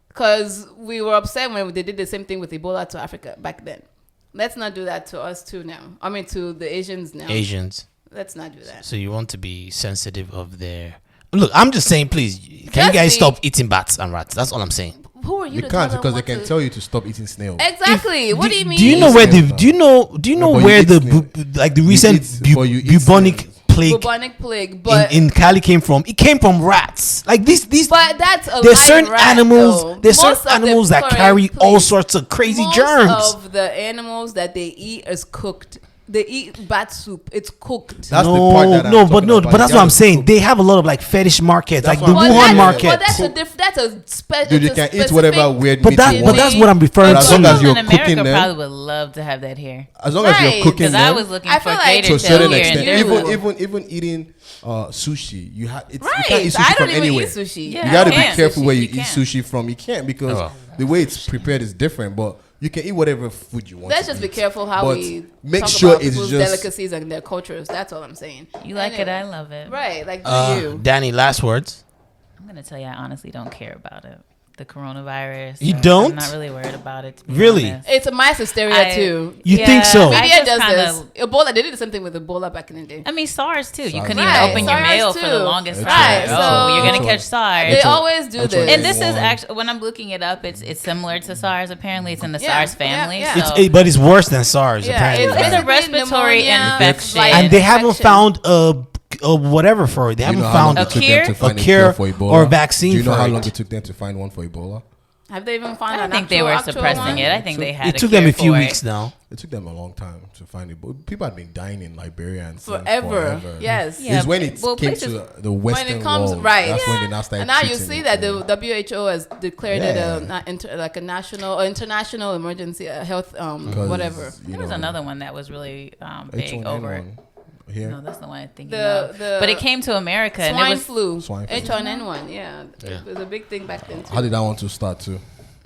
Because we were upset when they did the same thing with Ebola to Africa back then. Let's not do that to us too now. I mean, to the Asians now. Asians. Let's not do that. So you want to be sensitive of their. Look, I'm just saying, please, can you guys stop eating bats and rats? That's all I'm saying. Who are you? You can't because they can tell you to stop eating snails. Exactly. What do you mean? Do you know where where the recent bubonic plague but in Cali came from? It came from rats. Like these. But that's a there's certain rat, animals. Though. There's certain animals that carry all sorts of crazy germs. Most of the animals that they eat is cooked. They eat bat soup. It's cooked. That's the part that I'm talking about. But that's what I'm saying. They have a lot of like fetish markets, like the Wuhan market. But that's a special. Dude, you can eat whatever weird but meat that, you but want. that's what I'm referring to. As long as you're in America cooking them, probably would love to have that here. As long as you're cooking them, I was looking for to a certain extent. Even eating sushi, you can't eat sushi from anywhere. Eat sushi. You got to be careful where you eat sushi from. You can't because the way it's prepared is different, but. You can eat whatever food you want. Let's just be careful how we make talk sure about it's people's just delicacies and their cultures. That's all I'm saying. You like it, I love it. Right, like you. Danny, last words. I'm gonna tell you, I honestly don't care about it. The coronavirus. You don't? I'm not really worried about it. Really? Honest. It's a mass hysteria too. You think so? Media does this. Ebola, they did the same thing with Ebola back in the day. I mean, SARS too. You couldn't right. even open your mail for the longest time. Right. So you're gonna catch SARS. They always do this. And this is actually, when I'm looking it up, it's similar to SARS. Apparently, it's in the SARS family. Yeah. So. But it's worse than SARS. Apparently, it's a respiratory infection, and they haven't found whatever for it. They haven't found a cure or vaccine. Do you know how long it took them to find one for Ebola? Have they even found? I think they were suppressing it. I think they had. It took them a few weeks now. It took them a long time to find it, but people have been dying in Liberia and forever. Yes, it's when it came to the Western when it comes, world. Right, that's when they now started. And now you see that the WHO has declared it like a national or international emergency health whatever. There was another one that was really big over it. Here? No, that's the one I'm thinking of. But it came to America. Swine and it was flu. Swine flu. H1N1, It was a big thing back then too. How did that want to start too?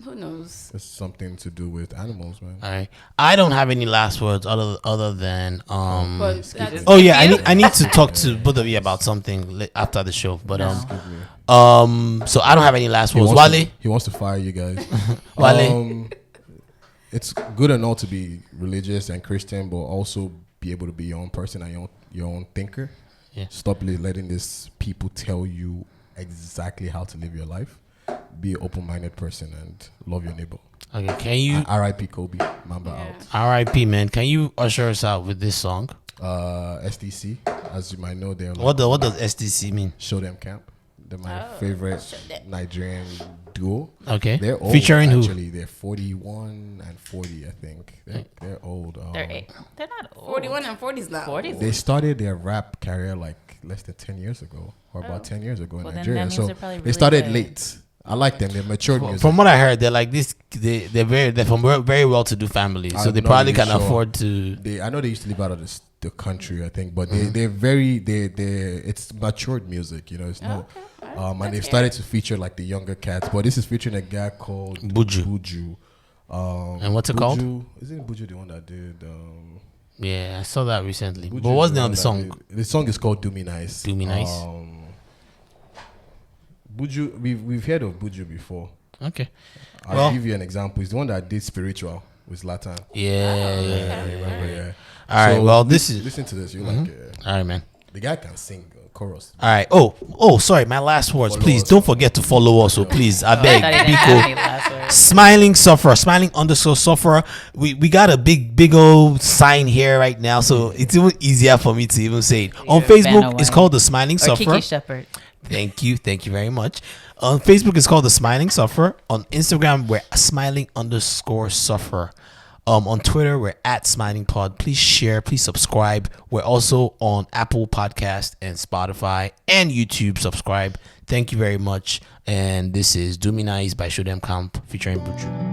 Who knows? It's something to do with animals, man. All right. I don't have any last words other than I need to talk to both of you about something after the show. But so I don't have any last words. Wale? He wants to fire you guys. Wale? It's good and all to be religious and Christian, but also be able to be your own person and your own thinker. Yeah. Stop letting these people tell you exactly how to live your life. Be an open-minded person and love your neighbor. Okay, can you... R.I.P. Kobe. Mamba out. R.I.P. man. Can you usher us out with this song? SDC. As you might know, they're what does SDC mean? Show Them Camp. They're my favorite Nigerian duo. Okay. They're old. Featuring actually. who? They're 41 and 40, I think. They're old. They're not old. 41 and 40 is not 40. They started their rap career like less than 10 years ago, or about 10 years ago in Nigeria. So they started late. I like them. They're matured music. From what I heard, they're like this. They're from very well-to-do families, so they probably can afford to. I know they used to live out of the country, I think, but it's matured music. It's not. And they've started to feature like the younger cats, but this is featuring a guy called Buju. And what's it called? Isn't Buju the one that did? Yeah, I saw that recently. Buju, but what's the name of the song? The song is called "Do Me Nice." Do Me Nice. Buju, we've heard of Buju before. Okay, I'll give you an example. It's the one that did "Spiritual" with Latan. Yeah. All right. Well, listen to this. You like it? All right, man. The guy can sing chorus. All right. Oh, sorry. My last words. Please don't forget to follow us. So please, I beg, Biko. Smiling _sufferer. We got a big old sign here right now, so it's even easier for me to even say it. On Facebook, it's called the Smiling Sufferer. Kiki Shepherd. Thank you very much. On Facebook, it's called the Smiling Sufferer. On Instagram, we're smiling_sufferer. On Twitter, we're @SmilingPod. Please share, please subscribe. We're also on Apple Podcast and Spotify and YouTube. Subscribe. Thank you very much. And this is Do Me Nice by Show Them Camp featuring Buju.